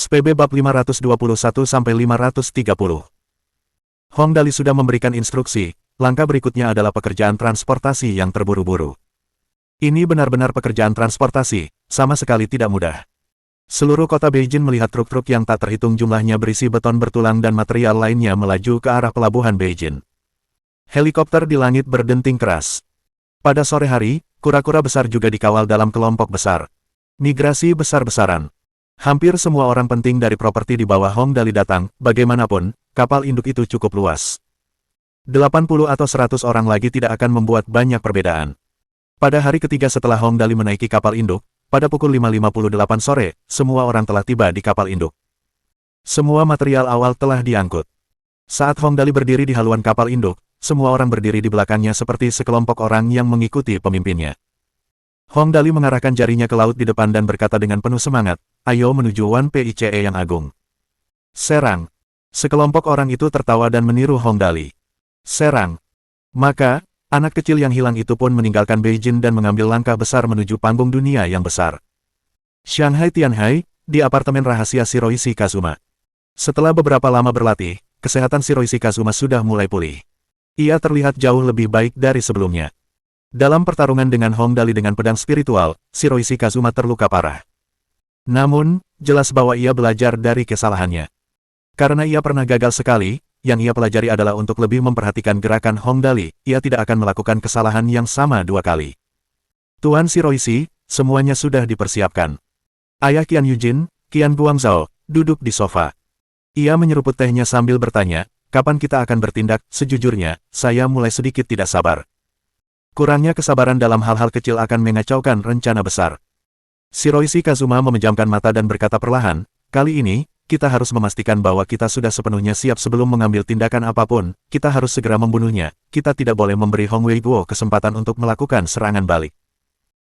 SPB Bab 521-530. Hong Dali sudah memberikan instruksi, langkah berikutnya adalah pekerjaan transportasi yang terburu-buru. Ini benar-benar pekerjaan transportasi, sama sekali tidak mudah. Seluruh kota Beijing melihat truk-truk yang tak terhitung jumlahnya berisi beton bertulang dan material lainnya melaju ke arah pelabuhan Beijing. Helikopter di langit berdenting keras. Pada sore hari, kura-kura besar juga dikawal dalam kelompok besar. Migrasi besar-besaran. Hampir semua orang penting dari properti di bawah Hong Dali datang, bagaimanapun, kapal induk itu cukup luas. 80 atau 100 orang lagi tidak akan membuat banyak perbedaan. Pada hari ketiga setelah Hong Dali menaiki kapal induk, pada pukul 5.58 sore, semua orang telah tiba di kapal induk. Semua material awal telah diangkut. Saat Hong Dali berdiri di haluan kapal induk, semua orang berdiri di belakangnya seperti sekelompok orang yang mengikuti pemimpinnya. Hong Dali mengarahkan jarinya ke laut di depan dan berkata dengan penuh semangat, "Ayo menuju Wan Pice yang agung." Serang. Sekelompok orang itu tertawa dan meniru Hong Dali. Serang. Maka, anak kecil yang hilang itu pun meninggalkan Beijing dan mengambil langkah besar menuju panggung dunia yang besar. Shanghai Tianhai, di apartemen rahasia Shiroishi Kazuma. Setelah beberapa lama berlatih, kesehatan Shiroishi Kazuma sudah mulai pulih. Ia terlihat jauh lebih baik dari sebelumnya. Dalam pertarungan dengan Hong Dali dengan pedang spiritual, Shiroishi Kazuma terluka parah. Namun, jelas bahwa ia belajar dari kesalahannya. Karena ia pernah gagal sekali, yang ia pelajari adalah untuk lebih memperhatikan gerakan Hong Dali, ia tidak akan melakukan kesalahan yang sama 2 kali. Tuan Shiroishi, semuanya sudah dipersiapkan. Ayah Qian Yujin, Qian Guangzhou, duduk di sofa. Ia menyeruput tehnya sambil bertanya, "Kapan kita akan bertindak?" Sejujurnya, saya mulai sedikit tidak sabar. Kurangnya kesabaran dalam hal-hal kecil akan mengacaukan rencana besar. Shiroishi Kazuma memejamkan mata dan berkata perlahan, "Kali ini, kita harus memastikan bahwa kita sudah sepenuhnya siap sebelum mengambil tindakan apapun, kita harus segera membunuhnya, kita tidak boleh memberi Hong Weiguo kesempatan untuk melakukan serangan balik."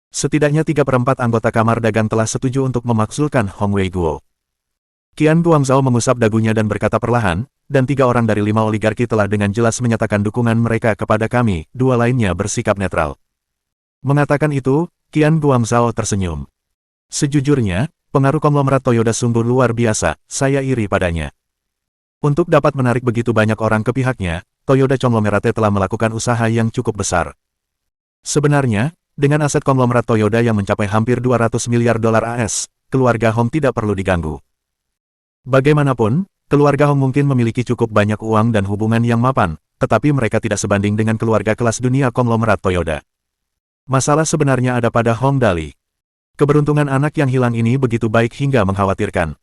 Setidaknya 3/4 anggota Kamar Dagang telah setuju untuk memakzulkan Hong Weiguo. Qian Guangzhou mengusap dagunya dan berkata perlahan, "Dan 3 orang dari 5 oligarki telah dengan jelas menyatakan dukungan mereka kepada kami, 2 lainnya bersikap netral." Mengatakan itu, Qian Guangzhou tersenyum. "Sejujurnya, pengaruh konglomerat Toyota sungguh luar biasa, saya iri padanya. Untuk dapat menarik begitu banyak orang ke pihaknya, Toyota Conglomerate telah melakukan usaha yang cukup besar. Sebenarnya, dengan aset konglomerat Toyota yang mencapai hampir 200 miliar dolar AS, keluarga Hong tidak perlu diganggu. Bagaimanapun, keluarga Hong mungkin memiliki cukup banyak uang dan hubungan yang mapan, tetapi mereka tidak sebanding dengan keluarga kelas dunia konglomerat Toyota. Masalah sebenarnya ada pada Hong Dali. Keberuntungan anak yang hilang ini begitu baik hingga mengkhawatirkan.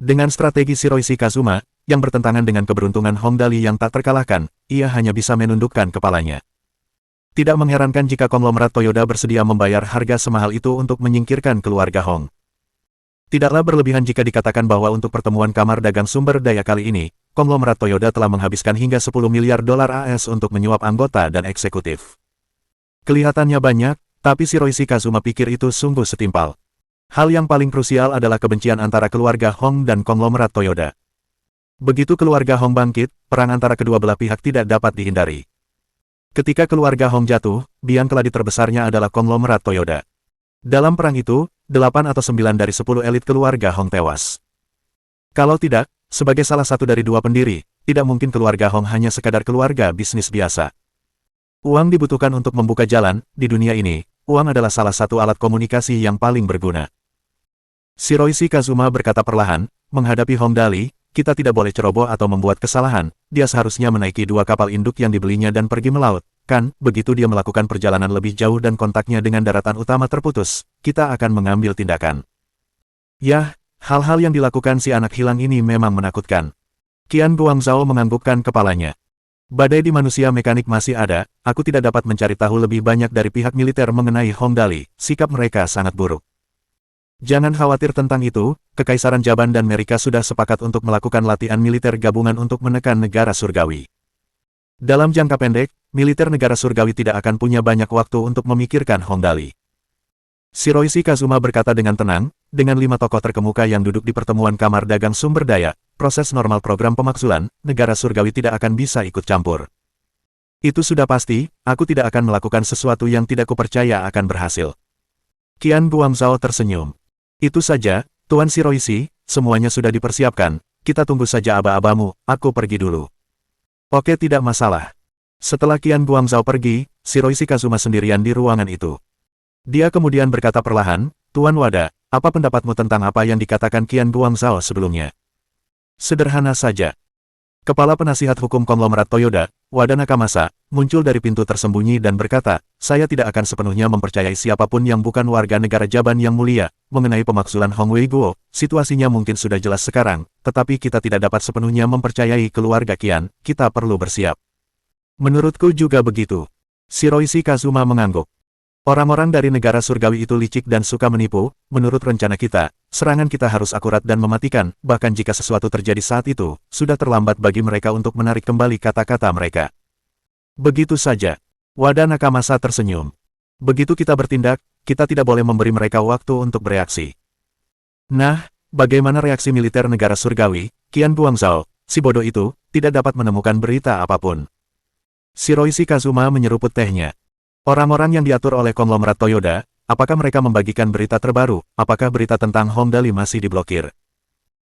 Dengan strategi Shiroishi Kazuma, yang bertentangan dengan keberuntungan Hong Dali yang tak terkalahkan, ia hanya bisa menundukkan kepalanya. Tidak mengherankan jika konglomerat Toyota bersedia membayar harga semahal itu untuk menyingkirkan keluarga Hong. Tidaklah berlebihan jika dikatakan bahwa untuk pertemuan Kamar Dagang Sumber Daya kali ini, konglomerat Toyota telah menghabiskan hingga 10 miliar dolar AS untuk menyuap anggota dan eksekutif. Kelihatannya banyak, tapi Shiroishi Kazuma pikir itu sungguh setimpal. Hal yang paling krusial adalah kebencian antara keluarga Hong dan konglomerat Toyota. Begitu keluarga Hong bangkit, perang antara kedua belah pihak tidak dapat dihindari. Ketika keluarga Hong jatuh, biang keladi terbesarnya adalah konglomerat Toyota. Dalam perang itu, 8 atau 9 dari 10 elit keluarga Hong tewas. Kalau tidak, sebagai salah satu dari 2 pendiri, tidak mungkin keluarga Hong hanya sekadar keluarga bisnis biasa. Uang dibutuhkan untuk membuka jalan, di dunia ini, uang adalah salah satu alat komunikasi yang paling berguna. Shiroishi Kazuma berkata perlahan, "Menghadapi Hong Dali, kita tidak boleh ceroboh atau membuat kesalahan, dia seharusnya menaiki 2 kapal induk yang dibelinya dan pergi melaut. Kan, begitu dia melakukan perjalanan lebih jauh dan kontaknya dengan daratan utama terputus, kita akan mengambil tindakan." Yah, hal-hal yang dilakukan si anak hilang ini memang menakutkan. Qian Guangzhou menganggukkan kepalanya. "Badai di manusia mekanik masih ada, aku tidak dapat mencari tahu lebih banyak dari pihak militer mengenai Hong Dali, sikap mereka sangat buruk. Jangan khawatir tentang itu, Kekaisaran Jaban dan Amerika sudah sepakat untuk melakukan latihan militer gabungan untuk menekan negara surgawi. Dalam jangka pendek, militer negara surgawi tidak akan punya banyak waktu untuk memikirkan Hong Dali." Shiroishi Kazuma berkata dengan tenang, dengan 5 tokoh terkemuka yang duduk di pertemuan Kamar Dagang Sumber Daya, proses normal program pemakzulan, negara surgawi tidak akan bisa ikut campur. Itu sudah pasti, aku tidak akan melakukan sesuatu yang tidak kupercaya akan berhasil. Qian Guangzhou tersenyum. "Itu saja, Tuan Shiroishi, semuanya sudah dipersiapkan, kita tunggu saja aba-abamu, aku pergi dulu. Oke, tidak masalah. Setelah Qian Guangzhou pergi, Shiroishi Kazuma sendirian di ruangan itu. Dia kemudian berkata perlahan, Tuan Wada, apa pendapatmu tentang apa yang dikatakan Qian Guangzhou sebelumnya? Sederhana saja. Kepala Penasihat Hukum Konglomerat Toyoda, Wada Nakamasa, muncul dari pintu tersembunyi dan berkata, saya tidak akan sepenuhnya mempercayai siapapun yang bukan warga negara Jaban yang mulia. Mengenai pemakzulan Hong Wei Guo, situasinya mungkin sudah jelas sekarang, tetapi kita tidak dapat sepenuhnya mempercayai keluarga Qian, kita perlu bersiap. Menurutku juga begitu. Shiroishi Kazuma mengangguk. Orang-orang dari negara surgawi itu licik dan suka menipu, menurut rencana kita, serangan kita harus akurat dan mematikan, bahkan jika sesuatu terjadi saat itu, sudah terlambat bagi mereka untuk menarik kembali kata-kata mereka. Begitu saja. Wada Nakamasa tersenyum. Begitu kita bertindak, kita tidak boleh memberi mereka waktu untuk bereaksi. Nah, bagaimana reaksi militer negara surgawi? Qian Guangzhou, si bodoh itu, tidak dapat menemukan berita apapun. Shiroishi Kazuma menyeruput tehnya. Orang-orang yang diatur oleh konglomerat Toyoda, apakah mereka membagikan berita terbaru? Apakah berita tentang Hong Dali masih diblokir?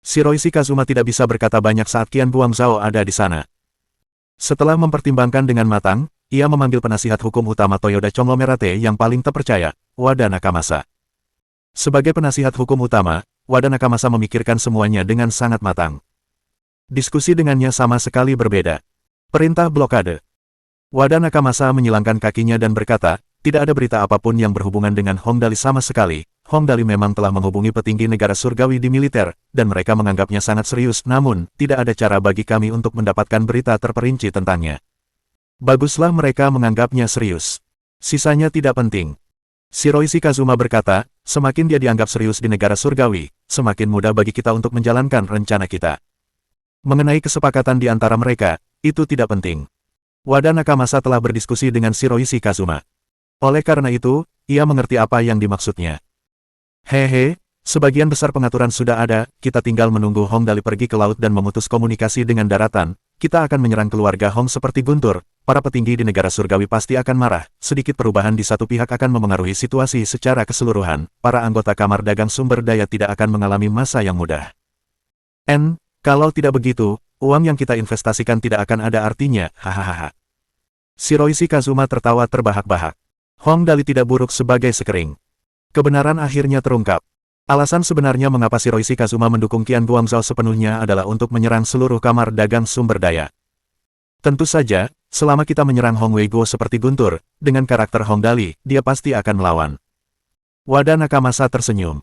Shiroishi Kazuma tidak bisa berkata banyak saat Qian Guangzhou ada di sana. Setelah mempertimbangkan dengan matang, ia memanggil penasihat hukum utama Toyoda Conglomerate yang paling terpercaya, Wada Nakamasa. Sebagai penasihat hukum utama, Wada Nakamasa memikirkan semuanya dengan sangat matang. Diskusi dengannya sama sekali berbeda. Perintah blokade. Wada Nakamasa menyilangkan kakinya dan berkata, tidak ada berita apapun yang berhubungan dengan Hong Dali sama sekali. Hong Dali memang telah menghubungi petinggi negara surgawi di militer, dan mereka menganggapnya sangat serius, namun, tidak ada cara bagi kami untuk mendapatkan berita terperinci tentangnya. Baguslah mereka menganggapnya serius. Sisanya tidak penting. Shiroishi Kazuma berkata, semakin dia dianggap serius di negara surgawi, semakin mudah bagi kita untuk menjalankan rencana kita. Mengenai kesepakatan di antara mereka, itu tidak penting. Wada Nakamasa telah berdiskusi dengan Shiroishi Kazuma. Oleh karena itu, ia mengerti apa yang dimaksudnya. Hehe, sebagian besar pengaturan sudah ada, kita tinggal menunggu Hong Dali pergi ke laut dan memutus komunikasi dengan daratan. Kita akan menyerang keluarga Hong seperti guntur, para petinggi di negara surgawi pasti akan marah, sedikit perubahan di satu pihak akan memengaruhi situasi secara keseluruhan, para anggota Kamar Dagang Sumber Daya tidak akan mengalami masa yang mudah. Kalau tidak begitu, uang yang kita investasikan tidak akan ada artinya, hahaha. Shiroishi Kazuma tertawa terbahak-bahak. Hong Dali tidak buruk sebagai sekering. Kebenaran akhirnya terungkap. Alasan sebenarnya mengapa Shiroishi Kazuma mendukung Qian Guangzhou sepenuhnya adalah untuk menyerang seluruh kamar dagang sumber daya. Tentu saja, selama kita menyerang Hong Wei Guo seperti guntur, dengan karakter Hong Dali, dia pasti akan melawan. Wada Nakamasa tersenyum.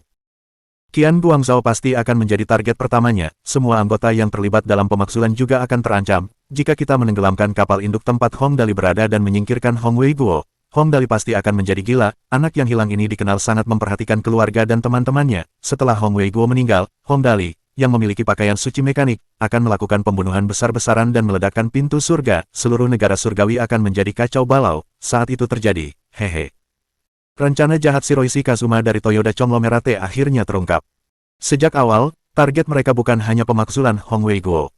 Qian Guangzhou pasti akan menjadi target pertamanya, semua anggota yang terlibat dalam pemakzulan juga akan terancam. Jika kita menenggelamkan kapal induk tempat Hong Dali berada dan menyingkirkan Hong Wei Guo, Hong Dali pasti akan menjadi gila. Anak yang hilang ini dikenal sangat memperhatikan keluarga dan teman-temannya. Setelah Hong Wei Guo meninggal, Hong Dali, yang memiliki pakaian suci mekanik, akan melakukan pembunuhan besar-besaran dan meledakkan pintu surga. Seluruh negara surgawi akan menjadi kacau balau. Saat itu terjadi, hehe. Rencana jahat Shiroishi Kazuma dari Toyoda Conglomerate akhirnya terungkap. Sejak awal, target mereka bukan hanya pemakzulan Hong Wei Guo.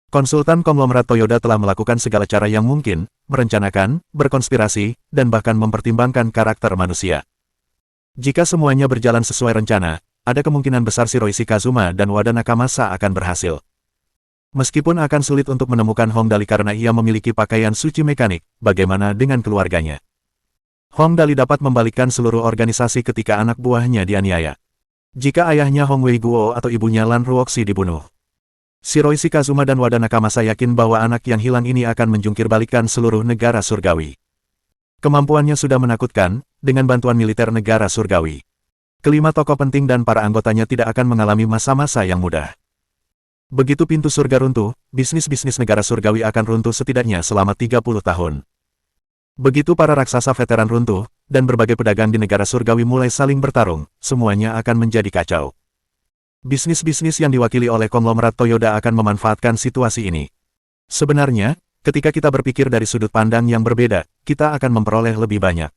Konsultan konglomerat Toyoda telah melakukan segala cara yang mungkin, merencanakan, berkonspirasi, dan bahkan mempertimbangkan karakter manusia. Jika semuanya berjalan sesuai rencana, ada kemungkinan besar Shiroishi Kazuma dan Wada Nakamasa akan berhasil. Meskipun akan sulit untuk menemukan Hong Dali karena ia memiliki pakaian suci mekanik, bagaimana dengan keluarganya? Hong Dali dapat membalikkan seluruh organisasi ketika anak buahnya dianiaya. Jika ayahnya Hong Wei Guo atau ibunya Lan Ruoxi dibunuh. Shiroishi Kazuma dan Wada Nakamasa yakin bahwa anak yang hilang ini akan menjungkir balikan seluruh negara surgawi. Kemampuannya sudah menakutkan, dengan bantuan militer negara surgawi. Kelima tokoh penting dan para anggotanya tidak akan mengalami masa-masa yang mudah. Begitu pintu surga runtuh, bisnis-bisnis negara surgawi akan runtuh setidaknya selama 30 tahun. Begitu para raksasa veteran runtuh, dan berbagai pedagang di negara surgawi mulai saling bertarung, semuanya akan menjadi kacau. Bisnis-bisnis yang diwakili oleh konglomerat Toyoda akan memanfaatkan situasi ini. Sebenarnya, ketika kita berpikir dari sudut pandang yang berbeda, kita akan memperoleh lebih banyak.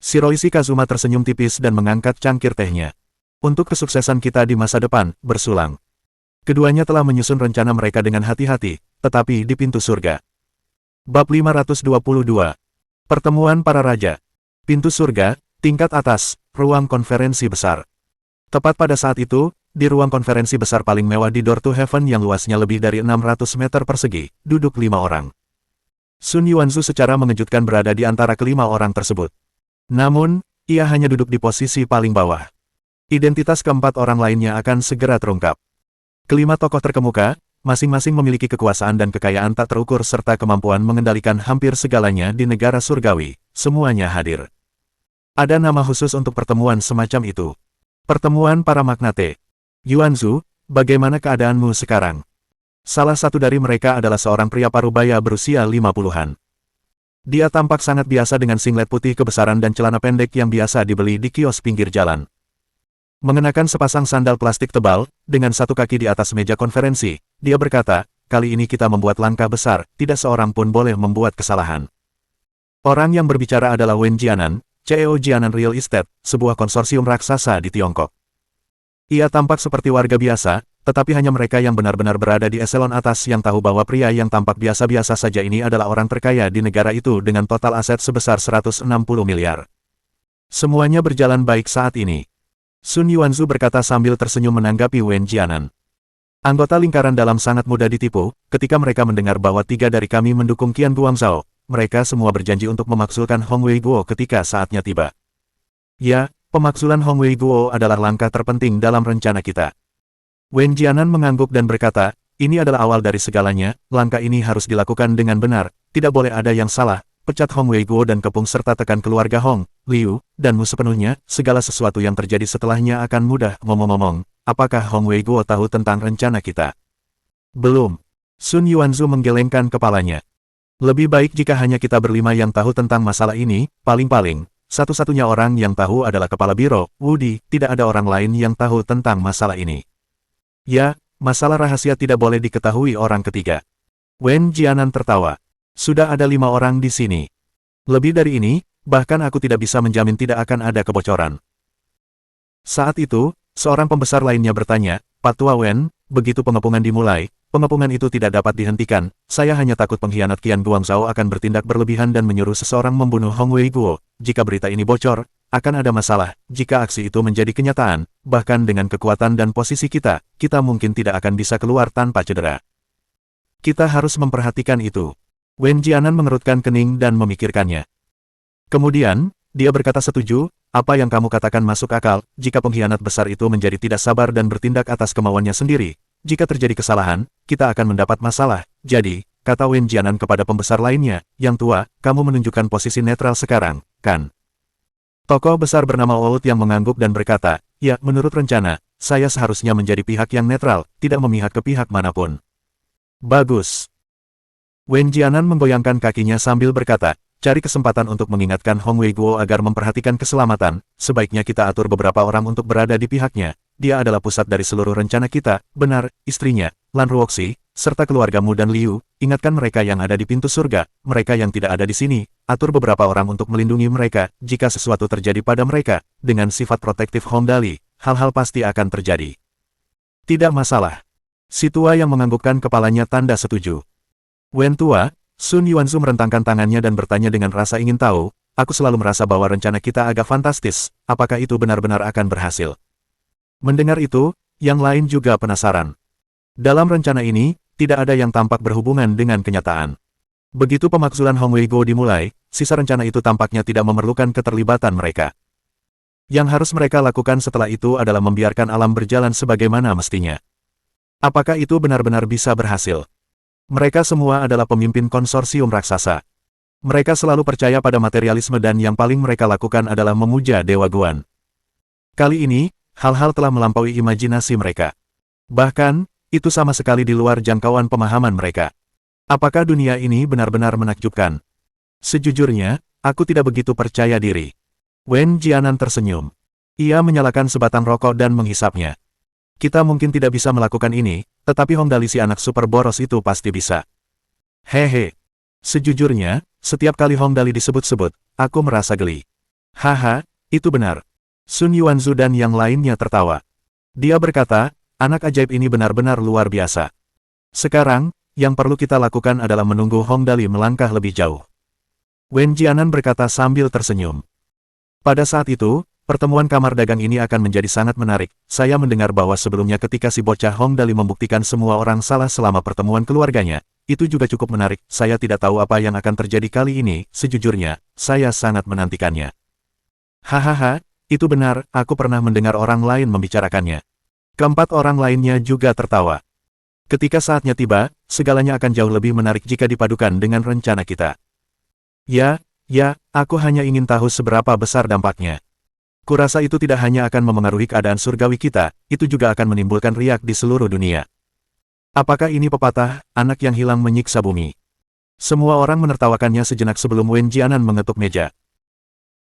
Shiroishi Kazuma tersenyum tipis dan mengangkat cangkir tehnya. Untuk kesuksesan kita di masa depan, bersulang. Keduanya telah menyusun rencana mereka dengan hati-hati, tetapi di pintu surga. Bab 522. Pertemuan para raja. Pintu surga, tingkat atas, ruang konferensi besar. Tepat pada saat itu, di ruang konferensi besar paling mewah di Door to Heaven yang luasnya lebih dari 600 meter persegi, duduk 5 orang. Sun Yuanzu secara mengejutkan berada di antara kelima orang tersebut. Namun, ia hanya duduk di posisi paling bawah. Identitas keempat orang lainnya akan segera terungkap. Kelima tokoh terkemuka, masing-masing memiliki kekuasaan dan kekayaan tak terukur serta kemampuan mengendalikan hampir segalanya di negara surgawi. Semuanya hadir. Ada nama khusus untuk pertemuan semacam itu. Pertemuan para magnate. Yuanzu, bagaimana keadaanmu sekarang? Salah satu dari mereka adalah seorang pria parubaya berusia 50-an. Dia tampak sangat biasa dengan singlet putih kebesaran dan celana pendek yang biasa dibeli di kios pinggir jalan. Mengenakan sepasang sandal plastik tebal, dengan satu kaki di atas meja konferensi, dia berkata, kali ini kita membuat langkah besar, tidak seorang pun boleh membuat kesalahan. Orang yang berbicara adalah Wen Jianan, CEO Jianan Real Estate, sebuah konsorsium raksasa di Tiongkok. Ia tampak seperti warga biasa, tetapi hanya mereka yang benar-benar berada di eselon atas yang tahu bahwa pria yang tampak biasa-biasa saja ini adalah orang terkaya di negara itu dengan total aset sebesar 160 miliar. Semuanya berjalan baik saat ini. Sun Yuanzu berkata sambil tersenyum menanggapi Wen Jianan. Anggota lingkaran dalam sangat mudah ditipu, ketika mereka mendengar bahwa 3 dari kami mendukung Qian Guangzhou, mereka semua berjanji untuk memaksulkan Hong Wei Guo ketika saatnya tiba. Ya, pemaksulan Hong Wei Guo adalah langkah terpenting dalam rencana kita. Wen Jianan mengangguk dan berkata, ini adalah awal dari segalanya, langkah ini harus dilakukan dengan benar, tidak boleh ada yang salah, pecat Hong Wei Guo dan kepung serta tekan keluarga Hong, Liu, danmu sepenuhnya, segala sesuatu yang terjadi setelahnya akan mudah. Ngomong-ngomong, apakah Hong Wei Guo tahu tentang rencana kita? Belum. Sun Yuanzu menggelengkan kepalanya. Lebih baik jika hanya kita berlima yang tahu tentang masalah ini, paling-paling, satu-satunya orang yang tahu adalah Kepala Biro, Wudi, tidak ada orang lain yang tahu tentang masalah ini. Ya, masalah rahasia tidak boleh diketahui orang ketiga. Wen Jianan tertawa. Sudah ada 5 orang di sini. Lebih dari ini, bahkan aku tidak bisa menjamin tidak akan ada kebocoran. Saat itu, seorang pembesar lainnya bertanya, Pak Tua Wen, begitu pengepungan dimulai, pengepungan itu tidak dapat dihentikan, saya hanya takut pengkhianat Qian Guangzhou akan bertindak berlebihan dan menyuruh seseorang membunuh Hong Wei Guo. Jika berita ini bocor, akan ada masalah. Jika aksi itu menjadi kenyataan, bahkan dengan kekuatan dan posisi kita mungkin tidak akan bisa keluar tanpa cedera. Kita harus memperhatikan itu. Wen Jianan mengerutkan kening dan memikirkannya. Kemudian, dia berkata setuju, apa yang kamu katakan masuk akal, jika pengkhianat besar itu menjadi tidak sabar dan bertindak atas kemauannya sendiri. Jika terjadi kesalahan, kita akan mendapat masalah. Jadi, kata Wen Jianan kepada pembesar lainnya, yang tua, kamu menunjukkan posisi netral sekarang, kan? Tokoh besar bernama Oud yang mengangguk dan berkata, ya, menurut rencana, saya seharusnya menjadi pihak yang netral, tidak memihak ke pihak manapun. Bagus. Wen Jianan menggoyangkan kakinya sambil berkata, cari kesempatan untuk mengingatkan Hong Wei Guo agar memperhatikan keselamatan, sebaiknya kita atur beberapa orang untuk berada di pihaknya. Dia adalah pusat dari seluruh rencana kita, benar, istrinya, Lan Ruoxi, serta keluargamu dan Liu, ingatkan mereka yang ada di pintu surga, mereka yang tidak ada di sini, atur beberapa orang untuk melindungi mereka, jika sesuatu terjadi pada mereka, dengan sifat protektif Hong Dali, hal-hal pasti akan terjadi. Tidak masalah. Si tua yang menganggukkan kepalanya tanda setuju. Wen tua, Sun Yuanzu merentangkan tangannya dan bertanya dengan rasa ingin tahu, aku selalu merasa bahwa rencana kita agak fantastis, apakah itu benar-benar akan berhasil? Mendengar itu, yang lain juga penasaran. Dalam rencana ini, tidak ada yang tampak berhubungan dengan kenyataan. Begitu pemakzulan Hong Wei Guo dimulai, sisa rencana itu tampaknya tidak memerlukan keterlibatan mereka. Yang harus mereka lakukan setelah itu adalah membiarkan alam berjalan sebagaimana mestinya. Apakah itu benar-benar bisa berhasil? Mereka semua adalah pemimpin konsorsium raksasa. Mereka selalu percaya pada materialisme dan yang paling mereka lakukan adalah memuja Dewa Guan. Kali ini, hal-hal telah melampaui imajinasi mereka. Bahkan, itu sama sekali di luar jangkauan pemahaman mereka. Apakah dunia ini benar-benar menakjubkan? Sejujurnya, aku tidak begitu percaya diri. Wen Jianan tersenyum. Ia menyalakan sebatang rokok dan menghisapnya. Kita mungkin tidak bisa melakukan ini, tetapi Hong Dali si anak super boros itu pasti bisa. Hehe. Sejujurnya, setiap kali Hong Dali disebut-sebut, aku merasa geli. Haha, itu benar. Sun Yuanzu dan yang lainnya tertawa. Dia berkata, anak ajaib ini benar-benar luar biasa. Sekarang, yang perlu kita lakukan adalah menunggu Hong Dali melangkah lebih jauh. Wen Jianan berkata sambil tersenyum. Pada saat itu, pertemuan kamar dagang ini akan menjadi sangat menarik. Saya mendengar bahwa sebelumnya ketika si bocah Hong Dali membuktikan semua orang salah selama pertemuan keluarganya, itu juga cukup menarik. Saya tidak tahu apa yang akan terjadi kali ini, sejujurnya, saya sangat menantikannya. Hahaha, itu benar, aku pernah mendengar orang lain membicarakannya. Keempat orang lainnya juga tertawa. Ketika saatnya tiba, segalanya akan jauh lebih menarik jika dipadukan dengan rencana kita. Ya, aku hanya ingin tahu seberapa besar dampaknya. Kurasa itu tidak hanya akan memengaruhi keadaan surgawi kita, itu juga akan menimbulkan riak di seluruh dunia. Apakah ini pepatah, anak yang hilang menyiksa bumi? Semua orang menertawakannya sejenak sebelum Wen Jianan mengetuk meja.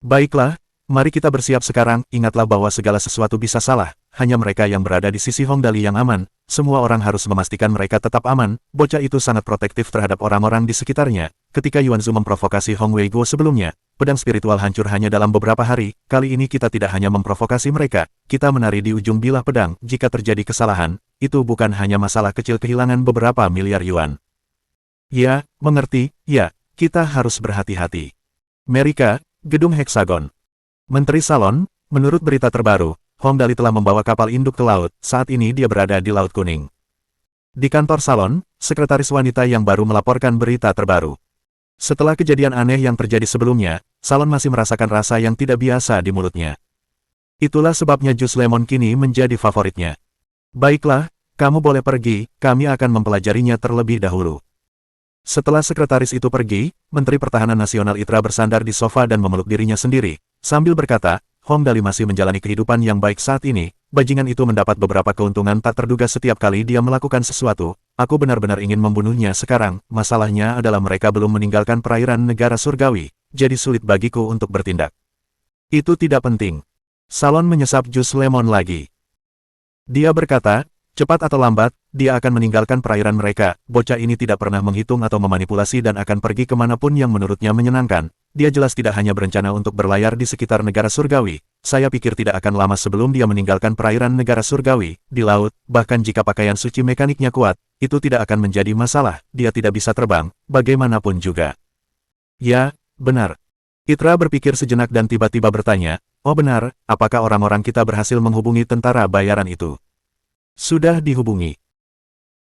Baiklah, mari kita bersiap sekarang, ingatlah bahwa segala sesuatu bisa salah, hanya mereka yang berada di sisi Hong Dali yang aman, semua orang harus memastikan mereka tetap aman. Bocah itu sangat protektif terhadap orang-orang di sekitarnya. Ketika Yuan Zhu memprovokasi Hong Wei Guo sebelumnya, pedang spiritual hancur hanya dalam beberapa hari. Kali ini kita tidak hanya memprovokasi mereka, kita menari di ujung bilah pedang. Jika terjadi kesalahan, itu bukan hanya masalah kecil kehilangan beberapa miliar yuan. Ya, mengerti, ya, kita harus berhati-hati. Merika, Gedung Heksagon. Menteri Salon, menurut berita terbaru, Hong Dali telah membawa kapal induk ke laut, saat ini dia berada di Laut Kuning. Di kantor Salon, sekretaris wanita yang baru melaporkan berita terbaru. Setelah kejadian aneh yang terjadi sebelumnya, Salon masih merasakan rasa yang tidak biasa di mulutnya. Itulah sebabnya jus lemon kini menjadi favoritnya. Baiklah, kamu boleh pergi, kami akan mempelajarinya terlebih dahulu. Setelah sekretaris itu pergi, Menteri Pertahanan Nasional Itra bersandar di sofa dan memeluk dirinya sendiri, sambil berkata, Hong Dali masih menjalani kehidupan yang baik saat ini, bajingan itu mendapat beberapa keuntungan tak terduga setiap kali dia melakukan sesuatu, aku benar-benar ingin membunuhnya sekarang, masalahnya adalah mereka belum meninggalkan perairan negara surgawi, jadi sulit bagiku untuk bertindak. Itu tidak penting. Salon menyesap jus lemon lagi. Dia berkata, cepat atau lambat, dia akan meninggalkan perairan mereka, bocah ini tidak pernah menghitung atau memanipulasi dan akan pergi kemanapun yang menurutnya menyenangkan. Dia jelas tidak hanya berencana untuk berlayar di sekitar negara surgawi, saya pikir tidak akan lama sebelum dia meninggalkan perairan negara surgawi, di laut, bahkan jika pakaian suci mekaniknya kuat, itu tidak akan menjadi masalah, dia tidak bisa terbang, bagaimanapun juga. Ya, benar. Itra berpikir sejenak dan tiba-tiba bertanya, oh benar, apakah orang-orang kita berhasil menghubungi tentara bayaran itu? Sudah dihubungi.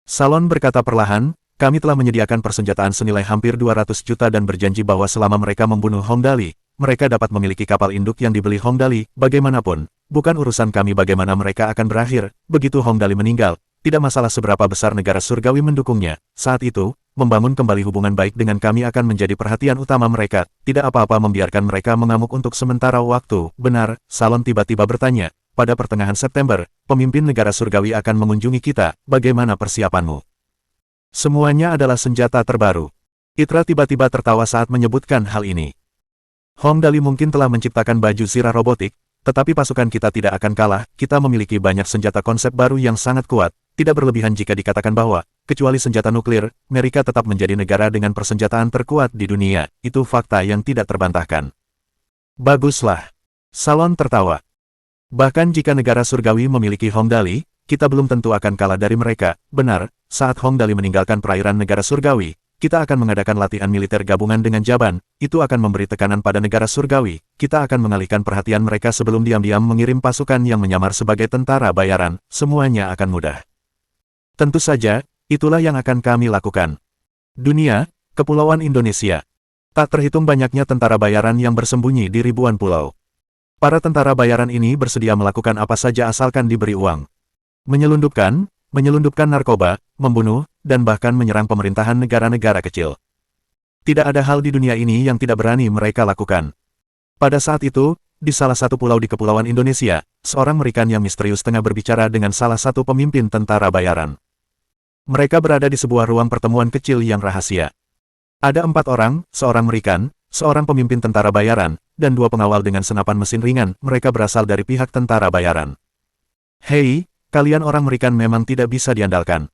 Salon berkata perlahan, kami telah menyediakan persenjataan senilai hampir 200 juta dan berjanji bahwa selama mereka membunuh Hong Dali, mereka dapat memiliki kapal induk yang dibeli Hong Dali, bagaimanapun, bukan urusan kami bagaimana mereka akan berakhir, begitu Hong Dali meninggal, tidak masalah seberapa besar negara surgawi mendukungnya, saat itu, membangun kembali hubungan baik dengan kami akan menjadi perhatian utama mereka, tidak apa-apa membiarkan mereka mengamuk untuk sementara waktu, benar, Salon tiba-tiba bertanya, pada pertengahan September, pemimpin negara surgawi akan mengunjungi kita, bagaimana persiapanmu? Semuanya adalah senjata terbaru. Itra tiba-tiba tertawa saat menyebutkan hal ini. Hong Dali mungkin telah menciptakan baju zirah robotik, tetapi pasukan kita tidak akan kalah, kita memiliki banyak senjata konsep baru yang sangat kuat, tidak berlebihan jika dikatakan bahwa, kecuali senjata nuklir, Amerika tetap menjadi negara dengan persenjataan terkuat di dunia, itu fakta yang tidak terbantahkan. Baguslah. Salon tertawa. Bahkan jika negara surgawi memiliki Hong Dali, kita belum tentu akan kalah dari mereka, benar, saat Hong Dali meninggalkan perairan negara surgawi, kita akan mengadakan latihan militer gabungan dengan Jaban, itu akan memberi tekanan pada negara surgawi, kita akan mengalihkan perhatian mereka sebelum diam-diam mengirim pasukan yang menyamar sebagai tentara bayaran, semuanya akan mudah. Tentu saja, itulah yang akan kami lakukan. Dunia, Kepulauan Indonesia. Tak terhitung banyaknya tentara bayaran yang bersembunyi di ribuan pulau. Para tentara bayaran ini bersedia melakukan apa saja asalkan diberi uang. Menyelundupkan narkoba, membunuh, dan bahkan menyerang pemerintahan negara-negara kecil. Tidak ada hal di dunia ini yang tidak berani mereka lakukan. Pada saat itu, di salah satu pulau di Kepulauan Indonesia, seorang Amerikan yang misterius tengah berbicara dengan salah satu pemimpin tentara bayaran. Mereka berada di sebuah ruang pertemuan kecil yang rahasia. Ada 4 orang, seorang Amerikan, seorang pemimpin tentara bayaran, dan 2 pengawal dengan senapan mesin ringan, mereka berasal dari pihak tentara bayaran. Hei, kalian orang Amerikan memang tidak bisa diandalkan.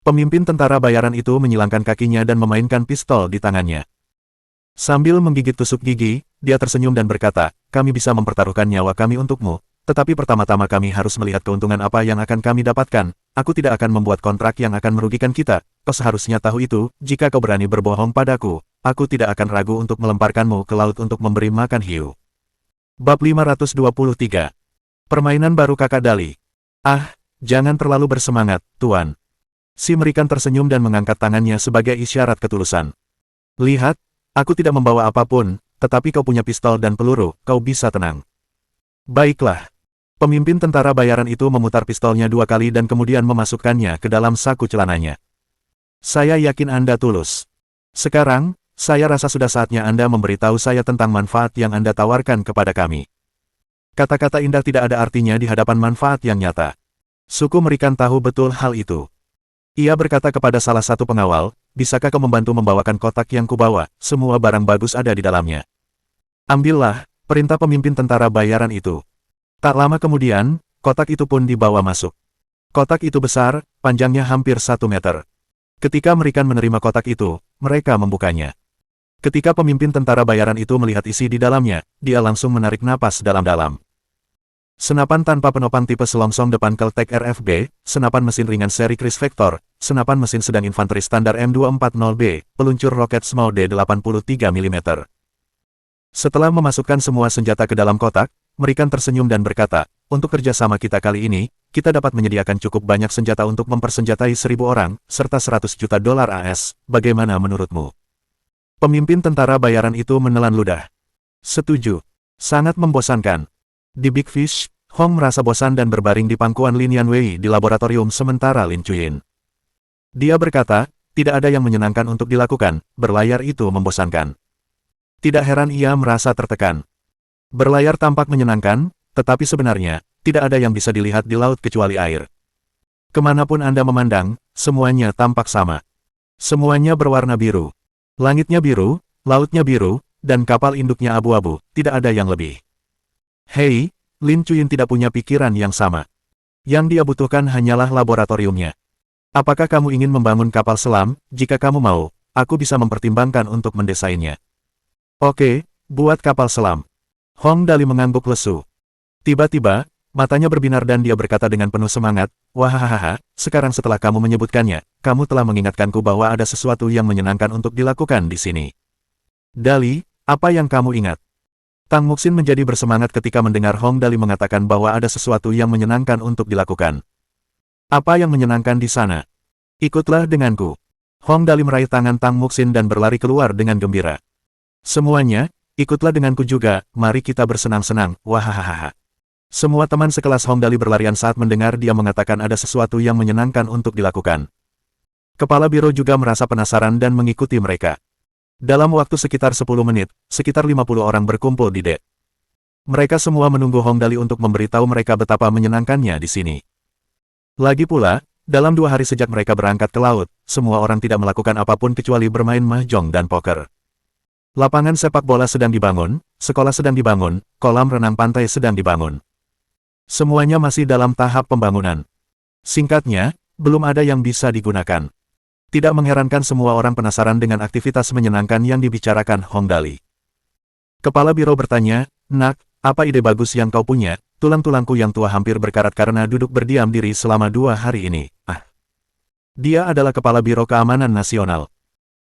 Pemimpin tentara bayaran itu menyilangkan kakinya dan memainkan pistol di tangannya. Sambil menggigit tusuk gigi, dia tersenyum dan berkata, kami bisa mempertaruhkan nyawa kami untukmu, tetapi pertama-tama kami harus melihat keuntungan apa yang akan kami dapatkan. Aku tidak akan membuat kontrak yang akan merugikan kita, kau seharusnya tahu itu, jika kau berani berbohong padaku, aku tidak akan ragu untuk melemparkanmu ke laut untuk memberi makan hiu. Bab 523. Permainan baru kakak Dali. Ah, jangan terlalu bersemangat, Tuan. Si Merikan tersenyum dan mengangkat tangannya sebagai isyarat ketulusan. Lihat, aku tidak membawa apapun, tetapi kau punya pistol dan peluru, kau bisa tenang. Baiklah. Pemimpin tentara bayaran itu memutar pistolnya 2 kali dan kemudian memasukkannya ke dalam saku celananya. Saya yakin Anda tulus. Sekarang, saya rasa sudah saatnya Anda memberitahu saya tentang manfaat yang Anda tawarkan kepada kami. Kata-kata indah tidak ada artinya di hadapan manfaat yang nyata. Suku Merikan tahu betul hal itu. Ia berkata kepada salah satu pengawal, bisakah kau membantu membawakan kotak yang kubawa, semua barang bagus ada di dalamnya. Ambillah, perintah pemimpin tentara bayaran itu. Tak lama kemudian, kotak itu pun dibawa masuk. Kotak itu besar, panjangnya hampir 1 meter. Ketika Merikan menerima kotak itu, mereka membukanya. Ketika pemimpin tentara bayaran itu melihat isi di dalamnya, dia langsung menarik napas dalam-dalam. Senapan tanpa penopang tipe selongsong depan Keltek RFB, senapan mesin ringan seri Chris Vector, senapan mesin sedang infanteri standar M240B, peluncur roket Smaude 83 mm. Setelah memasukkan semua senjata ke dalam kotak, Merikan tersenyum dan berkata, untuk kerjasama kita kali ini, kita dapat menyediakan cukup banyak senjata untuk mempersenjatai 1.000 orang, serta 100 juta dolar AS, bagaimana menurutmu? Pemimpin tentara bayaran itu menelan ludah. Setuju. Sangat membosankan. Di Big Fish, Hong merasa bosan dan berbaring di pangkuan Lin Yanwei di laboratorium sementara Lin Chuyin. Dia berkata, tidak ada yang menyenangkan untuk dilakukan, berlayar itu membosankan. Tidak heran ia merasa tertekan. Berlayar tampak menyenangkan, tetapi sebenarnya, tidak ada yang bisa dilihat di laut kecuali air. Kemanapun Anda memandang, semuanya tampak sama. Semuanya berwarna biru. Langitnya biru, lautnya biru, dan kapal induknya abu-abu, tidak ada yang lebih. Hei, Lin Chuyin tidak punya pikiran yang sama. Yang dia butuhkan hanyalah laboratoriumnya. Apakah kamu ingin membangun kapal selam? Jika kamu mau, aku bisa mempertimbangkan untuk mendesainnya. Oke, buat kapal selam. Hong Dali mengangguk lesu. Tiba-tiba, matanya berbinar dan dia berkata dengan penuh semangat, wahahaha, sekarang setelah kamu menyebutkannya, kamu telah mengingatkanku bahwa ada sesuatu yang menyenangkan untuk dilakukan di sini. Dali, apa yang kamu ingat? Tang Muxin menjadi bersemangat ketika mendengar Hong Dali mengatakan bahwa ada sesuatu yang menyenangkan untuk dilakukan. Apa yang menyenangkan di sana? Ikutlah denganku. Hong Dali meraih tangan Tang Muxin dan berlari keluar dengan gembira. Semuanya, ikutlah denganku juga, mari kita bersenang-senang, wahahaha. Semua teman sekelas Hong Dali berlarian saat mendengar dia mengatakan ada sesuatu yang menyenangkan untuk dilakukan. Kepala biro juga merasa penasaran dan mengikuti mereka. Dalam waktu sekitar 10 menit, sekitar 50 orang berkumpul di dek. Mereka semua menunggu Hong Dali untuk memberitahu mereka betapa menyenangkannya di sini. Lagi pula, dalam 2 hari sejak mereka berangkat ke laut, semua orang tidak melakukan apapun kecuali bermain mahjong dan poker. Lapangan sepak bola sedang dibangun, sekolah sedang dibangun, kolam renang pantai sedang dibangun. Semuanya masih dalam tahap pembangunan. Singkatnya, belum ada yang bisa digunakan. Tidak mengherankan semua orang penasaran dengan aktivitas menyenangkan yang dibicarakan Hong Dali. Kepala biro bertanya, nak, apa ide bagus yang kau punya? Tulang-tulangku yang tua hampir berkarat karena duduk berdiam diri selama 2 hari ini. Dia adalah kepala biro keamanan nasional.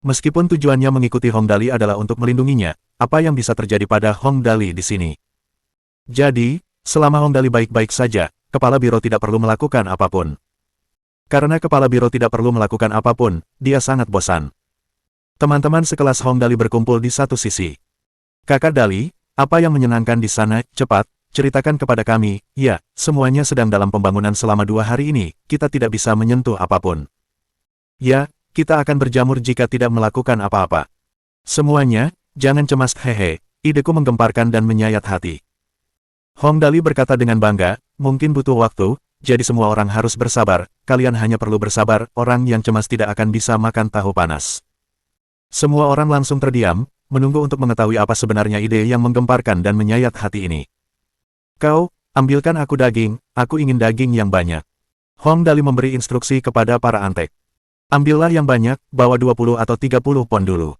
Meskipun tujuannya mengikuti Hong Dali adalah untuk melindunginya, apa yang bisa terjadi pada Hong Dali di sini? Jadi, selama Hong Dali baik-baik saja, kepala biro tidak perlu melakukan apapun. Karena kepala biro tidak perlu melakukan apapun, dia sangat bosan. Teman-teman sekelas Hong Dali berkumpul di satu sisi. Kakak Dali, apa yang menyenangkan di sana? Cepat, ceritakan kepada kami. Ya, semuanya sedang dalam pembangunan selama 2 hari ini, kita tidak bisa menyentuh apapun. Ya, kita akan berjamur jika tidak melakukan apa-apa. Semuanya, jangan cemas, hehe, ideku menggemparkan dan menyayat hati. Hong Dali berkata dengan bangga, mungkin butuh waktu, jadi semua orang harus bersabar, kalian hanya perlu bersabar, orang yang cemas tidak akan bisa makan tahu panas. Semua orang langsung terdiam, menunggu untuk mengetahui apa sebenarnya ide yang menggemparkan dan menyayat hati ini. Kau, ambilkan aku daging, aku ingin daging yang banyak. Hong Dali memberi instruksi kepada para antek. Ambillah yang banyak, bawa 20 atau 30 pon dulu.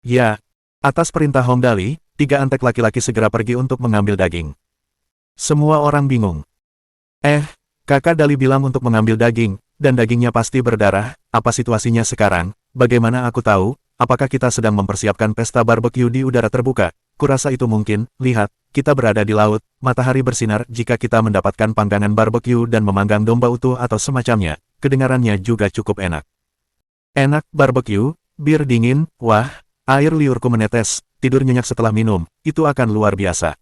Ya, atas perintah Hong Dali, 3 antek laki-laki segera pergi untuk mengambil daging. Semua orang bingung. Kakak Dali bilang untuk mengambil daging, dan dagingnya pasti berdarah, apa situasinya sekarang, bagaimana aku tahu, apakah kita sedang mempersiapkan pesta barbeque di udara terbuka, kurasa itu mungkin. Lihat, kita berada di laut, matahari bersinar. Jika kita mendapatkan panggangan barbecue dan memanggang domba utuh atau semacamnya, kedengarannya juga cukup enak. Enak, barbecue, bir dingin, wah, air liurku menetes, tidur nyenyak setelah minum, itu akan luar biasa.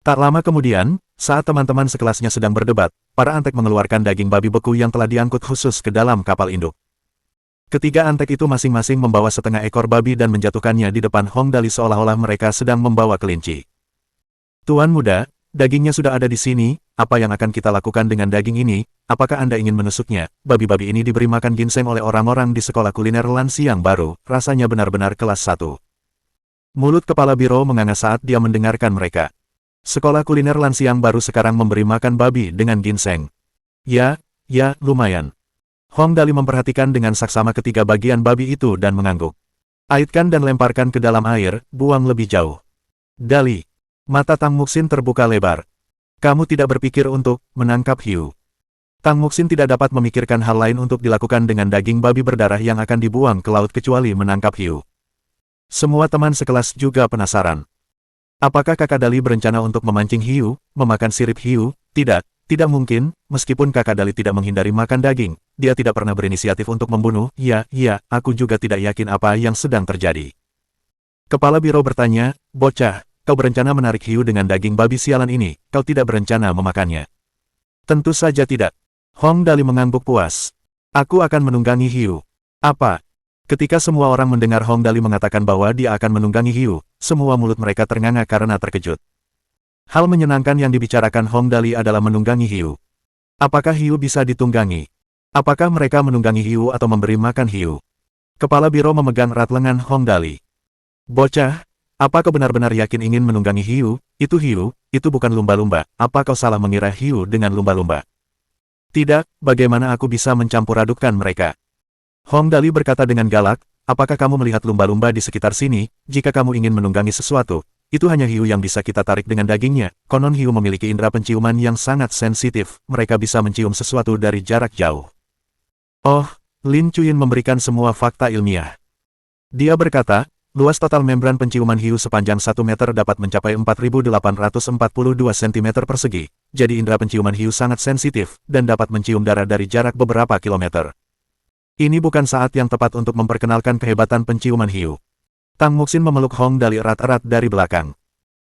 Tak lama kemudian, saat teman-teman sekelasnya sedang berdebat, para antek mengeluarkan daging babi beku yang telah diangkut khusus ke dalam kapal induk. Ketiga antek itu masing-masing membawa setengah ekor babi dan menjatuhkannya di depan Hong Dali seolah-olah mereka sedang membawa kelinci. Tuan muda, dagingnya sudah ada di sini, apa yang akan kita lakukan dengan daging ini? Apakah Anda ingin menusuknya? Babi-babi ini diberi makan ginseng oleh orang-orang di sekolah kuliner Lansiang baru, rasanya benar-benar kelas 1. Mulut kepala biro menganga saat dia mendengarkan mereka. Sekolah kuliner Lansiang baru sekarang memberi makan babi dengan ginseng. Ya, lumayan. Hong Dali memperhatikan dengan saksama ketiga bagian babi itu dan mengangguk. Aitkan dan lemparkan ke dalam air, buang lebih jauh. Dali. Mata Tang Muxin terbuka lebar. Kamu tidak berpikir untuk menangkap hiu. Tang Muxin tidak dapat memikirkan hal lain untuk dilakukan dengan daging babi berdarah yang akan dibuang ke laut kecuali menangkap hiu. Semua teman sekelas juga penasaran. Apakah Kakak Dali berencana untuk memancing hiu, memakan sirip hiu? Tidak mungkin, meskipun Kakak Dali tidak menghindari makan daging, dia tidak pernah berinisiatif untuk membunuh. Iya, aku juga tidak yakin apa yang sedang terjadi. Kepala biro bertanya, bocah, kau berencana menarik hiu dengan daging babi sialan ini, kau tidak berencana memakannya? Tentu saja tidak. Hong Dali mengangguk puas. Aku akan menunggangi hiu. Apa? Ketika semua orang mendengar Hong Dali mengatakan bahwa dia akan menunggangi hiu, semua mulut mereka ternganga karena terkejut. Hal menyenangkan yang dibicarakan Hong Dali adalah menunggangi hiu. Apakah hiu bisa ditunggangi? Apakah mereka menunggangi hiu atau memberi makan hiu? Kepala biro memegang erat lengan Hong Dali. Bocah, apa kau benar-benar yakin ingin menunggangi hiu? Itu hiu, itu bukan lumba-lumba. Apa kau salah mengira hiu dengan lumba-lumba? Tidak, bagaimana aku bisa mencampur adukkan mereka? Hong Dali berkata dengan galak, apakah kamu melihat lumba-lumba di sekitar sini? Jika kamu ingin menunggangi sesuatu, itu hanya hiu yang bisa kita tarik dengan dagingnya. Konon hiu memiliki indera penciuman yang sangat sensitif, mereka bisa mencium sesuatu dari jarak jauh. Oh, Lin Chuyin memberikan semua fakta ilmiah. Dia berkata, luas total membran penciuman hiu sepanjang 1 meter dapat mencapai 4.842 cm persegi, jadi indera penciuman hiu sangat sensitif, dan dapat mencium darah dari jarak beberapa kilometer. Ini bukan saat yang tepat untuk memperkenalkan kehebatan penciuman hiu. Tang Muxin memeluk Hong Dali erat-erat dari belakang.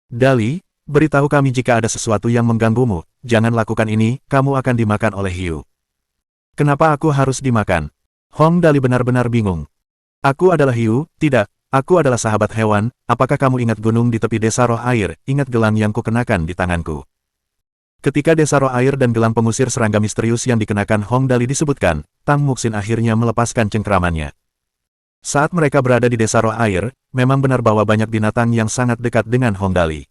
Dali, beritahu kami jika ada sesuatu yang mengganggumu, jangan lakukan ini, kamu akan dimakan oleh hiu. Kenapa aku harus dimakan? Hong Dali benar-benar bingung. Aku adalah hiu, tidak. Aku adalah sahabat hewan, apakah kamu ingat gunung di tepi desa roh air, ingat gelang yang kukenakan di tanganku? Ketika desa roh air dan gelang pengusir serangga misterius yang dikenakan Hong Dali disebutkan, Tang Muxin akhirnya melepaskan cengkeramannya. Saat mereka berada di desa roh air, memang benar bahwa banyak binatang yang sangat dekat dengan Hong Dali.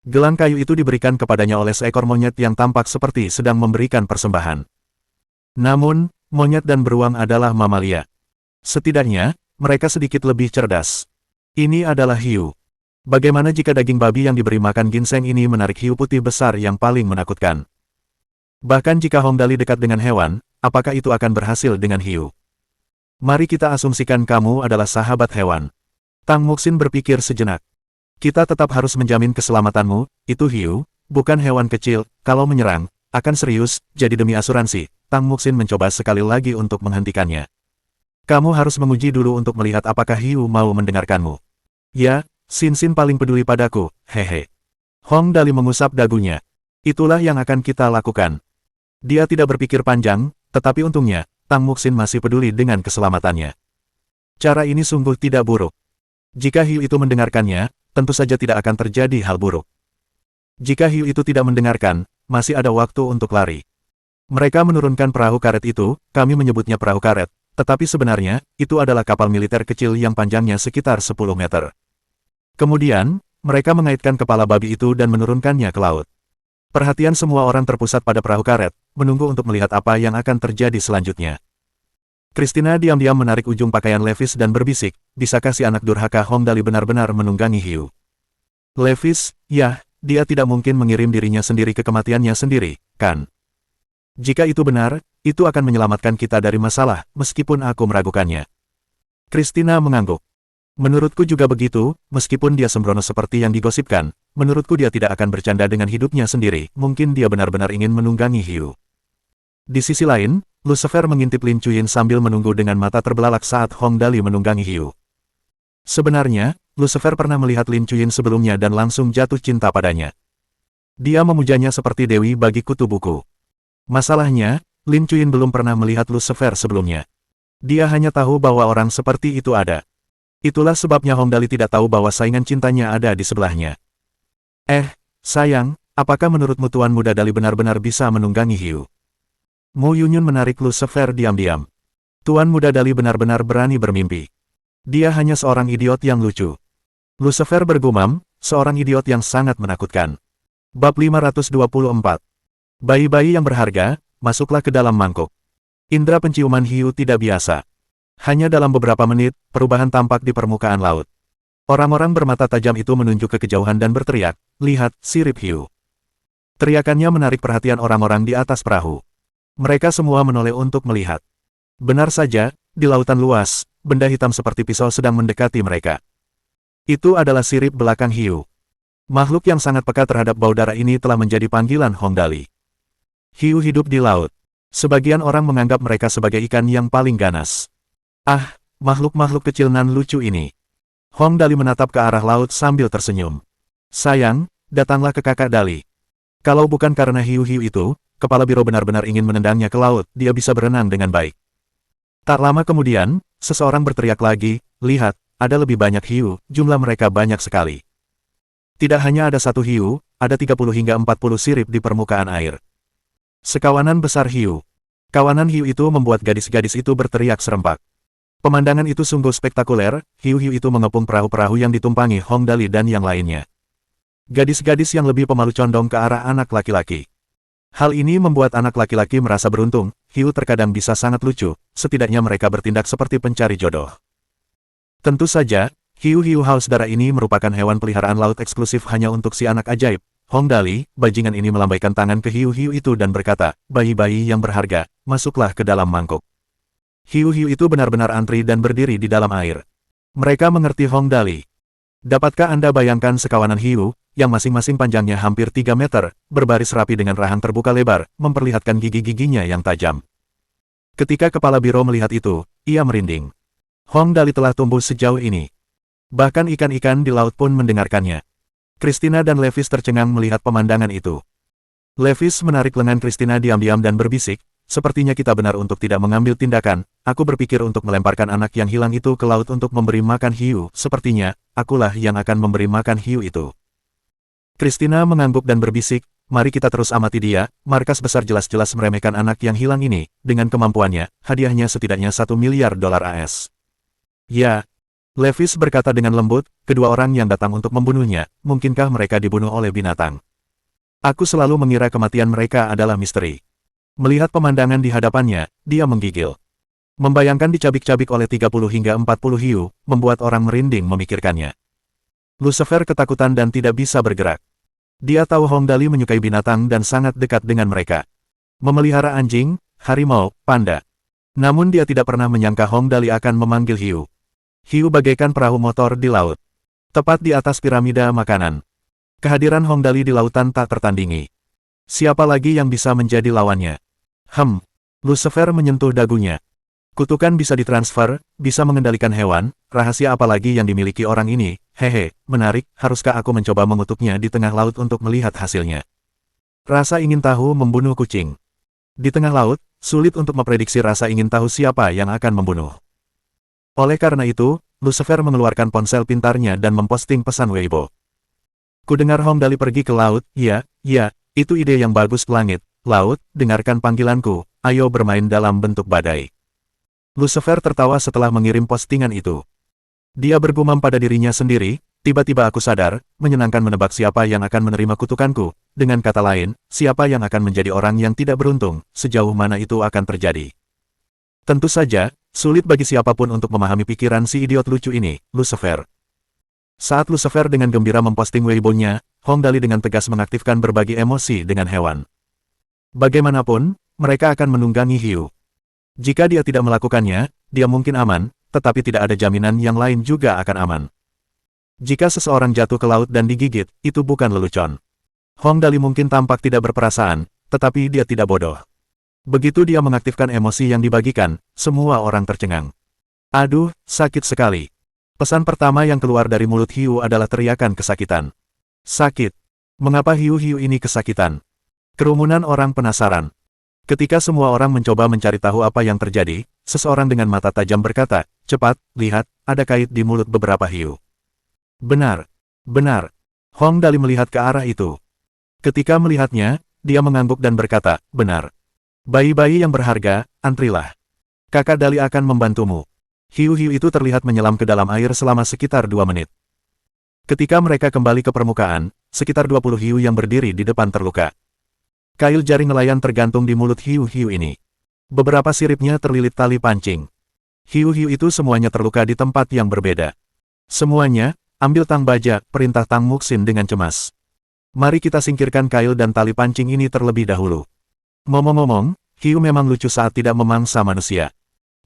Gelang kayu itu diberikan kepadanya oleh seekor monyet yang tampak seperti sedang memberikan persembahan. Namun, monyet dan beruang adalah mamalia. Setidaknya, mereka sedikit lebih cerdas. Ini adalah hiu. Bagaimana jika daging babi yang diberi makan ginseng ini menarik hiu putih besar yang paling menakutkan? Bahkan jika Hong Dali dekat dengan hewan, apakah itu akan berhasil dengan hiu? Mari kita asumsikan kamu adalah sahabat hewan. Tang Muxin berpikir sejenak. Kita tetap harus menjamin keselamatanmu, itu hiu, bukan hewan kecil, kalau menyerang, akan serius, jadi demi asuransi, Tang Muxin mencoba sekali lagi untuk menghentikannya. Kamu harus menguji dulu untuk melihat apakah hiu mau mendengarkanmu. Ya, Sin paling peduli padaku, hehe. Hong Dali mengusap dagunya. Itulah yang akan kita lakukan. Dia tidak berpikir panjang, tetapi untungnya, Tang Muxin masih peduli dengan keselamatannya. Cara ini sungguh tidak buruk. Jika hiu itu mendengarkannya, tentu saja tidak akan terjadi hal buruk. Jika hiu itu tidak mendengarkan, masih ada waktu untuk lari. Mereka menurunkan perahu karet itu, kami menyebutnya perahu karet, tetapi sebenarnya, itu adalah kapal militer kecil yang panjangnya sekitar 10 meter. Kemudian, mereka mengaitkan kepala babi itu dan menurunkannya ke laut. Perhatian semua orang terpusat pada perahu karet, menunggu untuk melihat apa yang akan terjadi selanjutnya. Christina diam-diam menarik ujung pakaian Levis dan berbisik, bisakah si anak durhaka Hong Dali benar-benar menunggangi hiu? Levis, ya, dia tidak mungkin mengirim dirinya sendiri ke kematiannya sendiri, kan? Jika itu benar, itu akan menyelamatkan kita dari masalah, meskipun aku meragukannya. Christina mengangguk. Menurutku juga begitu, meskipun dia sembrono seperti yang digosipkan, menurutku dia tidak akan bercanda dengan hidupnya sendiri, mungkin dia benar-benar ingin menunggangi Hiu. Di sisi lain, Lucifer mengintip Lin Chuyin sambil menunggu dengan mata terbelalak saat Hong Dali menunggangi Hiu. Sebenarnya, Lucifer pernah melihat Lin Chuyin sebelumnya dan langsung jatuh cinta padanya. Dia memujanya seperti dewi bagi kutu buku. Masalahnya, Lin Chuyin belum pernah melihat Lucifer sebelumnya. Dia hanya tahu bahwa orang seperti itu ada. Itulah sebabnya Hong Dali tidak tahu bahwa saingan cintanya ada di sebelahnya. Sayang, apakah menurutmu Tuan Muda Dali benar-benar bisa menunggangi Hiu? Mo Yunyun menarik Lucifer diam-diam. Tuan Muda Dali benar-benar berani bermimpi. Dia hanya seorang idiot yang lucu. Lucifer bergumam, seorang idiot yang sangat menakutkan. Bab 524. Bayi-bayi yang berharga, masuklah ke dalam mangkuk. Indra penciuman Hiu tidak biasa. Hanya dalam beberapa menit, perubahan tampak di permukaan laut. Orang-orang bermata tajam itu menunjuk ke kejauhan dan berteriak, "Lihat, sirip Hiu." Teriakannya menarik perhatian orang-orang di atas perahu. Mereka semua menoleh untuk melihat. Benar saja, di lautan luas, benda hitam seperti pisau sedang mendekati mereka. Itu adalah sirip belakang Hiu. Makhluk yang sangat peka terhadap bau darah ini telah menjadi panggilan Hong Dali. Hiu hidup di laut. Sebagian orang menganggap mereka sebagai ikan yang paling ganas. Makhluk-makhluk kecil nan lucu ini. Hong Dali menatap ke arah laut sambil tersenyum. Sayang, datanglah ke kakak Dali. Kalau bukan karena hiu-hiu itu, kepala biro benar-benar ingin menendangnya ke laut, dia bisa berenang dengan baik. Tak lama kemudian, seseorang berteriak lagi, "Lihat, ada lebih banyak hiu, jumlah mereka banyak sekali." Tidak hanya ada satu hiu, ada 30 hingga 40 sirip di permukaan air. Sekawanan besar hiu. Kawanan hiu itu membuat gadis-gadis itu berteriak serempak. Pemandangan itu sungguh spektakuler, hiu-hiu itu mengepung perahu-perahu yang ditumpangi Hong Dali dan yang lainnya. Gadis-gadis yang lebih pemalu condong ke arah anak laki-laki. Hal ini membuat anak laki-laki merasa beruntung, hiu terkadang bisa sangat lucu, setidaknya mereka bertindak seperti pencari jodoh. Tentu saja, hiu-hiu haus darah ini merupakan hewan peliharaan laut eksklusif hanya untuk si anak ajaib. Hong Dali, bajingan ini melambaikan tangan ke hiu-hiu itu dan berkata, "Bayi-bayi yang berharga, masuklah ke dalam mangkuk." Hiu-hiu itu benar-benar antri dan berdiri di dalam air. Mereka mengerti Hong Dali. Dapatkah Anda bayangkan sekawanan hiu, yang masing-masing panjangnya hampir 3 meter, berbaris rapi dengan rahang terbuka lebar, memperlihatkan gigi-giginya yang tajam. Ketika kepala biro melihat itu, ia merinding. Hong Dali telah tumbuh sejauh ini. Bahkan ikan-ikan di laut pun mendengarkannya. Christina dan Levis tercengang melihat pemandangan itu. Levis menarik lengan Christina diam-diam dan berbisik, "Sepertinya kita benar untuk tidak mengambil tindakan, aku berpikir untuk melemparkan anak yang hilang itu ke laut untuk memberi makan hiu, sepertinya, akulah yang akan memberi makan hiu itu." Christina mengangguk dan berbisik, "Mari kita terus amati dia, markas besar jelas-jelas meremehkan anak yang hilang ini, dengan kemampuannya, hadiahnya setidaknya $1 miliar AS. Ya. Levis berkata dengan lembut, "Kedua orang yang datang untuk membunuhnya, mungkinkah mereka dibunuh oleh binatang? Aku selalu mengira kematian mereka adalah misteri." Melihat pemandangan di hadapannya, dia menggigil. Membayangkan dicabik-cabik oleh 30 hingga 40 hiu, membuat orang merinding memikirkannya. Lucifer ketakutan dan tidak bisa bergerak. Dia tahu Hong Dali menyukai binatang dan sangat dekat dengan mereka. Memelihara anjing, harimau, panda. Namun dia tidak pernah menyangka Hong Dali akan memanggil hiu. Hiu bagaikan perahu motor di laut. Tepat di atas piramida makanan. Kehadiran Hong Dali di lautan tak tertandingi. Siapa lagi yang bisa menjadi lawannya? Lucifer menyentuh dagunya. Kutukan bisa ditransfer, bisa mengendalikan hewan, rahasia apa lagi yang dimiliki orang ini? Hehe, menarik, haruskah aku mencoba mengutuknya di tengah laut untuk melihat hasilnya? Rasa ingin tahu membunuh kucing. Di tengah laut, sulit untuk memprediksi rasa ingin tahu siapa yang akan membunuh. Oleh karena itu, Lucifer mengeluarkan ponsel pintarnya dan memposting pesan Weibo. "Kudengar Hong Dali pergi ke laut, ya, itu ide yang bagus. Langit, laut, dengarkan panggilanku, ayo bermain dalam bentuk badai." Lucifer tertawa setelah mengirim postingan itu. Dia bergumam pada dirinya sendiri, "Tiba-tiba aku sadar, menyenangkan menebak siapa yang akan menerima kutukanku. Dengan kata lain, siapa yang akan menjadi orang yang tidak beruntung, sejauh mana itu akan terjadi." Tentu saja, sulit bagi siapapun untuk memahami pikiran si idiot lucu ini, Lucifer. Saat Lucifer dengan gembira memposting Weibo-nya, Hong Dali dengan tegas mengaktifkan berbagi emosi dengan hewan. Bagaimanapun, mereka akan menunggangi hiu. Jika dia tidak melakukannya, dia mungkin aman, tetapi tidak ada jaminan yang lain juga akan aman. Jika seseorang jatuh ke laut dan digigit, itu bukan lelucon. Hong Dali mungkin tampak tidak berperasaan, tetapi dia tidak bodoh. Begitu dia mengaktifkan emosi yang dibagikan, semua orang tercengang. Aduh, sakit sekali. Pesan pertama yang keluar dari mulut Hiu adalah teriakan kesakitan. Sakit. Mengapa Hiu-Hiu ini kesakitan? Kerumunan orang penasaran. Ketika semua orang mencoba mencari tahu apa yang terjadi, seseorang dengan mata tajam berkata, "Cepat, lihat, ada kait di mulut beberapa hiu." Benar. Benar. Hong Dali melihat ke arah itu. Ketika melihatnya, dia mengangguk dan berkata, "Benar. Bayi-bayi yang berharga, antrilah. Kakak Dali akan membantumu." Hiu-hiu itu terlihat menyelam ke dalam air selama sekitar 2 menit. Ketika mereka kembali ke permukaan, sekitar 20 hiu yang berdiri di depan terluka. Kail jaring nelayan tergantung di mulut hiu-hiu ini. Beberapa siripnya terlilit tali pancing. Hiu-hiu itu semuanya terluka di tempat yang berbeda. Semuanya, ambil Tang Baja, perintah Tang Muxin dengan cemas. Mari kita singkirkan kail dan tali pancing ini terlebih dahulu. Ngomong-ngomong, hiu memang lucu saat tidak memangsa manusia.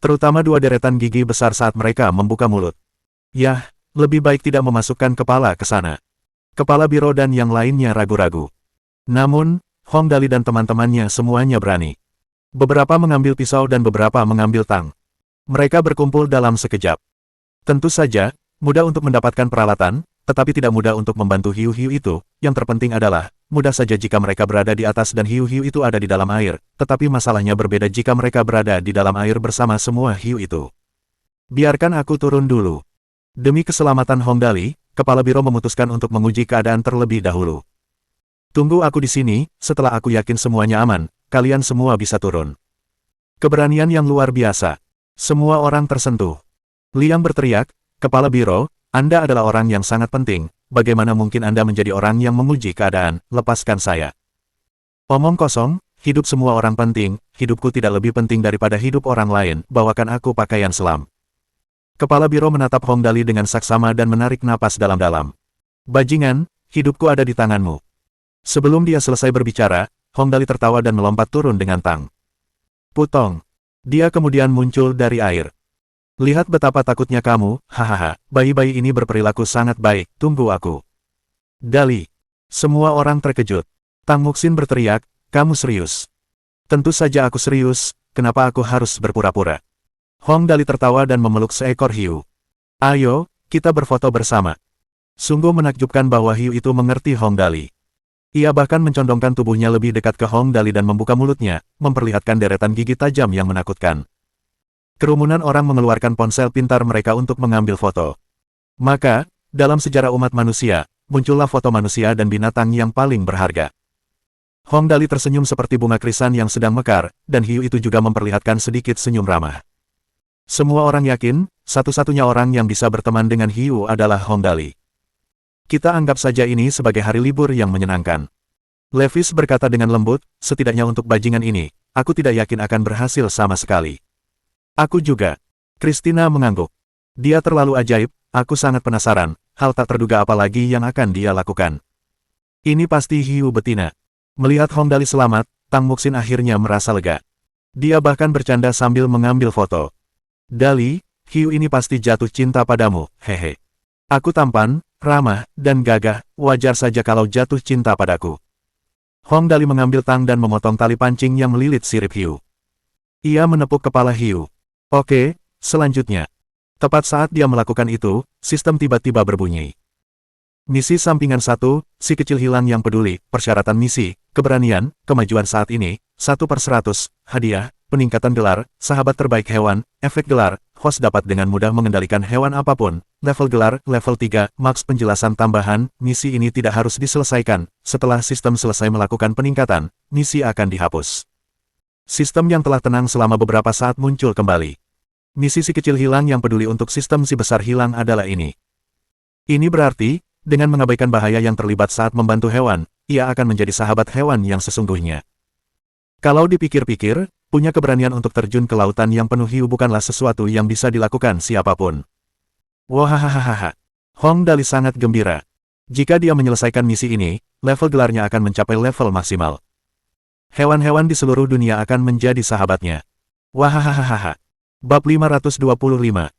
Terutama 2 deretan gigi besar saat mereka membuka mulut. Yah, lebih baik tidak memasukkan kepala ke sana. Kepala Biro dan yang lainnya ragu-ragu. Namun, Hong Dali dan teman-temannya semuanya berani. Beberapa mengambil pisau dan beberapa mengambil tang. Mereka berkumpul dalam sekejap. Tentu saja, mudah untuk mendapatkan peralatan, tetapi tidak mudah untuk membantu hiu-hiu itu. Yang terpenting adalah, mudah saja jika mereka berada di atas dan hiu-hiu itu ada di dalam air, tetapi masalahnya berbeda jika mereka berada di dalam air bersama semua hiu itu. Biarkan aku turun dulu. Demi keselamatan Hong Dali, Kepala Biro memutuskan untuk menguji keadaan terlebih dahulu. Tunggu aku di sini, setelah aku yakin semuanya aman, kalian semua bisa turun. Keberanian yang luar biasa. Semua orang tersentuh. Liang berteriak, "Kepala Biro, Anda adalah orang yang sangat penting, bagaimana mungkin Anda menjadi orang yang menguji keadaan, lepaskan saya." Omong kosong, hidup semua orang penting, hidupku tidak lebih penting daripada hidup orang lain, bawakan aku pakaian selam. Kepala Biro menatap Hong Dali dengan saksama dan menarik napas dalam-dalam. "Bajingan, hidupku ada di tanganmu." Sebelum dia selesai berbicara, Hong Dali tertawa dan melompat turun dengan tang. Putong. Dia kemudian muncul dari air. "Lihat betapa takutnya kamu, hahaha, bayi-bayi ini berperilaku sangat baik, tunggu aku." Dali. Semua orang terkejut. Tang Muxin berteriak, "Kamu serius?" "Tentu saja aku serius, kenapa aku harus berpura-pura?" Hong Dali tertawa dan memeluk seekor hiu. "Ayo, kita berfoto bersama." Sungguh menakjubkan bahwa hiu itu mengerti Hong Dali. Ia bahkan mencondongkan tubuhnya lebih dekat ke Hong Dali dan membuka mulutnya, memperlihatkan deretan gigi tajam yang menakutkan. Kerumunan orang mengeluarkan ponsel pintar mereka untuk mengambil foto. Maka, dalam sejarah umat manusia, muncullah foto manusia dan binatang yang paling berharga. Hong Dali tersenyum seperti bunga krisan yang sedang mekar, dan hiu itu juga memperlihatkan sedikit senyum ramah. Semua orang yakin, satu-satunya orang yang bisa berteman dengan hiu adalah Hong Dali. Kita anggap saja ini sebagai hari libur yang menyenangkan. Levis berkata dengan lembut, setidaknya untuk bajingan ini, aku tidak yakin akan berhasil sama sekali. Aku juga. Christina mengangguk. Dia terlalu ajaib, aku sangat penasaran, hal tak terduga apa lagi yang akan dia lakukan. Ini pasti hiu betina. Melihat Hong Dali selamat, Tang Muxin akhirnya merasa lega. Dia bahkan bercanda sambil mengambil foto. "Dali, hiu ini pasti jatuh cinta padamu, hehe. Aku tampan, ramah, dan gagah, wajar saja kalau jatuh cinta padaku." Hong Dali mengambil tang dan memotong tali pancing yang melilit sirip hiu. Ia menepuk kepala hiu. Oke, selanjutnya. Tepat saat dia melakukan itu, sistem tiba-tiba berbunyi. Misi sampingan 1, si kecil hilang yang peduli, persyaratan misi, keberanian, kemajuan saat ini, 1/100, hadiah, peningkatan gelar, sahabat terbaik hewan, efek gelar, host dapat dengan mudah mengendalikan hewan apapun, level gelar, level 3, maks penjelasan tambahan, misi ini tidak harus diselesaikan, setelah sistem selesai melakukan peningkatan, misi akan dihapus. Sistem yang telah tenang selama beberapa saat muncul kembali. Misi si kecil hilang yang peduli untuk sistem si besar hilang adalah ini. Ini berarti, dengan mengabaikan bahaya yang terlibat saat membantu hewan, ia akan menjadi sahabat hewan yang sesungguhnya. Kalau dipikir-pikir, punya keberanian untuk terjun ke lautan yang penuh hiu bukanlah sesuatu yang bisa dilakukan siapapun. Wahahaha. Hong Dali sangat gembira. Jika dia menyelesaikan misi ini, level gelarnya akan mencapai level maksimal. Hewan-hewan di seluruh dunia akan menjadi sahabatnya. Wahahaha. Bab 525.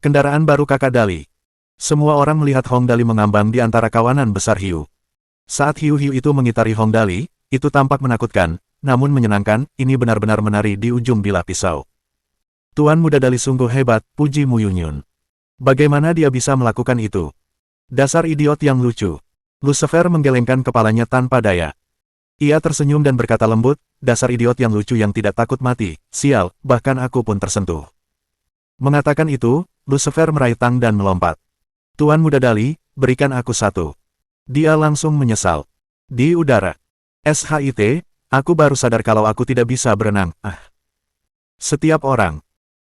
Kendaraan baru kakak Dali. Semua orang melihat Hong Dali mengambang di antara kawanan besar hiu. Saat hiu-hiu itu mengitari Hong Dali, itu tampak menakutkan, namun menyenangkan, ini benar-benar menari di ujung bilah pisau. Tuan Muda Dali sungguh hebat, puji Mu Yunyun. Bagaimana dia bisa melakukan itu? Dasar idiot yang lucu. Lucifer menggelengkan kepalanya tanpa daya. Ia tersenyum dan berkata lembut, dasar idiot yang lucu yang tidak takut mati, sial, bahkan aku pun tersentuh. Mengatakan itu, Lucifer meraih tang dan melompat. Tuan Muda Dali, berikan aku satu. Dia langsung menyesal. Di udara. SHIT, aku baru sadar kalau aku tidak bisa berenang, Setiap orang.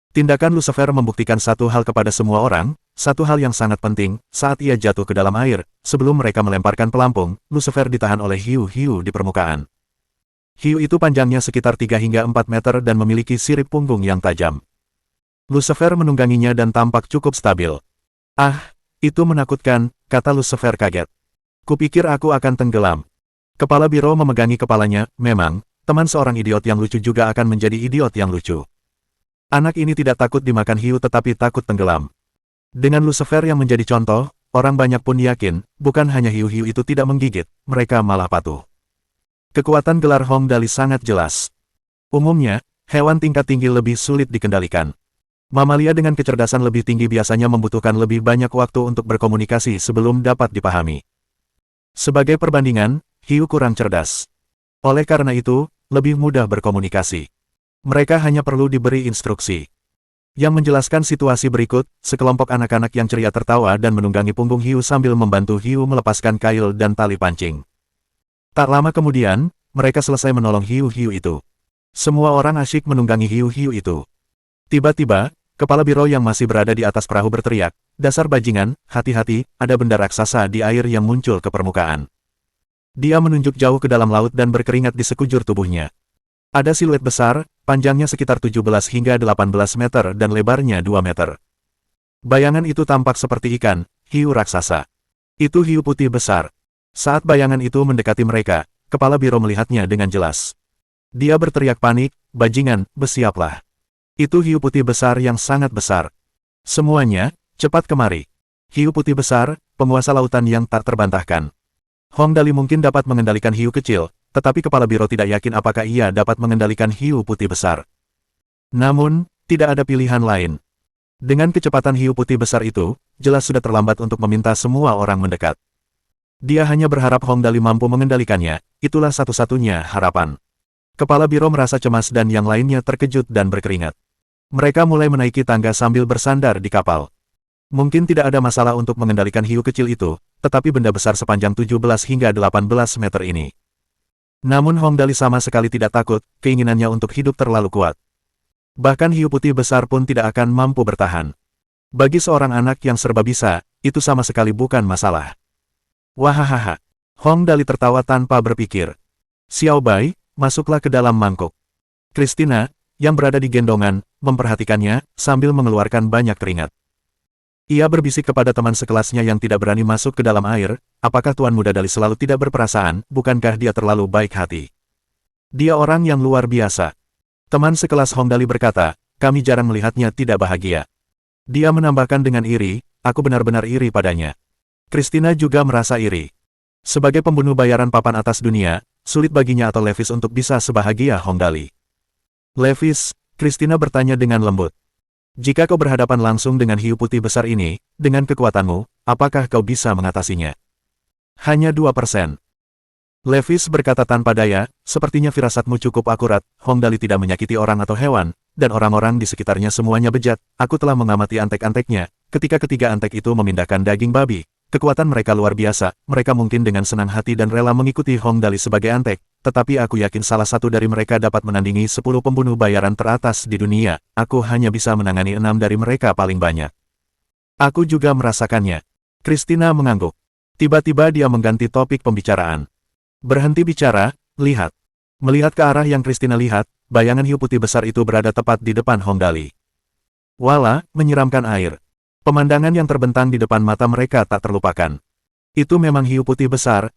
Tindakan Lucifer membuktikan satu hal kepada semua orang, satu hal yang sangat penting, saat ia jatuh ke dalam air, sebelum mereka melemparkan pelampung, Lucifer ditahan oleh hiu-hiu di permukaan. Hiu itu panjangnya sekitar 3 hingga 4 meter dan memiliki sirip punggung yang tajam. Lucifer menungganginya dan tampak cukup stabil. Itu menakutkan, kata Lucifer kaget. Kupikir aku akan tenggelam. Kepala Biro memegangi kepalanya, memang, teman seorang idiot yang lucu juga akan menjadi idiot yang lucu. Anak ini tidak takut dimakan hiu tetapi takut tenggelam. Dengan Lucifer yang menjadi contoh, orang banyak pun yakin, bukan hanya hiu-hiu itu tidak menggigit, mereka malah patuh. Kekuatan gelar Hong Dali sangat jelas. Umumnya, hewan tingkat tinggi lebih sulit dikendalikan. Mamalia dengan kecerdasan lebih tinggi biasanya membutuhkan lebih banyak waktu untuk berkomunikasi sebelum dapat dipahami. Sebagai perbandingan, hiu kurang cerdas. Oleh karena itu, lebih mudah berkomunikasi. Mereka hanya perlu diberi instruksi. Yang menjelaskan situasi berikut, sekelompok anak-anak yang ceria tertawa dan menunggangi punggung hiu sambil membantu hiu melepaskan kail dan tali pancing. Tak lama kemudian, mereka selesai menolong hiu-hiu itu. Semua orang asyik menunggangi hiu-hiu itu. Tiba-tiba, kepala Biro yang masih berada di atas perahu berteriak, dasar bajingan, hati-hati, ada benda raksasa di air yang muncul ke permukaan. Dia menunjuk jauh ke dalam laut dan berkeringat di sekujur tubuhnya. Ada siluet besar, panjangnya sekitar 17 hingga 18 meter dan lebarnya 2 meter. Bayangan itu tampak seperti ikan, hiu raksasa. Itu hiu putih besar. Saat bayangan itu mendekati mereka, kepala Biro melihatnya dengan jelas. Dia berteriak panik, bajingan, bersiaplah. Itu hiu putih besar yang sangat besar. Semuanya, cepat kemari. Hiu putih besar, penguasa lautan yang tak terbantahkan. Hong Dali mungkin dapat mengendalikan hiu kecil, tetapi kepala Biro tidak yakin apakah ia dapat mengendalikan hiu putih besar. Namun, tidak ada pilihan lain. Dengan kecepatan hiu putih besar itu, jelas sudah terlambat untuk meminta semua orang mendekat. Dia hanya berharap Hong Dali mampu mengendalikannya, itulah satu-satunya harapan. Kepala Biro merasa cemas dan yang lainnya terkejut dan berkeringat. Mereka mulai menaiki tangga sambil bersandar di kapal. Mungkin tidak ada masalah untuk mengendalikan hiu kecil itu, tetapi benda besar sepanjang 17 hingga 18 meter ini. Namun Hong Dali sama sekali tidak takut, keinginannya untuk hidup terlalu kuat. Bahkan hiu putih besar pun tidak akan mampu bertahan. Bagi seorang anak yang serba bisa, itu sama sekali bukan masalah. Wahahaha. Hong Dali tertawa tanpa berpikir. Xiao Bai, masuklah ke dalam mangkuk. Christina, yang berada di gendongan, memperhatikannya, sambil mengeluarkan banyak keringat. Ia berbisik kepada teman sekelasnya yang tidak berani masuk ke dalam air, apakah Tuan Muda Dali selalu tidak berperasaan, bukankah dia terlalu baik hati? Dia orang yang luar biasa. Teman sekelas Hong Dali berkata, kami jarang melihatnya tidak bahagia. Dia menambahkan dengan iri, aku benar-benar iri padanya. Christina juga merasa iri. Sebagai pembunuh bayaran papan atas dunia, sulit baginya atau Levis untuk bisa sebahagia Hong Dali. Levis, Christina bertanya dengan lembut. Jika kau berhadapan langsung dengan hiu putih besar ini, dengan kekuatanmu, apakah kau bisa mengatasinya? Hanya 2%. Levis berkata tanpa daya, sepertinya firasatmu cukup akurat, Hong Dali tidak menyakiti orang atau hewan, dan orang-orang di sekitarnya semuanya bejat, aku telah mengamati antek-anteknya, ketika ketiga antek itu memindahkan daging babi. Kekuatan mereka luar biasa, mereka mungkin dengan senang hati dan rela mengikuti Hong Dali sebagai antek, tetapi aku yakin salah satu dari mereka dapat menandingi 10 pembunuh bayaran teratas di dunia, aku hanya bisa menangani 6 dari mereka paling banyak. Aku juga merasakannya. Christina mengangguk. Tiba-tiba dia mengganti topik pembicaraan. Berhenti bicara, lihat. Melihat ke arah yang Christina lihat, bayangan hiu putih besar itu berada tepat di depan Hong Dali. Wala, menyiramkan air. Pemandangan yang terbentang di depan mata mereka tak terlupakan. Itu memang hiu putih besar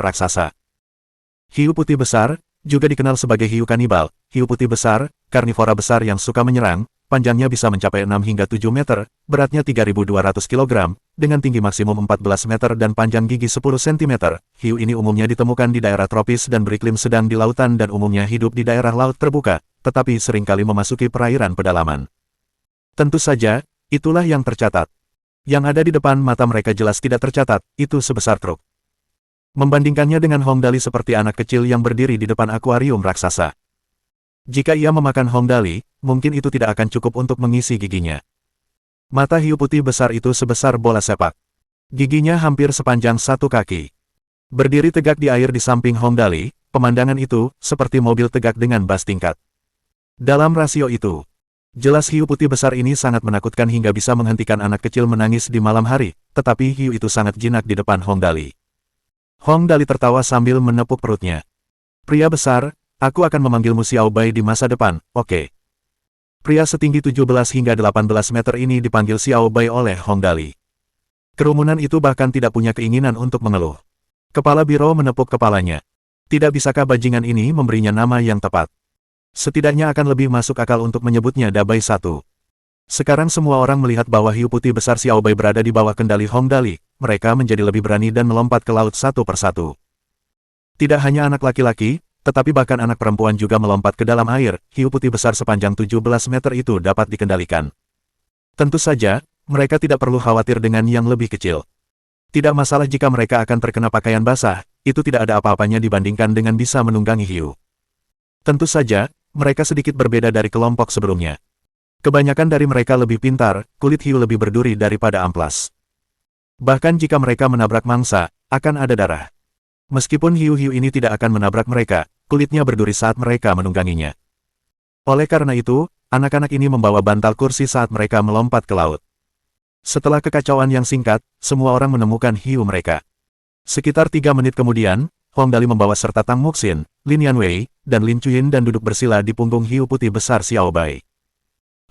raksasa. Hiu putih besar, juga dikenal sebagai hiu kanibal, hiu putih besar, karnivora besar yang suka menyerang, panjangnya bisa mencapai 6 hingga 7 meter, beratnya 3.200 kg, dengan tinggi maksimum 14 meter dan panjang gigi 10 cm. Hiu ini umumnya ditemukan di daerah tropis dan beriklim sedang di lautan dan umumnya hidup di daerah laut terbuka, tetapi seringkali memasuki perairan pedalaman. Tentu saja, itulah yang tercatat. Yang ada di depan mata mereka jelas tidak tercatat, itu sebesar truk. Membandingkannya dengan Hongdali seperti anak kecil yang berdiri di depan akuarium raksasa. Jika ia memakan Hongdali, mungkin itu tidak akan cukup untuk mengisi giginya. Mata hiu putih besar itu sebesar bola sepak. Giginya hampir sepanjang 1 kaki. Berdiri tegak di air di samping Hongdali, pemandangan itu seperti mobil tegak dengan bas tingkat. Dalam rasio itu, jelas hiu putih besar ini sangat menakutkan hingga bisa menghentikan anak kecil menangis di malam hari, tetapi hiu itu sangat jinak di depan Hongdali. Hongdali tertawa sambil menepuk perutnya. Pria besar, aku akan memanggilmu Xiao Bai di masa depan, oke. Pria setinggi 17 hingga 18 meter ini dipanggil Xiao Bai oleh Hongdali. Kerumunan itu bahkan tidak punya keinginan untuk mengeluh. Kepala biro menepuk kepalanya. Tidak bisakah bajingan ini memberinya nama yang tepat? Setidaknya akan lebih masuk akal untuk menyebutnya Dabai 1. Sekarang semua orang melihat bahwa hiu putih besar Xiao Bai berada di bawah kendali Hongdali. Mereka menjadi lebih berani dan melompat ke laut satu persatu. Tidak hanya anak laki-laki, tetapi bahkan anak perempuan juga melompat ke dalam air. Hiu putih besar sepanjang 17 meter itu dapat dikendalikan. Tentu saja, mereka tidak perlu khawatir dengan yang lebih kecil. Tidak masalah jika mereka akan terkena pakaian basah, itu tidak ada apa-apanya dibandingkan dengan bisa menunggangi hiu. Tentu saja, mereka sedikit berbeda dari kelompok sebelumnya. Kebanyakan dari mereka lebih pintar, kulit hiu lebih berduri daripada amplas. Bahkan jika mereka menabrak mangsa, akan ada darah. Meskipun hiu-hiu ini tidak akan menabrak mereka, kulitnya berduri saat mereka menungganginya. Oleh karena itu, anak-anak ini membawa bantal kursi saat mereka melompat ke laut. Setelah kekacauan yang singkat, semua orang menemukan hiu mereka. Sekitar 3 menit kemudian, Hongdali membawa serta Tang Muxin, Lin Yanwei, dan Lin Chuyin dan duduk bersila di punggung hiu putih besar Xiao Bai.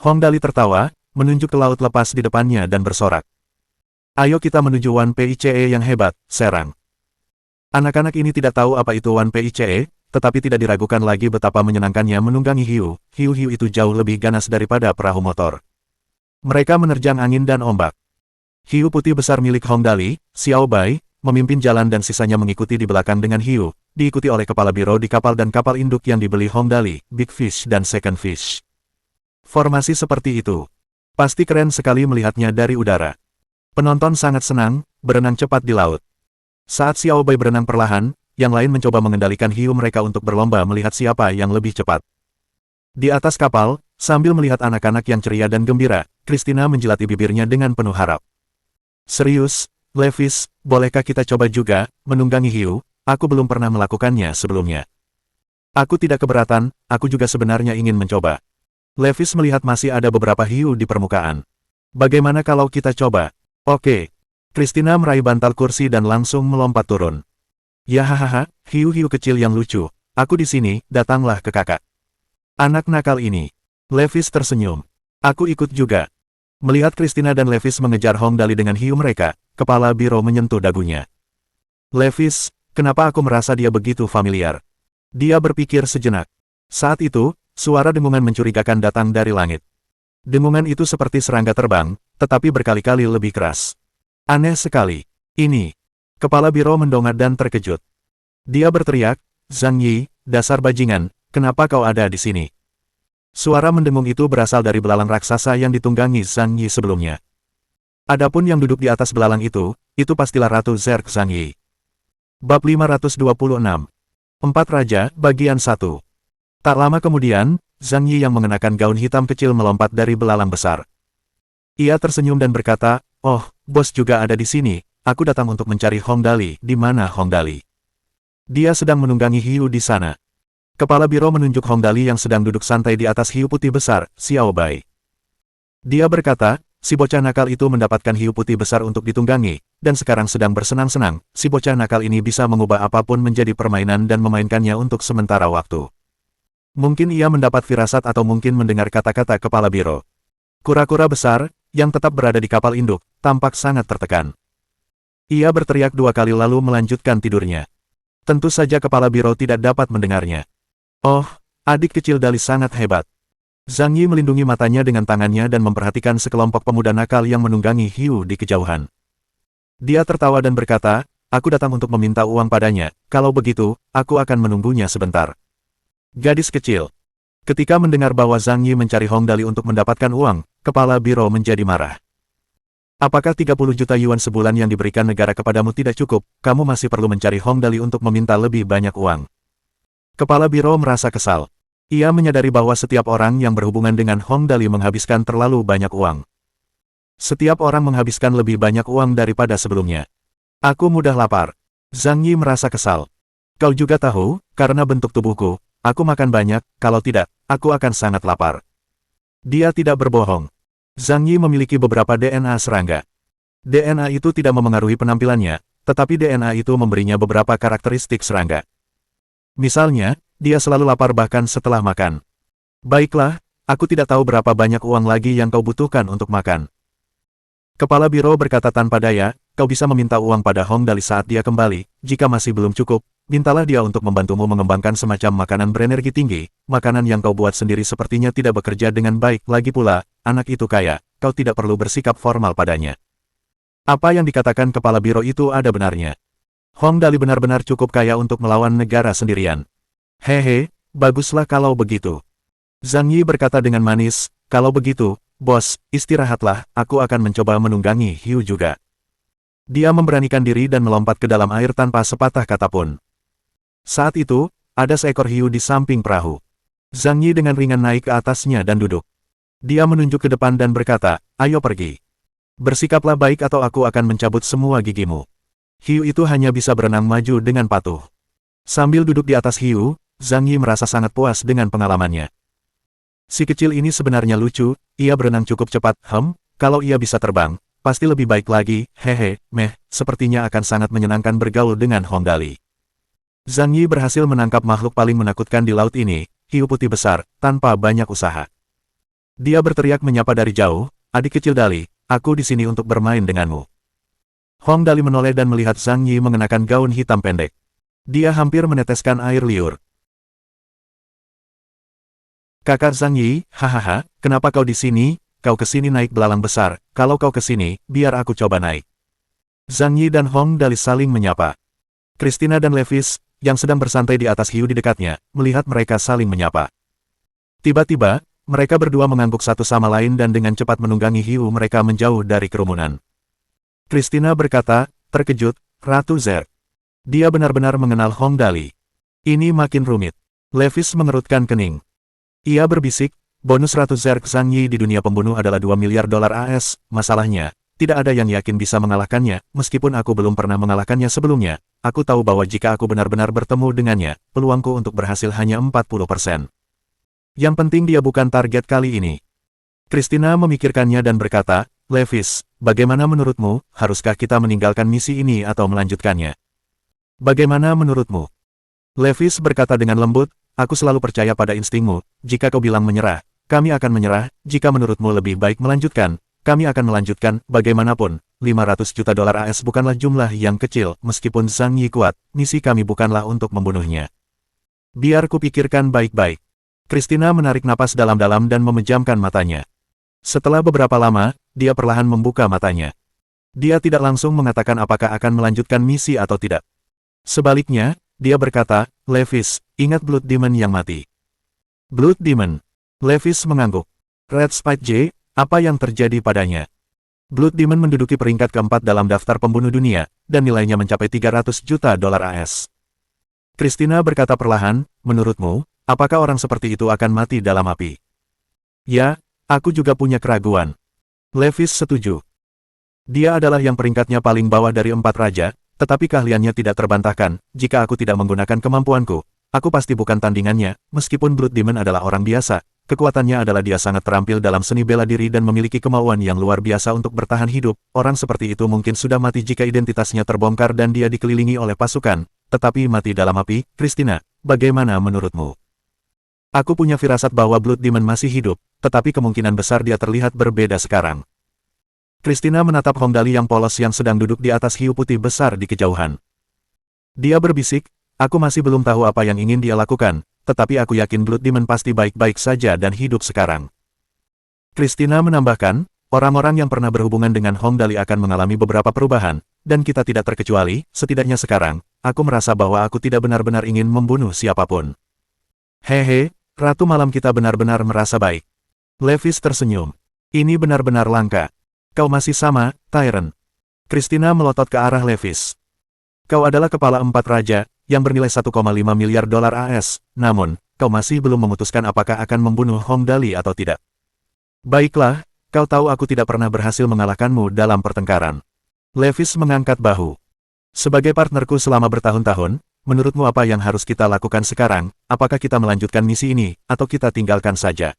Hongdali tertawa, menunjuk ke laut lepas di depannya dan bersorak. Ayo kita menuju Wan Pice yang hebat, serang. Anak-anak ini tidak tahu apa itu Wan Pice, tetapi tidak diragukan lagi betapa menyenangkannya menunggangi hiu. Hiu-hiu itu jauh lebih ganas daripada perahu motor. Mereka menerjang angin dan ombak. Hiu putih besar milik Hongdali, Xiao Bai, memimpin jalan dan sisanya mengikuti di belakang dengan hiu, diikuti oleh kepala biro di kapal dan kapal induk yang dibeli Hongdali, Big Fish dan Second Fish. Formasi seperti itu. Pasti keren sekali melihatnya dari udara. Penonton sangat senang, berenang cepat di laut. Saat Xiao Bai berenang perlahan, yang lain mencoba mengendalikan hiu mereka untuk berlomba melihat siapa yang lebih cepat. Di atas kapal, sambil melihat anak-anak yang ceria dan gembira, Christina menjilati bibirnya dengan penuh harap. Serius, Levis, bolehkah kita coba juga, menunggangi hiu? Aku belum pernah melakukannya sebelumnya. Aku tidak keberatan, aku juga sebenarnya ingin mencoba. Levis melihat masih ada beberapa hiu di permukaan. Bagaimana kalau kita coba? Oke. Christina meraih bantal kursi dan langsung melompat turun. Ya hahaha, hiu-hiu kecil yang lucu. Aku di sini, datanglah ke kakak. Anak nakal ini. Levis tersenyum. Aku ikut juga. Melihat Christina dan Levis mengejar Hongdali dengan hiu mereka, kepala biro menyentuh dagunya. Levis, kenapa aku merasa dia begitu familiar? Dia berpikir sejenak. Saat itu, suara dengungan mencurigakan datang dari langit. Dengungan itu seperti serangga terbang, tetapi berkali-kali lebih keras. Aneh sekali. Ini. Kepala biro mendongak dan terkejut. Dia berteriak, Zhang Yi, dasar bajingan, kenapa kau ada di sini? Suara mendengung itu berasal dari belalang raksasa yang ditunggangi Zhang Yi sebelumnya. Adapun yang duduk di atas belalang itu pastilah Ratu Zerg Zhang Yi. Bab 526. Empat Raja, Bagian 1. Tak lama kemudian, Zhang Yi yang mengenakan gaun hitam kecil melompat dari belalang besar. Ia tersenyum dan berkata, "Oh, bos juga ada di sini, aku datang untuk mencari Hongdali." Di mana Hongdali? Dia sedang menunggangi hiu di sana. Kepala biro menunjuk Hongdali yang sedang duduk santai di atas hiu putih besar, Xiao Bai. Dia berkata, si bocah nakal itu mendapatkan hiu putih besar untuk ditunggangi, dan sekarang sedang bersenang-senang. Si bocah nakal ini bisa mengubah apapun menjadi permainan dan memainkannya untuk sementara waktu. Mungkin ia mendapat firasat atau mungkin mendengar kata-kata kepala biro. Kura-kura besar, yang tetap berada di kapal induk, tampak sangat tertekan. Ia berteriak 2 kali lalu melanjutkan tidurnya. Tentu saja kepala biro tidak dapat mendengarnya. Oh, adik kecil Dali sangat hebat. Zhang Yi melindungi matanya dengan tangannya dan memperhatikan sekelompok pemuda nakal yang menunggangi Hiu di kejauhan. Dia tertawa dan berkata, aku datang untuk meminta uang padanya, kalau begitu, aku akan menunggunya sebentar. Gadis kecil. Ketika mendengar bahwa Zhang Yi mencari Hong Dali untuk mendapatkan uang, kepala biro menjadi marah. Apakah 30 juta yuan sebulan yang diberikan negara kepadamu tidak cukup, kamu masih perlu mencari Hong Dali untuk meminta lebih banyak uang? Kepala biro merasa kesal. Ia menyadari bahwa setiap orang yang berhubungan dengan Hong Dali menghabiskan terlalu banyak uang. Setiap orang menghabiskan lebih banyak uang daripada sebelumnya. Aku mudah lapar. Zhang Yi merasa kesal. Kau juga tahu, karena bentuk tubuhku, aku makan banyak, kalau tidak, aku akan sangat lapar. Dia tidak berbohong. Zhang Yi memiliki beberapa DNA serangga. DNA itu tidak memengaruhi penampilannya, tetapi DNA itu memberinya beberapa karakteristik serangga. Misalnya, dia selalu lapar bahkan setelah makan. Baiklah, aku tidak tahu berapa banyak uang lagi yang kau butuhkan untuk makan. Kepala biro berkata tanpa daya, kau bisa meminta uang pada Hong Dali saat dia kembali, jika masih belum cukup, mintalah dia untuk membantumu mengembangkan semacam makanan berenergi tinggi, makanan yang kau buat sendiri sepertinya tidak bekerja dengan baik, lagi pula, anak itu kaya, kau tidak perlu bersikap formal padanya. Apa yang dikatakan kepala biro itu ada benarnya. Hong Dali benar-benar cukup kaya untuk melawan negara sendirian. Hehe, baguslah kalau begitu. Zhang Yi berkata dengan manis, kalau begitu, bos, istirahatlah, aku akan mencoba menunggangi Hiu juga. Dia memberanikan diri dan melompat ke dalam air tanpa sepatah kata pun. Saat itu, ada seekor hiu di samping perahu. Zhang Yi dengan ringan naik ke atasnya dan duduk. Dia menunjuk ke depan dan berkata, ayo pergi. Bersikaplah baik atau aku akan mencabut semua gigimu. Hiu itu hanya bisa berenang maju dengan patuh. Sambil duduk di atas hiu, Zhang Yi merasa sangat puas dengan pengalamannya. Si kecil ini sebenarnya lucu, ia berenang cukup cepat, kalau ia bisa terbang, pasti lebih baik lagi, hehe, sepertinya akan sangat menyenangkan bergaul dengan Hong Dali. Zhang Yi berhasil menangkap makhluk paling menakutkan di laut ini, hiu putih besar, tanpa banyak usaha. Dia berteriak menyapa dari jauh, adik kecil Dali, aku di sini untuk bermain denganmu. Hong Dali menoleh dan melihat Zhang Yi mengenakan gaun hitam pendek. Dia hampir meneteskan air liur. Kakak Zhang Yi, hahaha, kenapa kau di sini? Kau kesini naik belalang besar, kalau kau kesini, biar aku coba naik. Zhang Yi dan Hong Dali saling menyapa. Christina dan Levis, yang sedang bersantai di atas hiu di dekatnya, melihat mereka saling menyapa. Tiba-tiba, mereka berdua mengangguk satu sama lain dan dengan cepat menunggangi hiu mereka menjauh dari kerumunan. Christina berkata, terkejut, Ratu Zer. Dia benar-benar mengenal Hong Dali. Ini makin rumit. Levis mengerutkan kening. Ia berbisik, bonus Ratu Zerg Zhang Yi di dunia pembunuh adalah 2 miliar dolar AS, masalahnya, tidak ada yang yakin bisa mengalahkannya, meskipun aku belum pernah mengalahkannya sebelumnya, aku tahu bahwa jika aku benar-benar bertemu dengannya, peluangku untuk berhasil hanya 40%. Yang penting dia bukan target kali ini. Christina memikirkannya dan berkata, Levis, bagaimana menurutmu, haruskah kita meninggalkan misi ini atau melanjutkannya? Bagaimana menurutmu? Levis berkata dengan lembut, aku selalu percaya pada instingmu, jika kau bilang menyerah, kami akan menyerah, jika menurutmu lebih baik melanjutkan, kami akan melanjutkan, bagaimanapun, 500 juta dolar AS bukanlah jumlah yang kecil, meskipun Zhang Yi kuat, misi kami bukanlah untuk membunuhnya. Biar kupikirkan baik-baik. Christina menarik napas dalam-dalam dan memejamkan matanya. Setelah beberapa lama, dia perlahan membuka matanya. Dia tidak langsung mengatakan apakah akan melanjutkan misi atau tidak. Sebaliknya, dia berkata, Levis, ingat Blood Demon yang mati. Blood Demon. Levis mengangguk. Red Spite J, apa yang terjadi padanya? Blood Demon menduduki peringkat keempat dalam daftar pembunuh dunia, dan nilainya mencapai 300 juta dolar AS. Christina berkata perlahan, menurutmu, apakah orang seperti itu akan mati dalam api? Ya, aku juga punya keraguan. Levis setuju. Dia adalah yang peringkatnya paling bawah dari 4 raja, tetapi keahliannya tidak terbantahkan, jika aku tidak menggunakan kemampuanku, aku pasti bukan tandingannya, meskipun Blood Demon adalah orang biasa, kekuatannya adalah dia sangat terampil dalam seni bela diri dan memiliki kemauan yang luar biasa untuk bertahan hidup, orang seperti itu mungkin sudah mati jika identitasnya terbongkar dan dia dikelilingi oleh pasukan, tetapi mati dalam api. Christina, bagaimana menurutmu? Aku punya firasat bahwa Blood Demon masih hidup, tetapi kemungkinan besar dia terlihat berbeda sekarang. Christina menatap Hong Dali yang polos yang sedang duduk di atas hiu putih besar di kejauhan. Dia berbisik, aku masih belum tahu apa yang ingin dia lakukan, tetapi aku yakin Blood Demon pasti baik-baik saja dan hidup sekarang. Christina menambahkan, orang-orang yang pernah berhubungan dengan Hong Dali akan mengalami beberapa perubahan, dan kita tidak terkecuali, setidaknya sekarang, aku merasa bahwa aku tidak benar-benar ingin membunuh siapapun. Hehe, Ratu Malam kita benar-benar merasa baik. Levis tersenyum. Ini benar-benar langka. Kau masih sama, Tyrant. Christina melotot ke arah Levis. Kau adalah kepala 4 raja, yang bernilai 1,5 miliar dolar AS, namun, kau masih belum memutuskan apakah akan membunuh Hong Dali atau tidak. Baiklah, kau tahu aku tidak pernah berhasil mengalahkanmu dalam pertengkaran. Levis mengangkat bahu. Sebagai partnerku selama bertahun-tahun, menurutmu apa yang harus kita lakukan sekarang? Apakah kita melanjutkan misi ini, atau kita tinggalkan saja?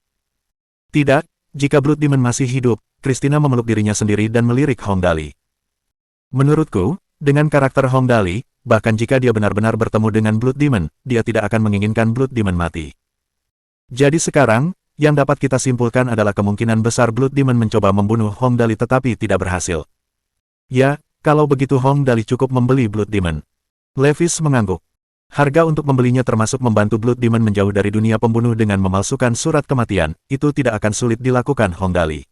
Tidak, jika Blood Demon masih hidup, Christina memeluk dirinya sendiri dan melirik Hong Dali. Menurutku, dengan karakter Hong Dali, bahkan jika dia benar-benar bertemu dengan Blood Demon, dia tidak akan menginginkan Blood Demon mati. Jadi sekarang, yang dapat kita simpulkan adalah kemungkinan besar Blood Demon mencoba membunuh Hong Dali tetapi tidak berhasil. Ya, kalau begitu Hong Dali cukup membeli Blood Demon. Levis mengangguk. Harga untuk membelinya termasuk membantu Blood Demon menjauh dari dunia pembunuh dengan memalsukan surat kematian, itu tidak akan sulit dilakukan Hong Dali.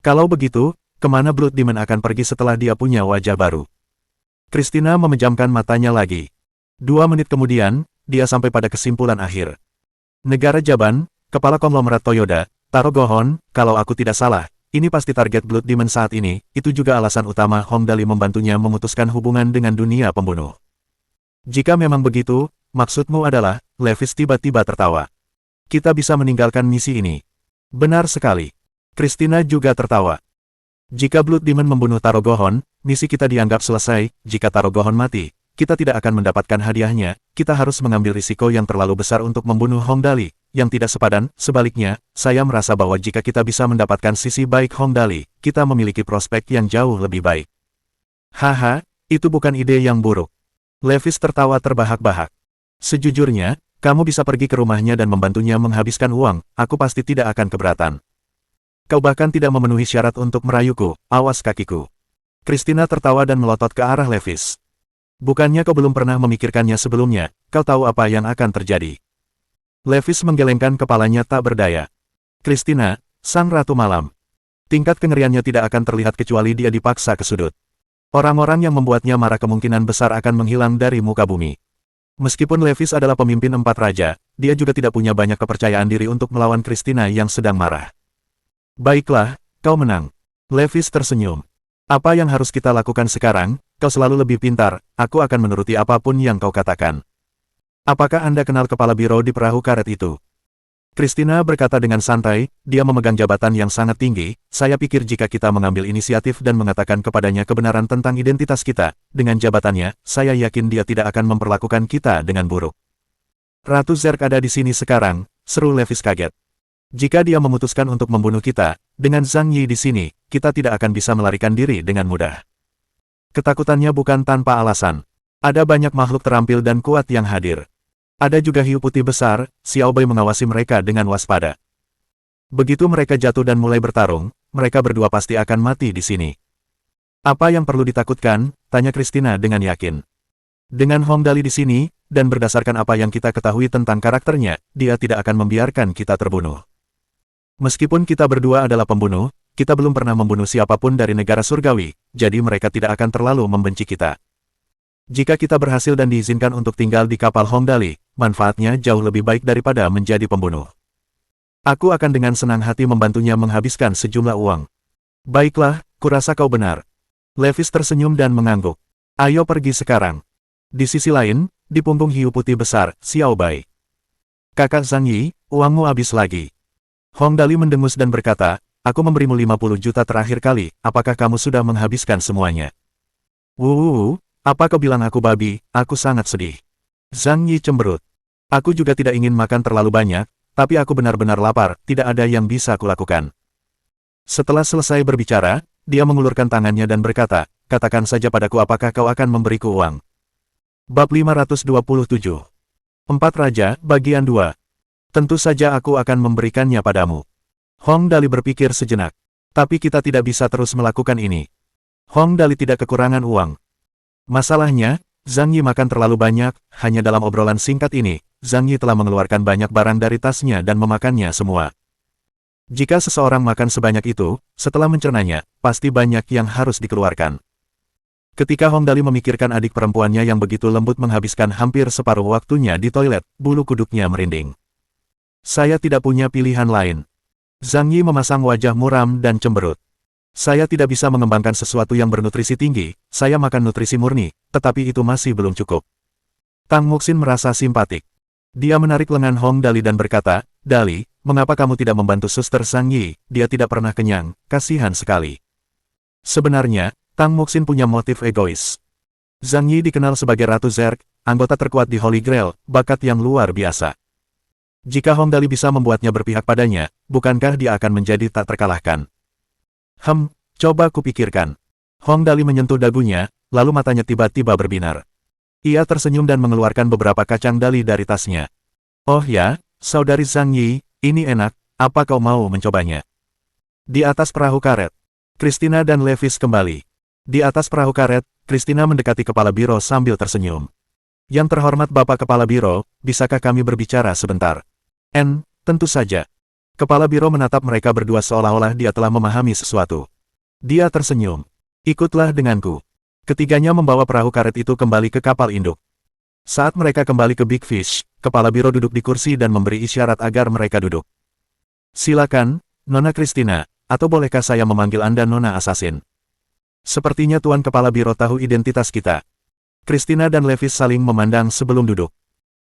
Kalau begitu, kemana Blood Demon akan pergi setelah dia punya wajah baru? Christina memejamkan matanya lagi. 2 menit kemudian, dia sampai pada kesimpulan akhir. Negara Jaban, kepala konglomerat Toyoda, Taro Gohon, kalau aku tidak salah, ini pasti target Blood Demon saat ini, itu juga alasan utama Hong Dali membantunya memutuskan hubungan dengan dunia pembunuh. Jika memang begitu, maksudmu adalah, Levis tiba-tiba tertawa. Kita bisa meninggalkan misi ini. Benar sekali. Christina juga tertawa. Jika Blood Demon membunuh Taro Gohon, misi kita dianggap selesai. Jika Taro Gohon mati, kita tidak akan mendapatkan hadiahnya, kita harus mengambil risiko yang terlalu besar untuk membunuh Hong Dali, yang tidak sepadan. Sebaliknya, saya merasa bahwa jika kita bisa mendapatkan sisi baik Hong Dali, kita memiliki prospek yang jauh lebih baik. Haha, itu bukan ide yang buruk. Levis tertawa terbahak-bahak. Sejujurnya, kamu bisa pergi ke rumahnya dan membantunya menghabiskan uang, aku pasti tidak akan keberatan. Kau bahkan tidak memenuhi syarat untuk merayuku, awas kakiku. Christina tertawa dan melotot ke arah Levis. Bukannya kau belum pernah memikirkannya sebelumnya, kau tahu apa yang akan terjadi. Levis menggelengkan kepalanya tak berdaya. Christina, sang Ratu Malam. Tingkat kengeriannya tidak akan terlihat kecuali dia dipaksa ke sudut. Orang-orang yang membuatnya marah kemungkinan besar akan menghilang dari muka bumi. Meskipun Levis adalah pemimpin 4 raja, dia juga tidak punya banyak kepercayaan diri untuk melawan Christina yang sedang marah. Baiklah, kau menang. Levis tersenyum. Apa yang harus kita lakukan sekarang? Kau selalu lebih pintar, aku akan menuruti apapun yang kau katakan. Apakah Anda kenal kepala biro di perahu karet itu? Christina berkata dengan santai, dia memegang jabatan yang sangat tinggi, saya pikir jika kita mengambil inisiatif dan mengatakan kepadanya kebenaran tentang identitas kita, dengan jabatannya, saya yakin dia tidak akan memperlakukan kita dengan buruk. Ratu Zerk ada di sini sekarang, seru Levis kaget. Jika dia memutuskan untuk membunuh kita, dengan Zhang Yi di sini, kita tidak akan bisa melarikan diri dengan mudah. Ketakutannya bukan tanpa alasan. Ada banyak makhluk terampil dan kuat yang hadir. Ada juga hiu putih besar, Xiao Bai mengawasi mereka dengan waspada. Begitu mereka jatuh dan mulai bertarung, mereka berdua pasti akan mati di sini. Apa yang perlu ditakutkan? Tanya Christina dengan yakin. Dengan Hong Dali di sini, dan berdasarkan apa yang kita ketahui tentang karakternya, dia tidak akan membiarkan kita terbunuh. Meskipun kita berdua adalah pembunuh, kita belum pernah membunuh siapapun dari negara surgawi, jadi mereka tidak akan terlalu membenci kita. Jika kita berhasil dan diizinkan untuk tinggal di kapal Hong Dali, manfaatnya jauh lebih baik daripada menjadi pembunuh. Aku akan dengan senang hati membantunya menghabiskan sejumlah uang. Baiklah, kurasa kau benar. Levis tersenyum dan mengangguk. Ayo pergi sekarang. Di sisi lain, di punggung hiu putih besar, Xiao Bai. Kakak Zhang Yi, uangmu habis lagi. Hong Dali mendengus dan berkata, aku memberimu 50 juta terakhir kali, apakah kamu sudah menghabiskan semuanya? Apa kau bilang aku babi, aku sangat sedih. Zhang Yi cemberut. Aku juga tidak ingin makan terlalu banyak, tapi aku benar-benar lapar, tidak ada yang bisa kulakukan. Setelah selesai berbicara, dia mengulurkan tangannya dan berkata, katakan saja padaku apakah kau akan memberiku uang. Bab 527. 4 Raja, Bagian 2. Tentu saja aku akan memberikannya padamu. Hong Dali berpikir sejenak. Tapi kita tidak bisa terus melakukan ini. Hong Dali tidak kekurangan uang. Masalahnya, Zhang Yi makan terlalu banyak, hanya dalam obrolan singkat ini, Zhang Yi telah mengeluarkan banyak barang dari tasnya dan memakannya semua. Jika seseorang makan sebanyak itu, setelah mencernanya, pasti banyak yang harus dikeluarkan. Ketika Hong Dali memikirkan adik perempuannya yang begitu lembut menghabiskan hampir separuh waktunya di toilet, bulu kuduknya merinding. Saya tidak punya pilihan lain. Zhang Yi memasang wajah muram dan cemberut. Saya tidak bisa mengembangkan sesuatu yang bernutrisi tinggi, saya makan nutrisi murni, tetapi itu masih belum cukup. Tang Muxin merasa simpatik. Dia menarik lengan Hong Dali dan berkata, Dali, mengapa kamu tidak membantu suster Zhang Yi? Dia tidak pernah kenyang, kasihan sekali. Sebenarnya, Tang Muxin punya motif egois. Zhang Yi dikenal sebagai Ratu Zerg, anggota terkuat di Holy Grail, bakat yang luar biasa. Jika Hong Dali bisa membuatnya berpihak padanya, bukankah dia akan menjadi tak terkalahkan? Coba kupikirkan. Hong Dali menyentuh dagunya, lalu matanya tiba-tiba berbinar. Ia tersenyum dan mengeluarkan beberapa kacang dali dari tasnya. Oh ya, saudari Zhang Yi, ini enak, apa kau mau mencobanya? Di atas perahu karet, Christina dan Levis kembali. Di atas perahu karet, Christina mendekati kepala biro sambil tersenyum. Yang terhormat Bapak Kepala Biro, bisakah kami berbicara sebentar? Tentu saja. Kepala biro menatap mereka berdua seolah-olah dia telah memahami sesuatu. Dia tersenyum. Ikutlah denganku. Ketiganya membawa perahu karet itu kembali ke kapal induk. Saat mereka kembali ke Big Fish, kepala biro duduk di kursi dan memberi isyarat agar mereka duduk. Silakan, Nona Christina, atau bolehkah saya memanggil Anda Nona Assassin? Sepertinya Tuan Kepala Biro tahu identitas kita. Christina dan Levis saling memandang sebelum duduk.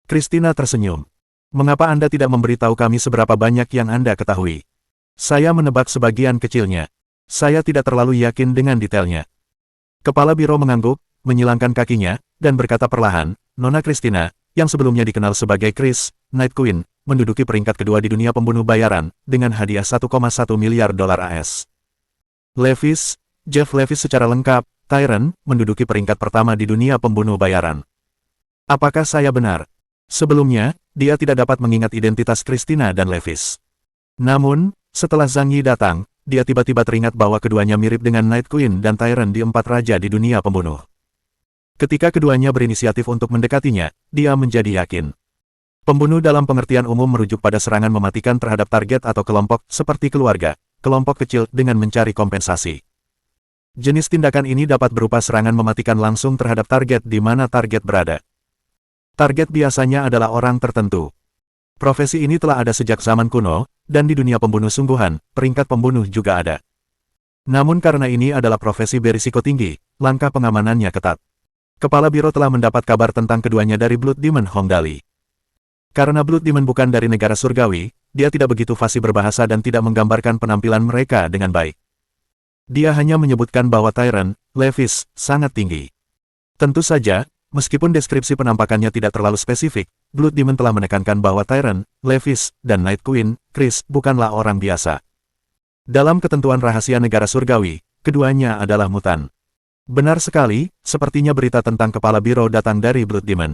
Christina tersenyum. Mengapa Anda tidak memberitahu kami seberapa banyak yang Anda ketahui? Saya menebak sebagian kecilnya. Saya tidak terlalu yakin dengan detailnya. Kepala biro mengangguk, menyilangkan kakinya, dan berkata perlahan, Nona Christina, yang sebelumnya dikenal sebagai Chris, Night Queen, menduduki peringkat kedua di dunia pembunuh bayaran, dengan hadiah 1,1 miliar dolar AS. Levis, Jeff Levis secara lengkap, Tyrant, menduduki peringkat pertama di dunia pembunuh bayaran. Apakah saya benar? Sebelumnya, dia tidak dapat mengingat identitas Christina dan Levis. Namun, setelah Zhang Yi datang, dia tiba-tiba teringat bahwa keduanya mirip dengan Night Queen dan Tyrant di Empat Raja di dunia pembunuh. Ketika keduanya berinisiatif untuk mendekatinya, dia menjadi yakin. Pembunuh dalam pengertian umum merujuk pada serangan mematikan terhadap target atau kelompok, seperti keluarga, kelompok kecil dengan mencari kompensasi. Jenis tindakan ini dapat berupa serangan mematikan langsung terhadap target di mana target berada. Target biasanya adalah orang tertentu. Profesi ini telah ada sejak zaman kuno, dan di dunia pembunuh sungguhan, peringkat pembunuh juga ada. Namun karena ini adalah profesi berisiko tinggi, langkah pengamanannya ketat. Kepala biro telah mendapat kabar tentang keduanya dari Blood Demon Hong Dali. Karena Blood Demon bukan dari negara surgawi, dia tidak begitu fasih berbahasa dan tidak menggambarkan penampilan mereka dengan baik. Dia hanya menyebutkan bahwa Tyrant, Levis, sangat tinggi. Tentu saja, meskipun deskripsi penampakannya tidak terlalu spesifik, Blood Demon telah menekankan bahwa Tyrant, Levis, dan Night Queen, Chris, bukanlah orang biasa. Dalam ketentuan rahasia negara surgawi, keduanya adalah mutan. Benar sekali, sepertinya berita tentang kepala biro datang dari Blood Demon.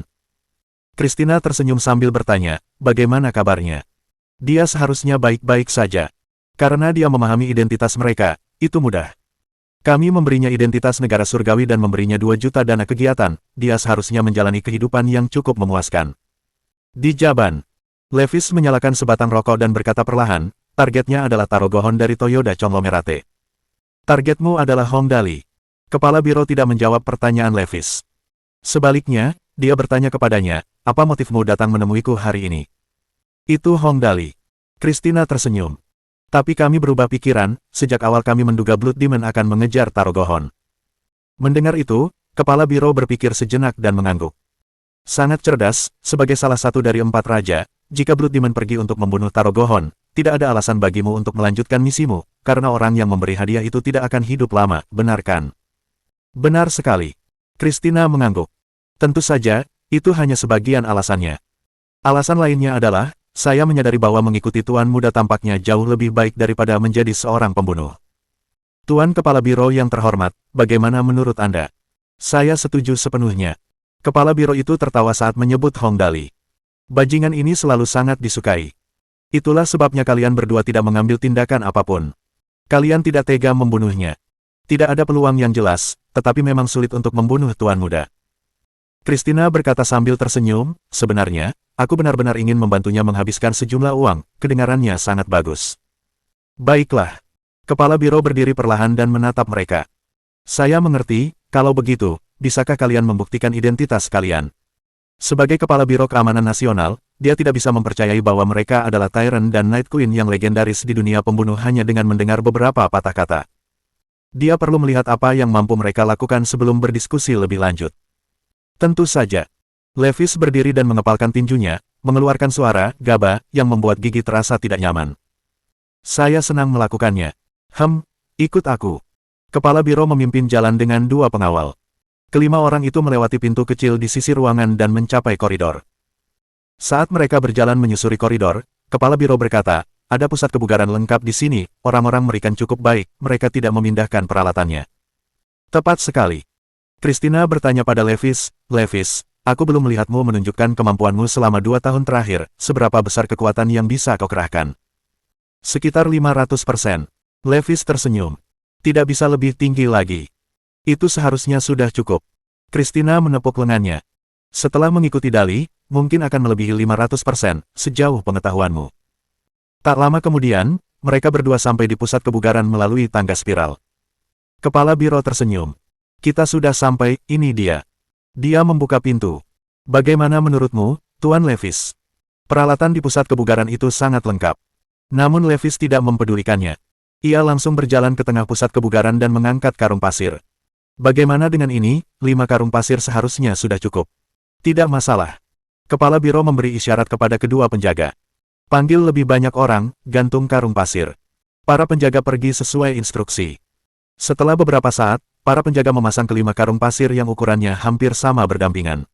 Christina tersenyum sambil bertanya, bagaimana kabarnya? Dia seharusnya baik-baik saja. Karena dia memahami identitas mereka, itu mudah. Kami memberinya identitas negara surgawi dan memberinya 2 juta dana kegiatan, dia seharusnya menjalani kehidupan yang cukup memuaskan. Di Jaban, Levis menyalakan sebatang rokok dan berkata perlahan, targetnya adalah Tarogohon dari Toyoda Conglomerate. Targetmu adalah Hong Dali. Kepala biro tidak menjawab pertanyaan Levis. Sebaliknya, dia bertanya kepadanya, apa motifmu datang menemuiku hari ini? Itu Hong Dali. Christina tersenyum. Tapi kami berubah pikiran, sejak awal kami menduga Blood Demon akan mengejar Tarogohon. Mendengar itu, kepala biro berpikir sejenak dan mengangguk. Sangat cerdas, sebagai salah satu dari 4 raja, jika Blood Demon pergi untuk membunuh Tarogohon, tidak ada alasan bagimu untuk melanjutkan misimu, karena orang yang memberi hadiah itu tidak akan hidup lama, benar kan? Benar sekali. Christina mengangguk. Tentu saja, itu hanya sebagian alasannya. Alasan lainnya adalah, saya menyadari bahwa mengikuti Tuan Muda tampaknya jauh lebih baik daripada menjadi seorang pembunuh. Tuan Kepala Biro yang terhormat, bagaimana menurut Anda? Saya setuju sepenuhnya. Kepala Biro itu tertawa saat menyebut Hong Dali. Bajingan ini selalu sangat disukai. Itulah sebabnya kalian berdua tidak mengambil tindakan apapun. Kalian tidak tega membunuhnya. Tidak ada peluang yang jelas, tetapi memang sulit untuk membunuh Tuan Muda. Christina berkata sambil tersenyum, sebenarnya, aku benar-benar ingin membantunya menghabiskan sejumlah uang, kedengarannya sangat bagus. Baiklah. Kepala biro berdiri perlahan dan menatap mereka. Saya mengerti, kalau begitu, bisakah kalian membuktikan identitas kalian? Sebagai Kepala Biro Keamanan Nasional, dia tidak bisa mempercayai bahwa mereka adalah Tyrant dan Night Queen yang legendaris di dunia pembunuh hanya dengan mendengar beberapa patah kata. Dia perlu melihat apa yang mampu mereka lakukan sebelum berdiskusi lebih lanjut. Tentu saja. Levis berdiri dan mengepalkan tinjunya, mengeluarkan suara gaba yang membuat gigi terasa tidak nyaman. Saya senang melakukannya. Ikut aku. Kepala biro memimpin jalan dengan dua pengawal. Kelima orang itu melewati pintu kecil di sisi ruangan dan mencapai koridor. Saat mereka berjalan menyusuri koridor, kepala biro berkata, ada pusat kebugaran lengkap di sini, orang-orang American cukup baik, mereka tidak memindahkan peralatannya. Tepat sekali. Christina bertanya pada Levis, aku belum melihatmu menunjukkan kemampuanmu selama 2 tahun terakhir, seberapa besar kekuatan yang bisa kau kerahkan? Sekitar 500%. Levis tersenyum. Tidak bisa lebih tinggi lagi. Itu seharusnya sudah cukup. Christina menepuk lengannya. Setelah mengikuti Dali, mungkin akan melebihi 500% sejauh pengetahuanmu. Tak lama kemudian, mereka berdua sampai di pusat kebugaran melalui tangga spiral. Kepala biro tersenyum. Kita sudah sampai, ini dia. Dia membuka pintu. Bagaimana menurutmu, Tuan Levis? Peralatan di pusat kebugaran itu sangat lengkap. Namun Levis tidak mempedulikannya. Ia langsung berjalan ke tengah pusat kebugaran dan mengangkat karung pasir. Bagaimana dengan ini, 5 karung pasir seharusnya sudah cukup. Tidak masalah. Kepala biro memberi isyarat kepada kedua penjaga. Panggil lebih banyak orang, gantung karung pasir. Para penjaga pergi sesuai instruksi. Setelah beberapa saat, para penjaga memasang kelima karung pasir yang ukurannya hampir sama berdampingan.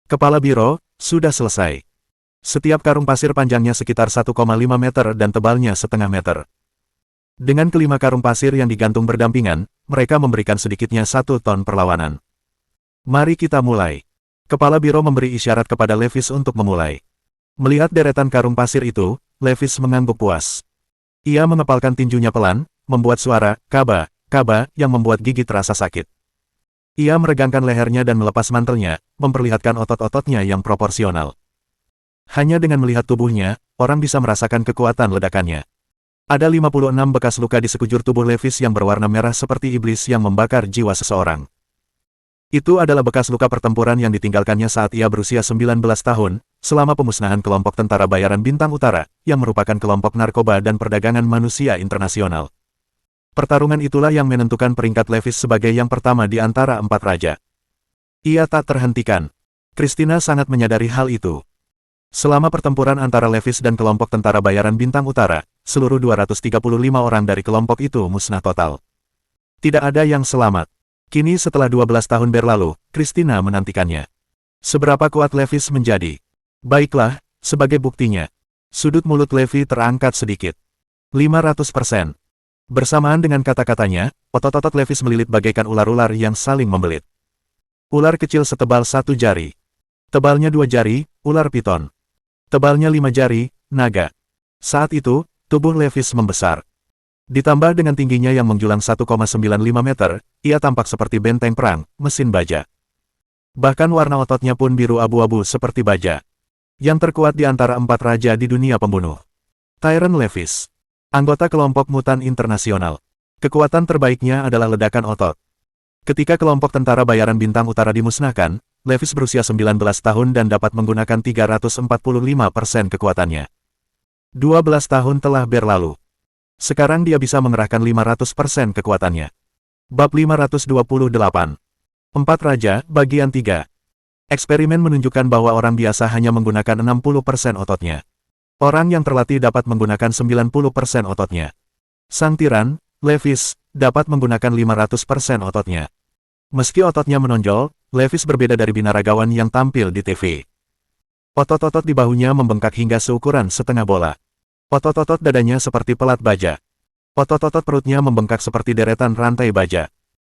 Kepala biro, sudah selesai. Setiap karung pasir panjangnya sekitar 1,5 meter dan tebalnya setengah meter. Dengan kelima karung pasir yang digantung berdampingan, mereka memberikan sedikitnya 1 ton perlawanan. Mari kita mulai. Kepala biro memberi isyarat kepada Levis untuk memulai. Melihat deretan karung pasir itu, Levis mengangguk puas. Ia mengepalkan tinjunya pelan, membuat suara kaba yang membuat gigi terasa sakit. Ia meregangkan lehernya dan melepas mantelnya, memperlihatkan otot-ototnya yang proporsional. Hanya dengan melihat tubuhnya, orang bisa merasakan kekuatan ledakannya. Ada 56 bekas luka di sekujur tubuh Levis yang berwarna merah seperti iblis yang membakar jiwa seseorang. Itu adalah bekas luka pertempuran yang ditinggalkannya saat ia berusia 19 tahun, selama pemusnahan kelompok tentara bayaran Bintang Utara, yang merupakan kelompok narkoba dan perdagangan manusia internasional. Pertarungan itulah yang menentukan peringkat Levis sebagai yang pertama di antara 4 raja. Ia tak terhentikan. Christina sangat menyadari hal itu. Selama pertempuran antara Levis dan kelompok tentara bayaran Bintang Utara, seluruh 235 orang dari kelompok itu musnah total. Tidak ada yang selamat. Kini setelah 12 tahun berlalu, Christina menantikannya. Seberapa kuat Levis menjadi? Baiklah, sebagai buktinya. Sudut mulut Levi terangkat sedikit. 500%. Bersamaan dengan kata-katanya, otot-otot Levis melilit bagaikan ular-ular yang saling membelit. Ular kecil setebal 1 jari. Tebalnya 2 jari, ular piton. Tebalnya 5 jari, naga. Saat itu, tubuh Levis membesar. Ditambah dengan tingginya yang menjulang 1,95 meter, ia tampak seperti benteng perang, mesin baja. Bahkan warna ototnya pun biru abu-abu seperti baja. Yang terkuat di antara 4 raja di dunia pembunuh. Tyrant Levis. Anggota kelompok mutan internasional. Kekuatan terbaiknya adalah ledakan otot. Ketika kelompok tentara bayaran Bintang Utara dimusnahkan, Levis berusia 19 tahun dan dapat menggunakan 345% kekuatannya. 12 tahun telah berlalu. Sekarang dia bisa mengerahkan 500% kekuatannya. Bab 528. 4 Raja, Bagian 3. Eksperimen menunjukkan bahwa orang biasa hanya menggunakan 60% ototnya. Orang yang terlatih dapat menggunakan 90% ototnya. Sang tiran, Levis, dapat menggunakan 500% ototnya. Meski ototnya menonjol, Levis berbeda dari binaragawan yang tampil di TV. Otot-otot di bahunya membengkak hingga seukuran setengah bola. Otot-otot dadanya seperti pelat baja. Otot-otot perutnya membengkak seperti deretan rantai baja.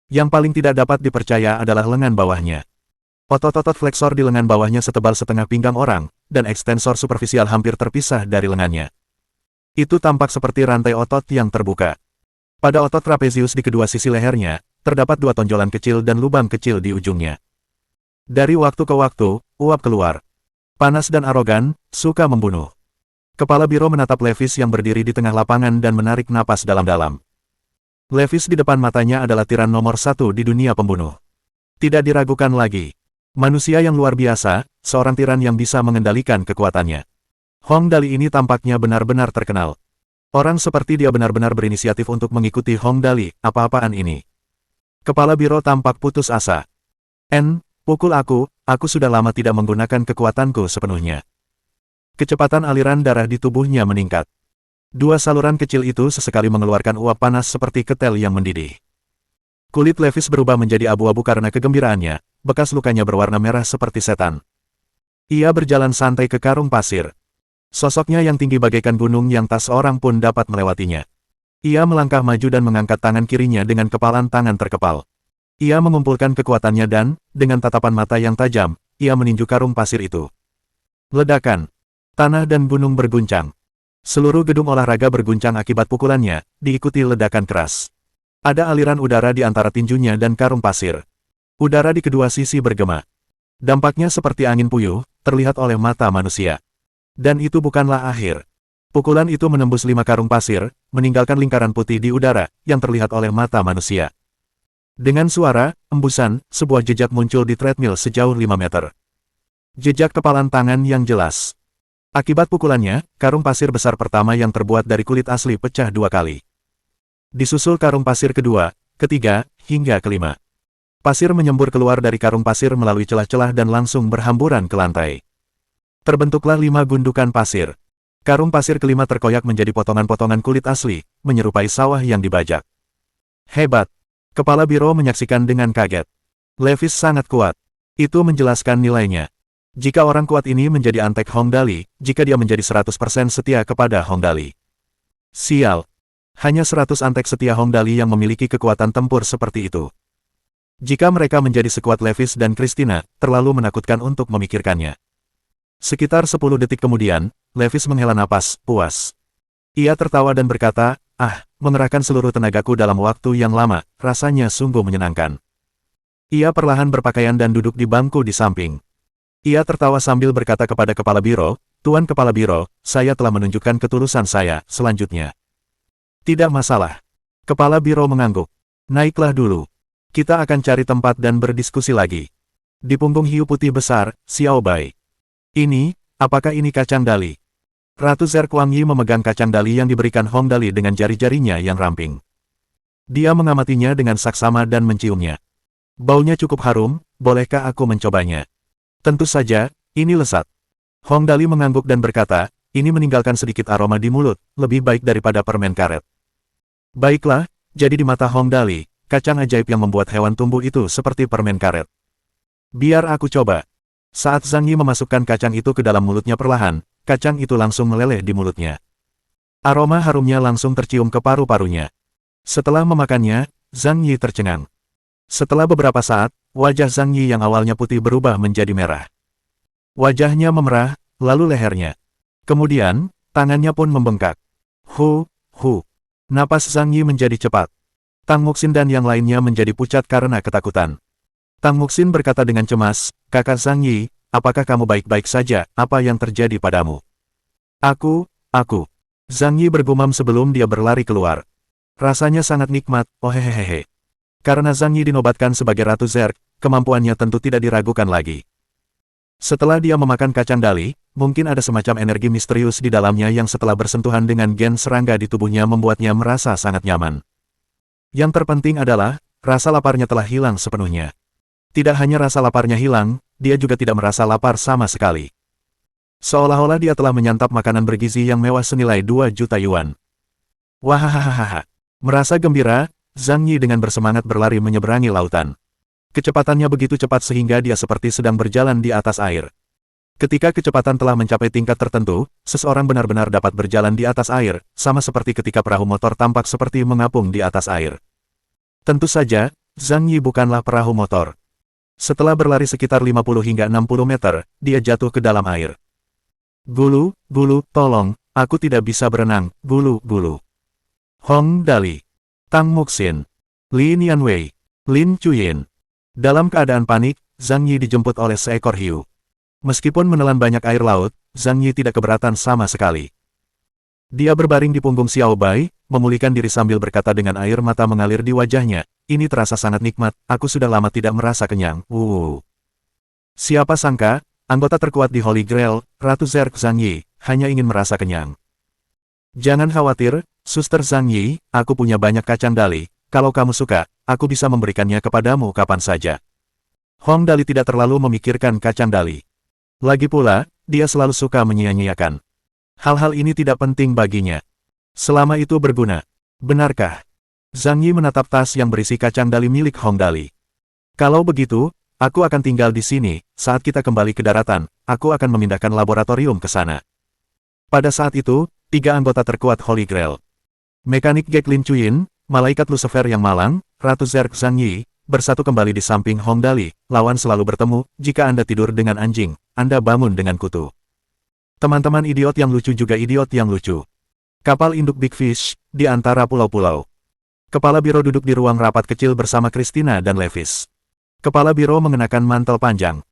Yang paling tidak dapat dipercaya adalah lengan bawahnya. Otot-otot fleksor di lengan bawahnya setebal setengah pinggang orang, dan ekstensor superficial hampir terpisah dari lengannya. Itu tampak seperti rantai otot yang terbuka. Pada otot trapezius di kedua sisi lehernya, terdapat 2 tonjolan kecil dan lubang kecil di ujungnya. Dari waktu ke waktu, uap keluar. Panas dan arogan, suka membunuh. Kepala biro menatap Levis yang berdiri di tengah lapangan dan menarik napas dalam-dalam. Levis di depan matanya adalah tiran nomor 1 di dunia pembunuh. Tidak diragukan lagi. Manusia yang luar biasa, seorang tiran yang bisa mengendalikan kekuatannya. Hong Dali ini tampaknya benar-benar terkenal. Orang seperti dia benar-benar berinisiatif untuk mengikuti Hong Dali, apa-apaan ini. Kepala biro tampak putus asa. Pukul aku sudah lama tidak menggunakan kekuatanku sepenuhnya. Kecepatan aliran darah di tubuhnya meningkat. Dua saluran kecil itu sesekali mengeluarkan uap panas seperti ketel yang mendidih. Kulit Levis berubah menjadi abu-abu karena kegembiraannya, bekas lukanya berwarna merah seperti setan. Ia berjalan santai ke karung pasir. Sosoknya yang tinggi bagaikan gunung yang tak seorang pun dapat melewatinya. Ia melangkah maju dan mengangkat tangan kirinya dengan kepalan tangan terkepal. Ia mengumpulkan kekuatannya dan, dengan tatapan mata yang tajam, ia meninju karung pasir itu. Ledakan. Tanah dan gunung berguncang. Seluruh gedung olahraga berguncang akibat pukulannya, diikuti ledakan keras. Ada aliran udara di antara tinjunya dan karung pasir. Udara di kedua sisi bergema. Dampaknya seperti angin puyuh, terlihat oleh mata manusia. Dan itu bukanlah akhir. Pukulan itu menembus 5 karung pasir, meninggalkan lingkaran putih di udara, yang terlihat oleh mata manusia. Dengan suara, embusan, sebuah jejak muncul di treadmill sejauh 5 meter. Jejak kepalan tangan yang jelas. Akibat pukulannya, karung pasir besar pertama yang terbuat dari kulit asli pecah 2 kali. Disusul karung pasir kedua, ketiga, hingga kelima. Pasir menyembur keluar dari karung pasir melalui celah-celah dan langsung berhamburan ke lantai. Terbentuklah 5 gundukan pasir. Karung pasir kelima terkoyak menjadi potongan-potongan kulit asli, menyerupai sawah yang dibajak. Hebat! Kepala biro menyaksikan dengan kaget. Levis sangat kuat. Itu menjelaskan nilainya. Jika orang kuat ini menjadi antek Hong Dali, jika dia menjadi 100% setia kepada Hong Dali. Sial! Hanya 100 antek setia Hong Dali yang memiliki kekuatan tempur seperti itu. Jika mereka menjadi sekuat Levis dan Christina, terlalu menakutkan untuk memikirkannya. Sekitar 10 detik kemudian, Levis menghela napas, puas. Ia tertawa dan berkata, mengerahkan seluruh tenagaku dalam waktu yang lama, rasanya sungguh menyenangkan. Ia perlahan berpakaian dan duduk di bangku di samping. Ia tertawa sambil berkata kepada kepala biro, Tuan Kepala Biro, saya telah menunjukkan ketulusan saya, selanjutnya. Tidak masalah. Kepala biro mengangguk. Naiklah dulu. Kita akan cari tempat dan berdiskusi lagi. Di punggung hiu putih besar, Xiao Bai. Apakah ini kacang dali? Ratu Zerkuangyi memegang kacang dali yang diberikan Hong Dali dengan jari-jarinya yang ramping. Dia mengamatinya dengan saksama dan menciumnya. Baunya cukup harum, bolehkah aku mencobanya? Tentu saja, ini lezat. Hong Dali mengangguk dan berkata, ini meninggalkan sedikit aroma di mulut, lebih baik daripada permen karet. Baiklah, jadi di mata Hong Dali, kacang ajaib yang membuat hewan tumbuh itu seperti permen karet. Biar aku coba. Saat Zhang Yi memasukkan kacang itu ke dalam mulutnya perlahan, kacang itu langsung meleleh di mulutnya. Aroma harumnya langsung tercium ke paru-parunya. Setelah memakannya, Zhang Yi tercengang. Setelah beberapa saat, wajah Zhang Yi yang awalnya putih berubah menjadi merah. Wajahnya memerah, lalu lehernya. Kemudian, tangannya pun membengkak. Napas Zhang Yi menjadi cepat. Tang Muxin dan yang lainnya menjadi pucat karena ketakutan. Tang Muxin berkata dengan cemas, Kakak Zhang Yi, apakah kamu baik-baik saja, apa yang terjadi padamu? Aku. Zhang Yi bergumam sebelum dia berlari keluar. Rasanya sangat nikmat, hehehe. Karena Zhang Yi dinobatkan sebagai Ratu Zerg, kemampuannya tentu tidak diragukan lagi. Setelah dia memakan kacang dali, mungkin ada semacam energi misterius di dalamnya yang setelah bersentuhan dengan gen serangga di tubuhnya membuatnya merasa sangat nyaman. Yang terpenting adalah, rasa laparnya telah hilang sepenuhnya. Tidak hanya rasa laparnya hilang, dia juga tidak merasa lapar sama sekali. Seolah-olah dia telah menyantap makanan bergizi yang mewah senilai 2 juta yuan. Wahahaha. Merasa gembira, Zhang Yi dengan bersemangat berlari menyeberangi lautan. Kecepatannya begitu cepat sehingga dia seperti sedang berjalan di atas air. Ketika kecepatan telah mencapai tingkat tertentu, seseorang benar-benar dapat berjalan di atas air, sama seperti ketika perahu motor tampak seperti mengapung di atas air. Tentu saja, Zhang Yi bukanlah perahu motor. Setelah berlari sekitar 50 hingga 60 meter, dia jatuh ke dalam air. Gulu, tolong, aku tidak bisa berenang, gulu. Hong Dali, Tang Muxin, Li Nianwei, Lin Chuyin. Dalam keadaan panik, Zhang Yi dijemput oleh seekor hiu. Meskipun menelan banyak air laut, Zhang Yi tidak keberatan sama sekali. Dia berbaring di punggung Xiao Bai, memulihkan diri sambil berkata dengan air mata mengalir di wajahnya, "Ini terasa sangat nikmat, aku sudah lama tidak merasa kenyang." Siapa sangka, anggota terkuat di Holy Grail, Ratu Zerg Zhang Yi, hanya ingin merasa kenyang. "Jangan khawatir, Suster Zhang Yi, aku punya banyak kacang dali, kalau kamu suka, aku bisa memberikannya kepadamu kapan saja." Hong Dali tidak terlalu memikirkan kacang dali. Lagi pula, dia selalu suka menyia-nyiakan. Hal-hal ini tidak penting baginya. Selama itu berguna. Benarkah? Zhang Yi menatap tas yang berisi kacang dali milik Hong Dali. "Kalau begitu, aku akan tinggal di sini, saat kita kembali ke daratan, aku akan memindahkan laboratorium ke sana." Pada saat itu, 3 anggota terkuat Holy Grail. Mekanik Gek Lin Chuyin, Malaikat Lucifer yang malang, Ratu Zerg Zhang Yi, bersatu kembali di samping Hong Dali. Lawan selalu bertemu, jika Anda tidur dengan anjing, Anda bangun dengan kutu. Teman-teman idiot yang lucu juga idiot yang lucu. Kapal induk Big Fish, di antara pulau-pulau. Kepala Biro duduk di ruang rapat kecil bersama Christina dan Levis. Kepala Biro mengenakan mantel panjang.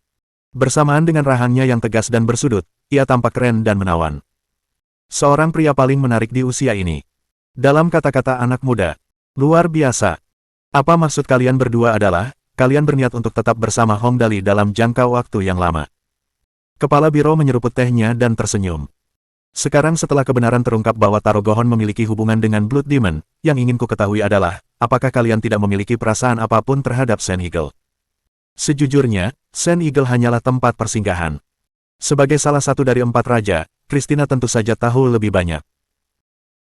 Bersamaan dengan rahangnya yang tegas dan bersudut, ia tampak keren dan menawan. Seorang pria paling menarik di usia ini. Dalam kata-kata anak muda, luar biasa. Apa maksud kalian berdua adalah, kalian berniat untuk tetap bersama Hong Dali dalam jangka waktu yang lama. Kepala Biro menyeruput tehnya dan tersenyum. Sekarang setelah kebenaran terungkap bahwa Taro Gohon memiliki hubungan dengan Blood Demon, yang ingin ku ketahui adalah, apakah kalian tidak memiliki perasaan apapun terhadap Sand Eagle? Sejujurnya, Sand Eagle hanyalah tempat persinggahan. Sebagai salah satu dari 4 raja, Christina tentu saja tahu lebih banyak.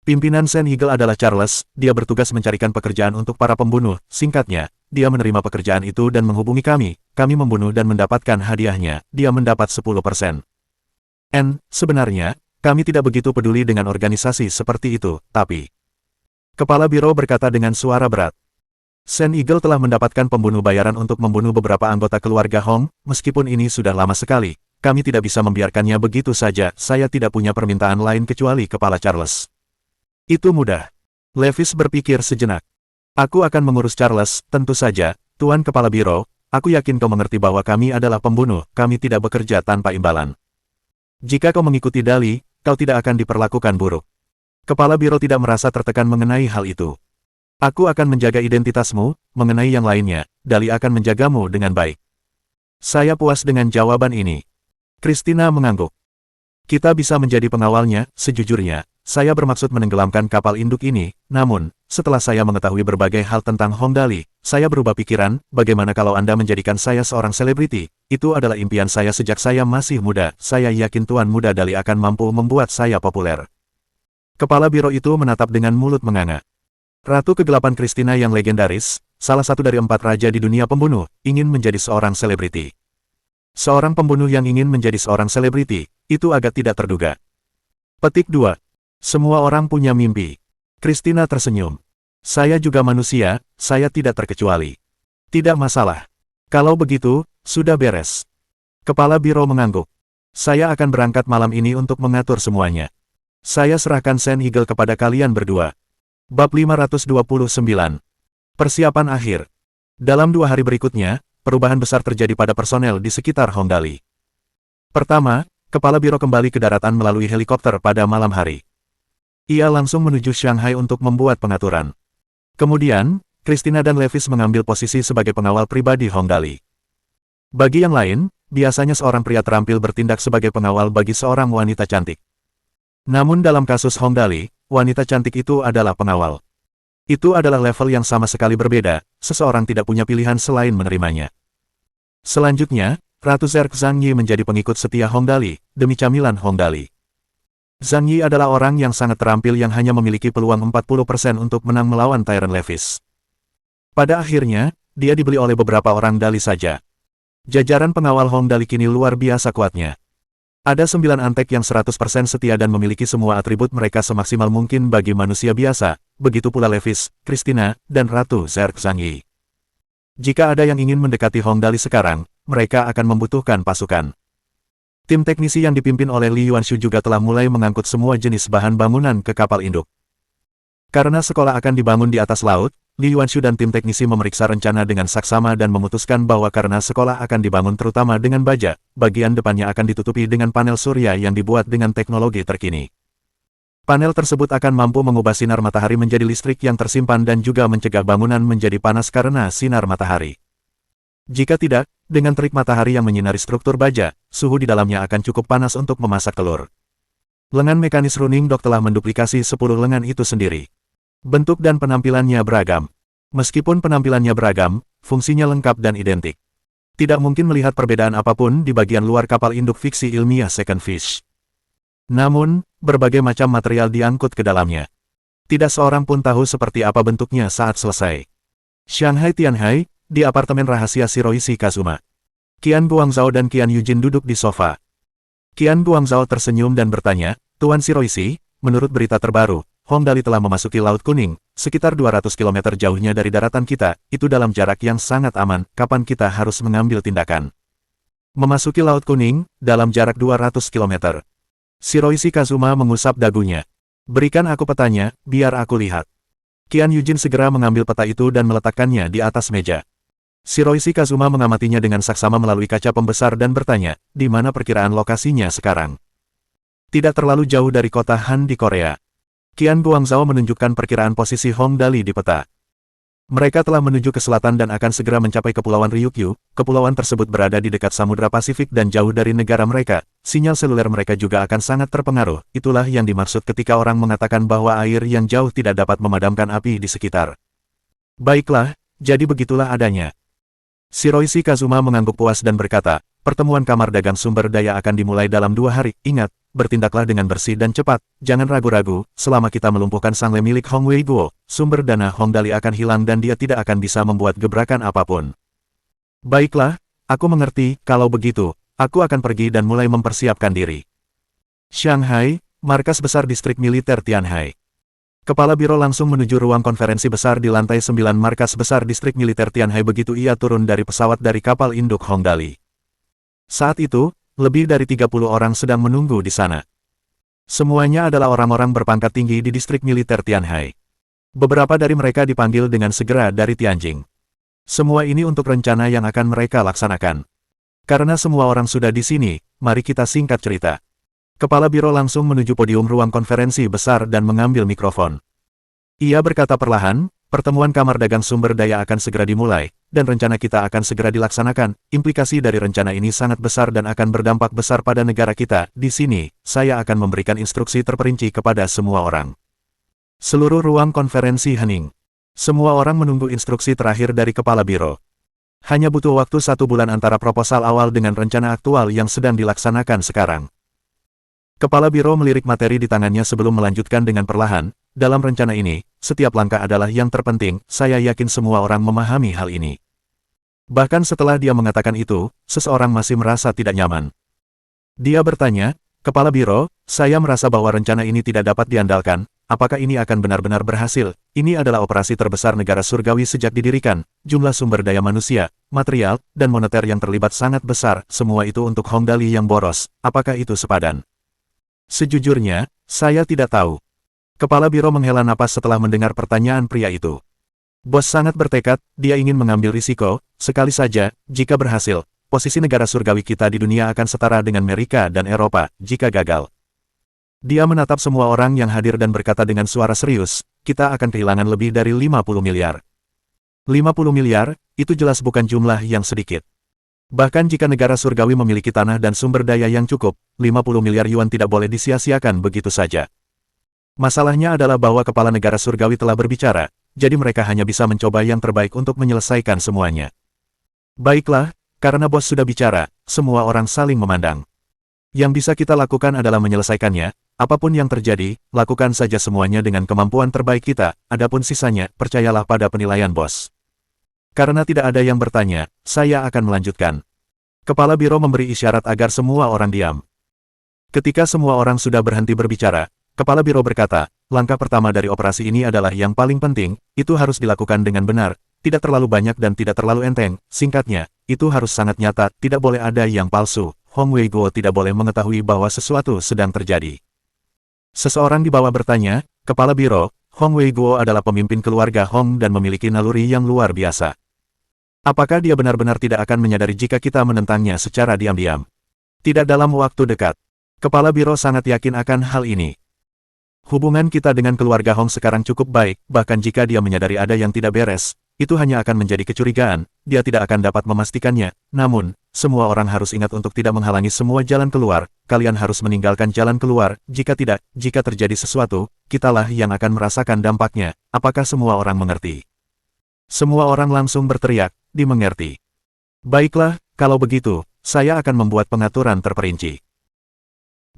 Pimpinan Sand Eagle adalah Charles, dia bertugas mencarikan pekerjaan untuk para pembunuh. Singkatnya, dia menerima pekerjaan itu dan menghubungi kami membunuh dan mendapatkan hadiahnya, dia mendapat 10%. Sebenarnya, kami tidak begitu peduli dengan organisasi seperti itu, tapi... Kepala Biro berkata dengan suara berat. Sand Eagle telah mendapatkan pembunuh bayaran untuk membunuh beberapa anggota keluarga Hong, meskipun ini sudah lama sekali, kami tidak bisa membiarkannya begitu saja, saya tidak punya permintaan lain kecuali kepala Charles. Itu mudah. Levis berpikir sejenak. Aku akan mengurus Charles, tentu saja, Tuan Kepala Biro, aku yakin kau mengerti bahwa kami adalah pembunuh, kami tidak bekerja tanpa imbalan. Jika kau mengikuti Dali, kau tidak akan diperlakukan buruk. Kepala Biro tidak merasa tertekan mengenai hal itu. Aku akan menjaga identitasmu, mengenai yang lainnya, Dali akan menjagamu dengan baik. Saya puas dengan jawaban ini. Christina mengangguk. Kita bisa menjadi pengawalnya, sejujurnya. Saya bermaksud menenggelamkan kapal induk ini, namun, setelah saya mengetahui berbagai hal tentang Hong Dali, saya berubah pikiran, bagaimana kalau Anda menjadikan saya seorang selebriti? Itu adalah impian saya sejak saya masih muda, saya yakin Tuan Muda Dali akan mampu membuat saya populer. Kepala Biro itu menatap dengan mulut menganga. Ratu Kegelapan Christina yang legendaris, salah satu dari 4 raja di dunia pembunuh, ingin menjadi seorang selebriti. Seorang pembunuh yang ingin menjadi seorang selebriti, itu agak tidak terduga. Petik 2. Semua orang punya mimpi. Christina tersenyum. Saya juga manusia, saya tidak terkecuali. Tidak masalah. Kalau begitu, sudah beres. Kepala Biro mengangguk. Saya akan berangkat malam ini untuk mengatur semuanya. Saya serahkan Sand Eagle kepada kalian berdua. Bab 529. Persiapan akhir. Dalam 2 hari berikutnya, perubahan besar terjadi pada personel di sekitar Hong Dali. Pertama, Kepala Biro kembali ke daratan melalui helikopter pada malam hari. Ia langsung menuju Shanghai untuk membuat pengaturan. Kemudian, Christina dan Levis mengambil posisi sebagai pengawal pribadi Hong Dali. Bagi yang lain, biasanya seorang pria terampil bertindak sebagai pengawal bagi seorang wanita cantik. Namun dalam kasus Hong Dali, wanita cantik itu adalah pengawal. Itu adalah level yang sama sekali berbeda, seseorang tidak punya pilihan selain menerimanya. Selanjutnya, Ratu Zerg Zhang Yi menjadi pengikut setia Hong Dali, demi camilan Hong Dali. Zhang Yi adalah orang yang sangat terampil yang hanya memiliki peluang 40% untuk menang melawan Tyrant Levis. Pada akhirnya, dia dibeli oleh beberapa orang Dali saja. Jajaran pengawal Hong Dali kini luar biasa kuatnya. Ada 9 antek yang 100% setia dan memiliki semua atribut mereka semaksimal mungkin bagi manusia biasa, begitu pula Levis, Christina, dan Ratu Zerg Zhang Yi. Jika ada yang ingin mendekati Hong Dali sekarang, mereka akan membutuhkan pasukan. Tim teknisi yang dipimpin oleh Li Yuanshu juga telah mulai mengangkut semua jenis bahan bangunan ke kapal induk. Karena sekolah akan dibangun di atas laut, Li Yuanshu dan tim teknisi memeriksa rencana dengan saksama dan memutuskan bahwa karena sekolah akan dibangun terutama dengan baja, bagian depannya akan ditutupi dengan panel surya yang dibuat dengan teknologi terkini. Panel tersebut akan mampu mengubah sinar matahari menjadi listrik yang tersimpan dan juga mencegah bangunan menjadi panas karena sinar matahari. Jika tidak, dengan terik matahari yang menyinari struktur baja, suhu di dalamnya akan cukup panas untuk memasak telur. Lengan mekanis Running Dog telah menduplikasi 10 lengan itu sendiri. Bentuk dan penampilannya beragam. Meskipun penampilannya beragam, fungsinya lengkap dan identik. Tidak mungkin melihat perbedaan apapun di bagian luar kapal induk fiksi ilmiah Second Fish. Namun, berbagai macam material diangkut ke dalamnya. Tidak seorang pun tahu seperti apa bentuknya saat selesai. Shanghai Tianhai, di apartemen rahasia Shiroishi Kazuma. Qian Guangzhou dan Qian Yujin duduk di sofa. Qian Guangzhou tersenyum dan bertanya, Tuan Shiroishi, menurut berita terbaru, Hong Dali telah memasuki Laut Kuning, sekitar 200 km jauhnya dari daratan kita, itu dalam jarak yang sangat aman, kapan kita harus mengambil tindakan? Memasuki Laut Kuning, dalam jarak 200 km. Shiroishi Kazuma mengusap dagunya. Berikan aku petanya, biar aku lihat. Qian Yujin segera mengambil peta itu dan meletakkannya di atas meja. Shiroishi Kazuma mengamatinya dengan saksama melalui kaca pembesar dan bertanya, di mana perkiraan lokasinya sekarang? Tidak terlalu jauh dari kota Han di Korea. Qian Guangzhou menunjukkan perkiraan posisi Hong Dali di peta. Mereka telah menuju ke selatan dan akan segera mencapai Kepulauan Ryukyu. Kepulauan tersebut berada di dekat Samudra Pasifik dan jauh dari negara mereka. Sinyal seluler mereka juga akan sangat terpengaruh. Itulah yang dimaksud ketika orang mengatakan bahwa air yang jauh tidak dapat memadamkan api di sekitar. Baiklah, jadi begitulah adanya. Shiroishi Kazuma mengangguk puas dan berkata, pertemuan kamar dagang sumber daya akan dimulai dalam 2 hari. Ingat, bertindaklah dengan bersih dan cepat, jangan ragu-ragu, selama kita melumpuhkan Sangle milik Hong Wei Guo, sumber dana Hong Dali akan hilang dan dia tidak akan bisa membuat gebrakan apapun. Baiklah, aku mengerti, kalau begitu, aku akan pergi dan mulai mempersiapkan diri. Shanghai, markas besar distrik militer Tianhai. Kepala biro langsung menuju ruang konferensi besar di lantai 9 markas besar distrik militer Tianhai begitu ia turun dari pesawat dari kapal induk Hong Dali. Saat itu, lebih dari 30 orang sedang menunggu di sana. Semuanya adalah orang-orang berpangkat tinggi di distrik militer Tianhai. Beberapa dari mereka dipanggil dengan segera dari Tianjing. Semua ini untuk rencana yang akan mereka laksanakan. Karena semua orang sudah di sini, mari kita singkat cerita. Kepala biro langsung menuju podium ruang konferensi besar dan mengambil mikrofon. Ia berkata perlahan, pertemuan kamar dagang sumber daya akan segera dimulai, dan rencana kita akan segera dilaksanakan. Implikasi dari rencana ini sangat besar dan akan berdampak besar pada negara kita. Di sini, saya akan memberikan instruksi terperinci kepada semua orang. Seluruh ruang konferensi hening. Semua orang menunggu instruksi terakhir dari kepala biro. Hanya butuh waktu 1 bulan antara proposal awal dengan rencana aktual yang sedang dilaksanakan sekarang. Kepala biro melirik materi di tangannya sebelum melanjutkan dengan perlahan, dalam rencana ini, setiap langkah adalah yang terpenting, saya yakin semua orang memahami hal ini. Bahkan setelah dia mengatakan itu, seseorang masih merasa tidak nyaman. Dia bertanya, Kepala Biro, saya merasa bahwa rencana ini tidak dapat diandalkan, apakah ini akan benar-benar berhasil? Ini adalah operasi terbesar negara surgawi sejak didirikan, jumlah sumber daya manusia, material, dan moneter yang terlibat sangat besar, semua itu untuk Hong Dali yang boros, apakah itu sepadan? Sejujurnya, saya tidak tahu. Kepala biro menghela napas setelah mendengar pertanyaan pria itu. Bos sangat bertekad, dia ingin mengambil risiko, sekali saja, jika berhasil, posisi negara surgawi kita di dunia akan setara dengan Amerika dan Eropa, jika gagal. Dia menatap semua orang yang hadir dan berkata dengan suara serius, kita akan kehilangan lebih dari 50 miliar. 50 miliar, itu jelas bukan jumlah yang sedikit. Bahkan jika negara surgawi memiliki tanah dan sumber daya yang cukup, 50 miliar yuan tidak boleh disia-siakan begitu saja. Masalahnya adalah bahwa kepala negara surgawi telah berbicara, jadi mereka hanya bisa mencoba yang terbaik untuk menyelesaikan semuanya. Baiklah, karena bos sudah bicara, semua orang saling memandang. Yang bisa kita lakukan adalah menyelesaikannya, apapun yang terjadi, lakukan saja semuanya dengan kemampuan terbaik kita, adapun sisanya, percayalah pada penilaian bos. Karena tidak ada yang bertanya, saya akan melanjutkan. Kepala biro memberi isyarat agar semua orang diam. Ketika semua orang sudah berhenti berbicara, Kepala biro berkata, langkah pertama dari operasi ini adalah yang paling penting, itu harus dilakukan dengan benar, tidak terlalu banyak dan tidak terlalu enteng, singkatnya, itu harus sangat nyata, tidak boleh ada yang palsu, Hong Wei Guo tidak boleh mengetahui bahwa sesuatu sedang terjadi. Seseorang di bawah bertanya, Kepala biro, Hong Weiguo adalah pemimpin keluarga Hong dan memiliki naluri yang luar biasa. Apakah dia benar-benar tidak akan menyadari jika kita menentangnya secara diam-diam? Tidak dalam waktu dekat. Kepala Biro sangat yakin akan hal ini. Hubungan kita dengan keluarga Hong sekarang cukup baik, bahkan jika dia menyadari ada yang tidak beres, itu hanya akan menjadi kecurigaan, dia tidak akan dapat memastikannya. Namun, semua orang harus ingat untuk tidak menghalangi semua jalan keluar, kalian harus meninggalkan jalan keluar, jika tidak, jika terjadi sesuatu, kitalah yang akan merasakan dampaknya. Apakah semua orang mengerti? Semua orang langsung berteriak, dimengerti. Baiklah, kalau begitu, saya akan membuat pengaturan terperinci.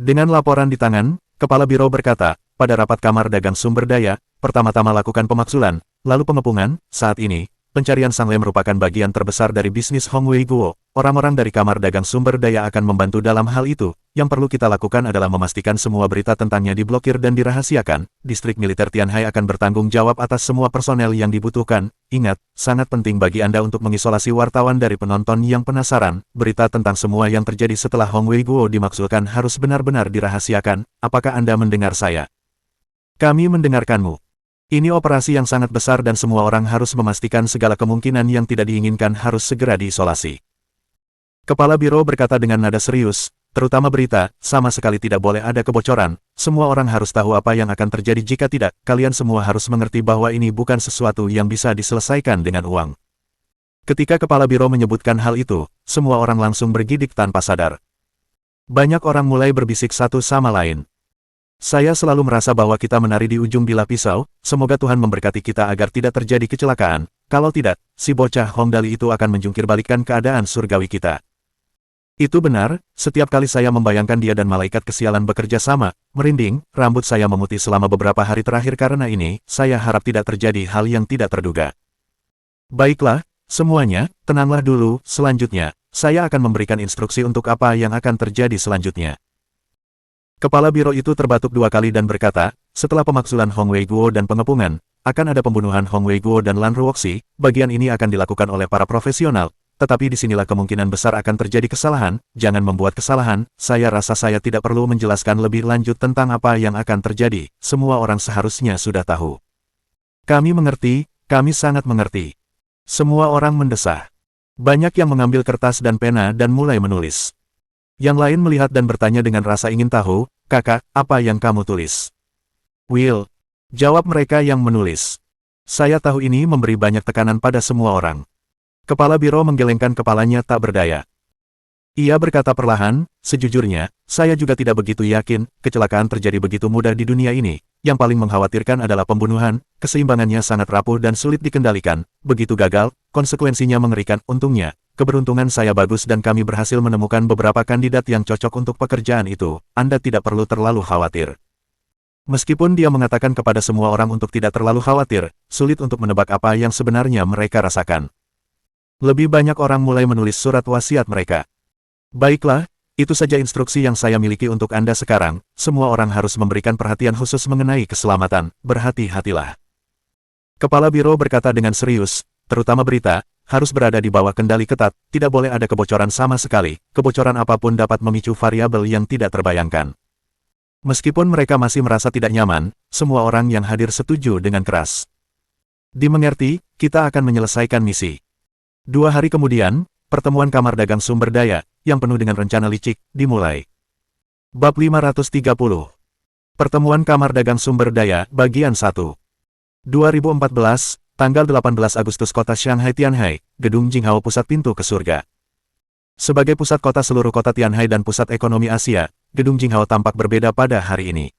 Dengan laporan di tangan, Kepala Biro berkata, pada rapat Kamar Dagang Sumber Daya, pertama-tama lakukan pemaksulan, lalu pengepungan. Saat ini, pencarian Sang Le merupakan bagian terbesar dari bisnis Hong Weiguo. Orang-orang dari Kamar Dagang Sumber Daya akan membantu dalam hal itu. Yang perlu kita lakukan adalah memastikan semua berita tentangnya diblokir dan dirahasiakan. Distrik militer Tianhai akan bertanggung jawab atas semua personel yang dibutuhkan. Ingat, sangat penting bagi Anda untuk mengisolasi wartawan dari penonton yang penasaran. Berita tentang semua yang terjadi setelah Hong Weiguo dimaksudkan harus benar-benar dirahasiakan. Apakah Anda mendengar saya? Kami mendengarkanmu. Ini operasi yang sangat besar dan semua orang harus memastikan segala kemungkinan yang tidak diinginkan harus segera diisolasi. Kepala Biro berkata dengan nada serius, terutama berita, sama sekali tidak boleh ada kebocoran. Semua orang harus tahu apa yang akan terjadi jika tidak. Kalian semua harus mengerti bahwa ini bukan sesuatu yang bisa diselesaikan dengan uang. Ketika Kepala Biro menyebutkan hal itu, semua orang langsung bergidik tanpa sadar. Banyak orang mulai berbisik satu sama lain. Saya selalu merasa bahwa kita menari di ujung bilah pisau, semoga Tuhan memberkati kita agar tidak terjadi kecelakaan. Kalau tidak, si bocah Hong Dali itu akan menjungkir-balikan keadaan surgawi kita. Itu benar, setiap kali saya membayangkan dia dan malaikat kesialan bekerja sama, merinding, rambut saya memutih selama beberapa hari terakhir karena ini, saya harap tidak terjadi hal yang tidak terduga. Baiklah, semuanya, tenanglah dulu, selanjutnya, saya akan memberikan instruksi untuk apa yang akan terjadi selanjutnya. Kepala Biro itu terbatuk 2 kali dan berkata, setelah pemaksulan Hong Weiguo dan pengepungan, akan ada pembunuhan Hong Weiguo dan Lan Ruoxi. Bagian ini akan dilakukan oleh para profesional, tetapi disinilah kemungkinan besar akan terjadi kesalahan. Jangan membuat kesalahan, saya rasa saya tidak perlu menjelaskan lebih lanjut tentang apa yang akan terjadi, semua orang seharusnya sudah tahu. Kami mengerti, kami sangat mengerti. Semua orang mendesah. Banyak yang mengambil kertas dan pena dan mulai menulis. Yang lain melihat dan bertanya dengan rasa ingin tahu, kakak, apa yang kamu tulis? Will, jawab mereka yang menulis. Saya tahu ini memberi banyak tekanan pada semua orang. Kepala Biro menggelengkan kepalanya tak berdaya. Ia berkata perlahan, sejujurnya, saya juga tidak begitu yakin, kecelakaan terjadi begitu mudah di dunia ini. Yang paling mengkhawatirkan adalah pembunuhan, keseimbangannya sangat rapuh dan sulit dikendalikan. Begitu gagal, konsekuensinya mengerikan. Untungnya, keberuntungan saya bagus dan kami berhasil menemukan beberapa kandidat yang cocok untuk pekerjaan itu. Anda tidak perlu terlalu khawatir. Meskipun dia mengatakan kepada semua orang untuk tidak terlalu khawatir, sulit untuk menebak apa yang sebenarnya mereka rasakan. Lebih banyak orang mulai menulis surat wasiat mereka. Baiklah, itu saja instruksi yang saya miliki untuk Anda sekarang. Semua orang harus memberikan perhatian khusus mengenai keselamatan. Berhati-hatilah. Kepala Biro berkata dengan serius, terutama berita, harus berada di bawah kendali ketat, tidak boleh ada kebocoran sama sekali. Kebocoran apapun dapat memicu variabel yang tidak terbayangkan. Meskipun mereka masih merasa tidak nyaman, semua orang yang hadir setuju dengan keras. Dimengerti, kita akan menyelesaikan misi. 2 hari kemudian, pertemuan Kamar Dagang Sumber Daya, yang penuh dengan rencana licik, dimulai. Bab 530. Pertemuan Kamar Dagang Sumber Daya, Bagian 1. 2014, tanggal 18 Agustus Kota Shanghai Tianhai, Gedung Jinghao Pusat Pintu ke Surga. Sebagai pusat kota seluruh kota Tianhai dan pusat ekonomi Asia, Gedung Jinghao tampak berbeda pada hari ini.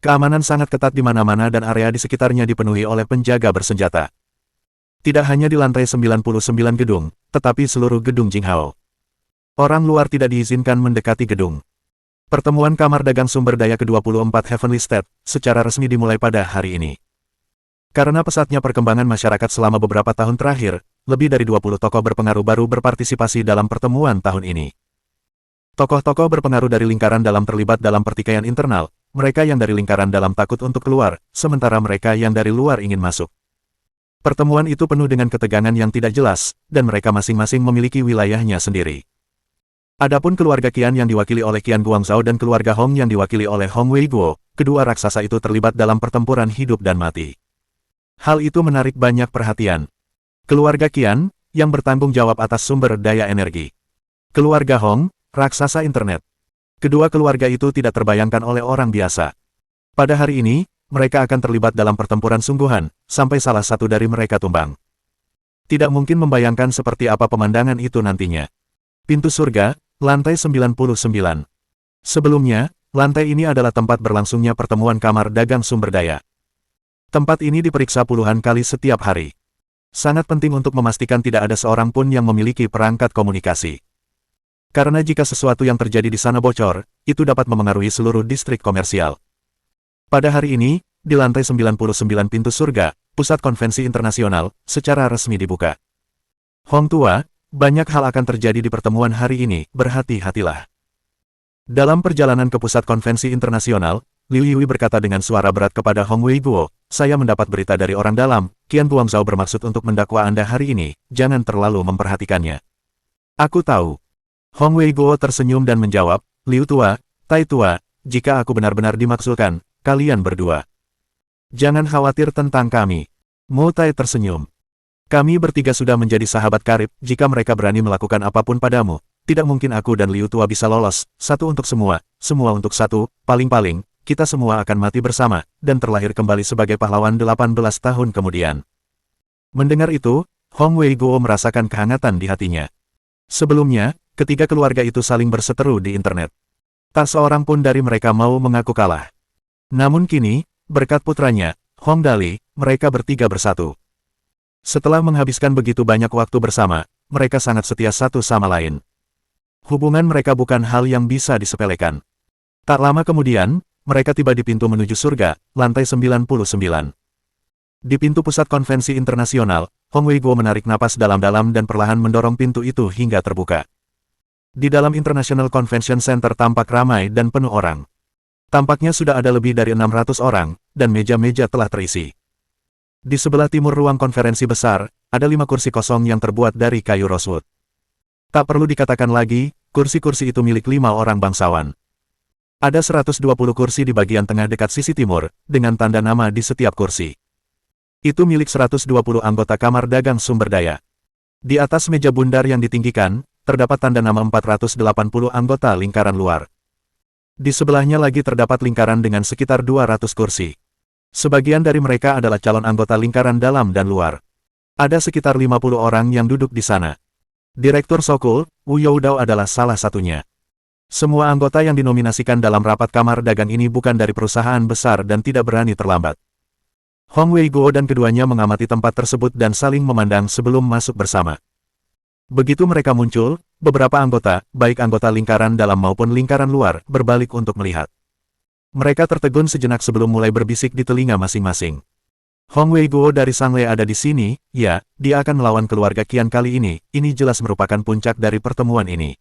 Keamanan sangat ketat di mana-mana dan area di sekitarnya dipenuhi oleh penjaga bersenjata. Tidak hanya di lantai 99 gedung, tetapi seluruh gedung Jinghao. Orang luar tidak diizinkan mendekati gedung. Pertemuan Kamar Dagang Sumber Daya ke-24 Heavenly State, secara resmi dimulai pada hari ini. Karena pesatnya perkembangan masyarakat selama beberapa tahun terakhir, lebih dari 20 tokoh berpengaruh baru berpartisipasi dalam pertemuan tahun ini. Tokoh-tokoh berpengaruh dari lingkaran dalam terlibat dalam pertikaian internal, mereka yang dari lingkaran dalam takut untuk keluar, sementara mereka yang dari luar ingin masuk. Pertemuan itu penuh dengan ketegangan yang tidak jelas, dan mereka masing-masing memiliki wilayahnya sendiri. Adapun keluarga Qian yang diwakili oleh Qian Guangzhou dan keluarga Hong yang diwakili oleh Hong Weiguo, kedua raksasa itu terlibat dalam pertempuran hidup dan mati. Hal itu menarik banyak perhatian. Keluarga Qian, yang bertanggung jawab atas sumber daya energi. Keluarga Hong, raksasa internet. Kedua keluarga itu tidak terbayangkan oleh orang biasa. Pada hari ini, mereka akan terlibat dalam pertempuran sungguhan, sampai salah satu dari mereka tumbang. Tidak mungkin membayangkan seperti apa pemandangan itu nantinya. Pintu surga, lantai 99. Sebelumnya, lantai ini adalah tempat berlangsungnya pertemuan kamar dagang sumber daya. Tempat ini diperiksa puluhan kali setiap hari. Sangat penting untuk memastikan tidak ada seorang pun yang memiliki perangkat komunikasi. Karena jika sesuatu yang terjadi di sana bocor, itu dapat memengaruhi seluruh distrik komersial. Pada hari ini, di lantai 99 pintu surga, pusat konvensi internasional, secara resmi dibuka. Hong Tua, banyak hal akan terjadi di pertemuan hari ini, berhati-hatilah. Dalam perjalanan ke pusat konvensi internasional, Liu Yui berkata dengan suara berat kepada Hong Weiguo, saya mendapat berita dari orang dalam, Qian Guangzhou bermaksud untuk mendakwa Anda hari ini, jangan terlalu memperhatikannya. Aku tahu. Hong Weiguo tersenyum dan menjawab, Liu Tua, Tai Tua, jika aku benar-benar dimaksudkan, kalian berdua. Jangan khawatir tentang kami. Mo Tai tersenyum. Kami bertiga sudah menjadi sahabat karib, jika mereka berani melakukan apapun padamu. Tidak mungkin aku dan Liu Tua bisa lolos, satu untuk semua untuk satu, paling-paling, kita semua akan mati bersama, dan terlahir kembali sebagai pahlawan 18 tahun kemudian. Mendengar itu, Hong Weiguo merasakan kehangatan di hatinya. Sebelumnya, ketiga keluarga itu saling berseteru di internet. Tak seorang pun dari mereka mau mengaku kalah. Namun kini, berkat putranya, Hong Dali, mereka bertiga bersatu. Setelah menghabiskan begitu banyak waktu bersama, mereka sangat setia satu sama lain. Hubungan mereka bukan hal yang bisa disepelekan. Tak lama kemudian, mereka tiba di pintu menuju surga, lantai 99. Di pintu pusat konvensi internasional, Hong Weiguo menarik napas dalam-dalam dan perlahan mendorong pintu itu hingga terbuka. Di dalam International Convention Center tampak ramai dan penuh orang. Tampaknya sudah ada lebih dari 600 orang, dan meja-meja telah terisi. Di sebelah timur ruang konferensi besar, ada 5 kursi kosong yang terbuat dari kayu rosewood. Tak perlu dikatakan lagi, kursi-kursi itu milik 5 orang bangsawan. Ada 120 kursi di bagian tengah dekat sisi timur, dengan tanda nama di setiap kursi. Itu milik 120 anggota kamar dagang sumber daya. Di atas meja bundar yang ditinggikan, terdapat tanda nama 480 anggota lingkaran luar. Di sebelahnya lagi terdapat lingkaran dengan sekitar 200 kursi. Sebagian dari mereka adalah calon anggota lingkaran dalam dan luar. Ada sekitar 50 orang yang duduk di sana. Direktur Sokul, Wu Youdao adalah salah satunya. Semua anggota yang dinominasikan dalam rapat kamar dagang ini bukan dari perusahaan besar dan tidak berani terlambat. Hong Weiguo dan keduanya mengamati tempat tersebut dan saling memandang sebelum masuk bersama. Begitu mereka muncul, beberapa anggota, baik anggota lingkaran dalam maupun lingkaran luar, berbalik untuk melihat. Mereka tertegun sejenak sebelum mulai berbisik di telinga masing-masing. Hong Weiguo dari Sangle ada di sini, ya, dia akan melawan keluarga Qian kali ini jelas merupakan puncak dari pertemuan ini.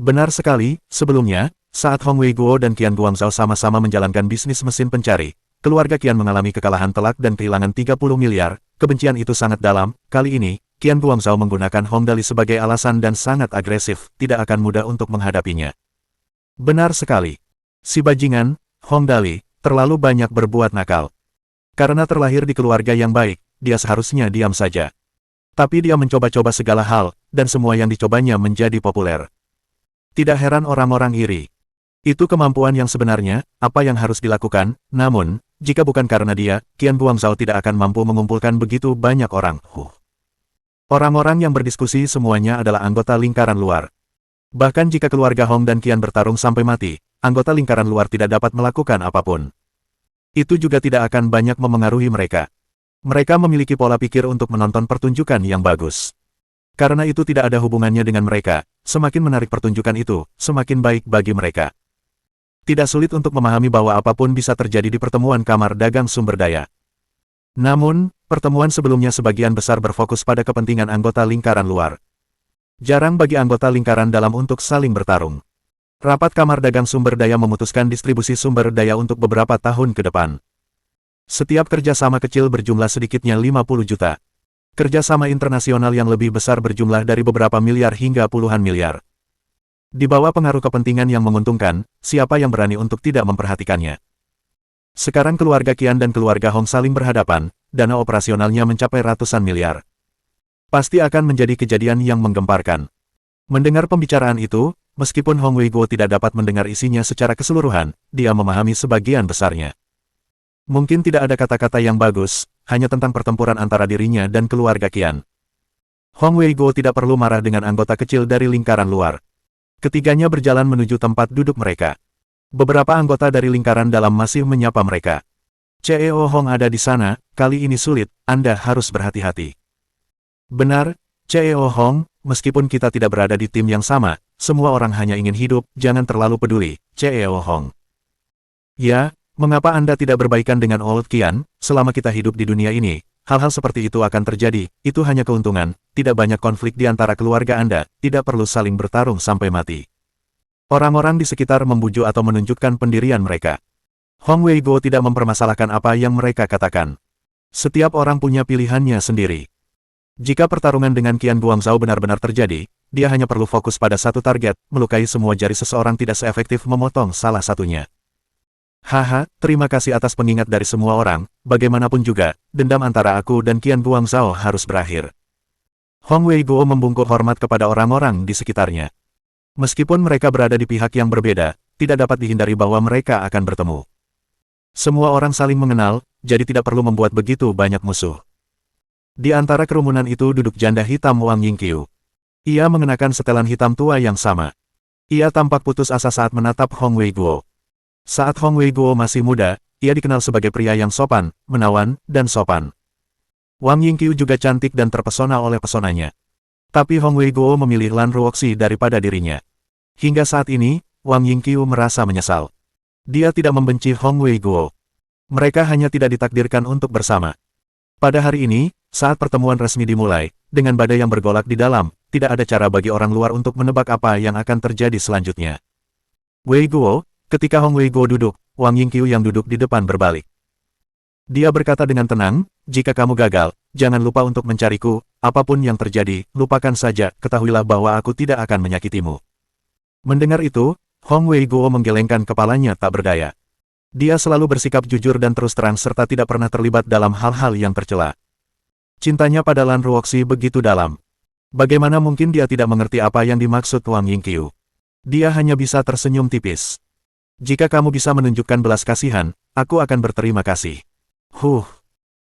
Benar sekali, sebelumnya, saat Hong Weiguo dan Qian Guangzhou sama-sama menjalankan bisnis mesin pencari, keluarga Qian mengalami kekalahan telak dan kehilangan 30 miliar, kebencian itu sangat dalam, kali ini, Qian Guangzhou menggunakan Hong Dali sebagai alasan dan sangat agresif, tidak akan mudah untuk menghadapinya. Benar sekali. Si bajingan, Hong Dali, terlalu banyak berbuat nakal. Karena terlahir di keluarga yang baik, dia seharusnya diam saja. Tapi dia mencoba-coba segala hal, dan semua yang dicobanya menjadi populer. Tidak heran orang-orang iri. Itu kemampuan yang sebenarnya, apa yang harus dilakukan, namun, jika bukan karena dia, Qian Guangzhou tidak akan mampu mengumpulkan begitu banyak orang. Orang-orang yang berdiskusi semuanya adalah anggota lingkaran luar. Bahkan jika keluarga Hong dan Qian bertarung sampai mati, anggota lingkaran luar tidak dapat melakukan apapun. Itu juga tidak akan banyak memengaruhi mereka. Mereka memiliki pola pikir untuk menonton pertunjukan yang bagus. Karena itu tidak ada hubungannya dengan mereka, semakin menarik pertunjukan itu, semakin baik bagi mereka. Tidak sulit untuk memahami bahwa apapun bisa terjadi di pertemuan kamar dagang sumber daya. Namun, pertemuan sebelumnya sebagian besar berfokus pada kepentingan anggota lingkaran luar. Jarang bagi anggota lingkaran dalam untuk saling bertarung. Rapat kamar dagang sumber daya memutuskan distribusi sumber daya untuk beberapa tahun ke depan. Setiap kerjasama kecil berjumlah sedikitnya 50 juta. Kerjasama internasional yang lebih besar berjumlah dari beberapa miliar hingga puluhan miliar. Di bawah pengaruh kepentingan yang menguntungkan, siapa yang berani untuk tidak memperhatikannya? Sekarang keluarga Qian dan keluarga Hong saling berhadapan, dana operasionalnya mencapai ratusan miliar. Pasti akan menjadi kejadian yang menggemparkan. Mendengar pembicaraan itu, meskipun Hong Weiguo tidak dapat mendengar isinya secara keseluruhan, dia memahami sebagian besarnya. Mungkin tidak ada kata-kata yang bagus, hanya tentang pertempuran antara dirinya dan keluarga Qian. Hong Weiguo tidak perlu marah dengan anggota kecil dari lingkaran luar. Ketiganya berjalan menuju tempat duduk mereka. Beberapa anggota dari lingkaran dalam masih menyapa mereka. CEO Hong ada di sana, kali ini sulit, Anda harus berhati-hati. Benar, CEO Hong, meskipun kita tidak berada di tim yang sama, semua orang hanya ingin hidup, jangan terlalu peduli, CEO Hong. Ya, mengapa Anda tidak berbaikan dengan Old Qian? Selama kita hidup di dunia ini, hal-hal seperti itu akan terjadi, itu hanya keuntungan, tidak banyak konflik di antara keluarga Anda, tidak perlu saling bertarung sampai mati. Orang-orang di sekitar membujuk atau menunjukkan pendirian mereka. Hong Weiguo tidak mempermasalahkan apa yang mereka katakan. Setiap orang punya pilihannya sendiri. Jika pertarungan dengan Qian Guangzhou benar-benar terjadi, dia hanya perlu fokus pada satu target, melukai semua jari seseorang tidak seefektif memotong salah satunya. Haha, terima kasih atas pengingat dari semua orang, bagaimanapun juga, dendam antara aku dan Qian Guangzhou harus berakhir. Hong Weiguo membungkuk hormat kepada orang-orang di sekitarnya. Meskipun mereka berada di pihak yang berbeda, tidak dapat dihindari bahwa mereka akan bertemu. Semua orang saling mengenal, jadi tidak perlu membuat begitu banyak musuh. Di antara kerumunan itu duduk janda hitam Wang Yingqiu. Ia mengenakan setelan hitam tua yang sama. Ia tampak putus asa saat menatap Hong Weiguo. Saat Hong Weiguo masih muda, ia dikenal sebagai pria yang sopan, menawan, dan sopan. Wang Yingqiu juga cantik dan terpesona oleh pesonanya. Tapi Hong Weiguo memilih Lan Ruoxi daripada dirinya. Hingga saat ini, Wang Yingqiu merasa menyesal. Dia tidak membenci Hong Weiguo. Mereka hanya tidak ditakdirkan untuk bersama. Pada hari ini, saat pertemuan resmi dimulai, dengan badai yang bergolak di dalam, tidak ada cara bagi orang luar untuk menebak apa yang akan terjadi selanjutnya. Weiguo, ketika Hong Weiguo duduk, Wang Yingqiu yang duduk di depan berbalik. Dia berkata dengan tenang, jika kamu gagal, jangan lupa untuk mencariku, apapun yang terjadi, lupakan saja, ketahuilah bahwa aku tidak akan menyakitimu. Mendengar itu, Hong Weiguo menggelengkan kepalanya tak berdaya. Dia selalu bersikap jujur dan terus terang serta tidak pernah terlibat dalam hal-hal yang tercela. Cintanya pada Lan Ruoxi begitu dalam. Bagaimana mungkin dia tidak mengerti apa yang dimaksud Wang Yingqiu? Dia hanya bisa tersenyum tipis. Jika kamu bisa menunjukkan belas kasihan, aku akan berterima kasih.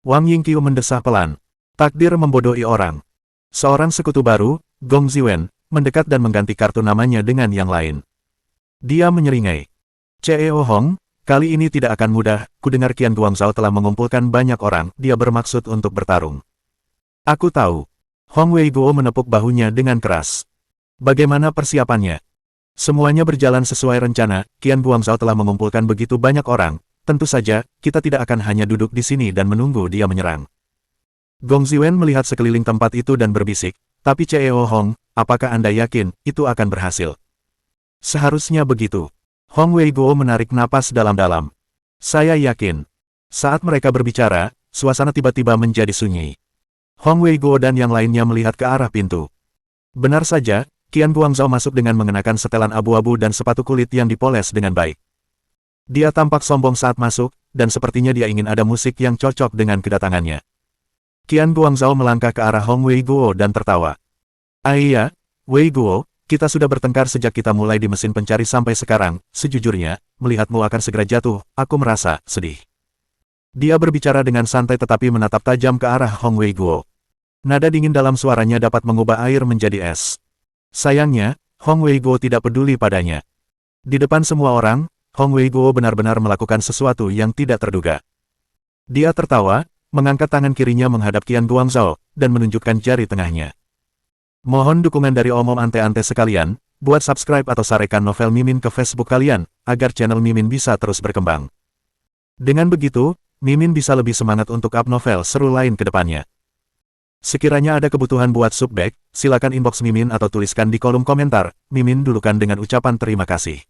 Wang Yingqiu mendesah pelan. Takdir membodohi orang. Seorang sekutu baru, Gong Ziwen, mendekat dan mengganti kartu namanya dengan yang lain. Dia menyeringai. CEO Hong, kali ini tidak akan mudah, kudengar Qian Guangzhou telah mengumpulkan banyak orang, dia bermaksud untuk bertarung. Aku tahu. Hong Weiguo menepuk bahunya dengan keras. Bagaimana persiapannya? Semuanya berjalan sesuai rencana, Qian Guangzhou telah mengumpulkan begitu banyak orang, tentu saja, kita tidak akan hanya duduk di sini dan menunggu dia menyerang. Gong Ziwen melihat sekeliling tempat itu dan berbisik, tapi CEO Hong, apakah Anda yakin, itu akan berhasil? Seharusnya begitu. Hong Weiguo menarik napas dalam-dalam. Saya yakin. Saat mereka berbicara, suasana tiba-tiba menjadi sunyi. Hong Weiguo dan yang lainnya melihat ke arah pintu. Benar saja, Qian Guangzhou masuk dengan mengenakan setelan abu-abu dan sepatu kulit yang dipoles dengan baik. Dia tampak sombong saat masuk, dan sepertinya dia ingin ada musik yang cocok dengan kedatangannya. Qian Guangzhou melangkah ke arah Hong Weiguo dan tertawa. Iya, Weiguo, kita sudah bertengkar sejak kita mulai di mesin pencari sampai sekarang, sejujurnya, melihatmu akan segera jatuh, aku merasa sedih. Dia berbicara dengan santai tetapi menatap tajam ke arah Hong Weiguo. Nada dingin dalam suaranya dapat mengubah air menjadi es. Sayangnya, Hong Weiguo tidak peduli padanya. Di depan semua orang, Hong Weiguo benar-benar melakukan sesuatu yang tidak terduga. Dia tertawa, mengangkat tangan kirinya menghadap Qian Guangzhou, dan menunjukkan jari tengahnya. Mohon dukungan dari om-om ante-ante sekalian, buat subscribe atau sarekan novel Mimin ke Facebook kalian, agar channel Mimin bisa terus berkembang. Dengan begitu, Mimin bisa lebih semangat untuk up novel seru lain ke depannya. Sekiranya ada kebutuhan buat subback, silakan inbox Mimin atau tuliskan di kolom komentar, Mimin dulukan dengan ucapan terima kasih.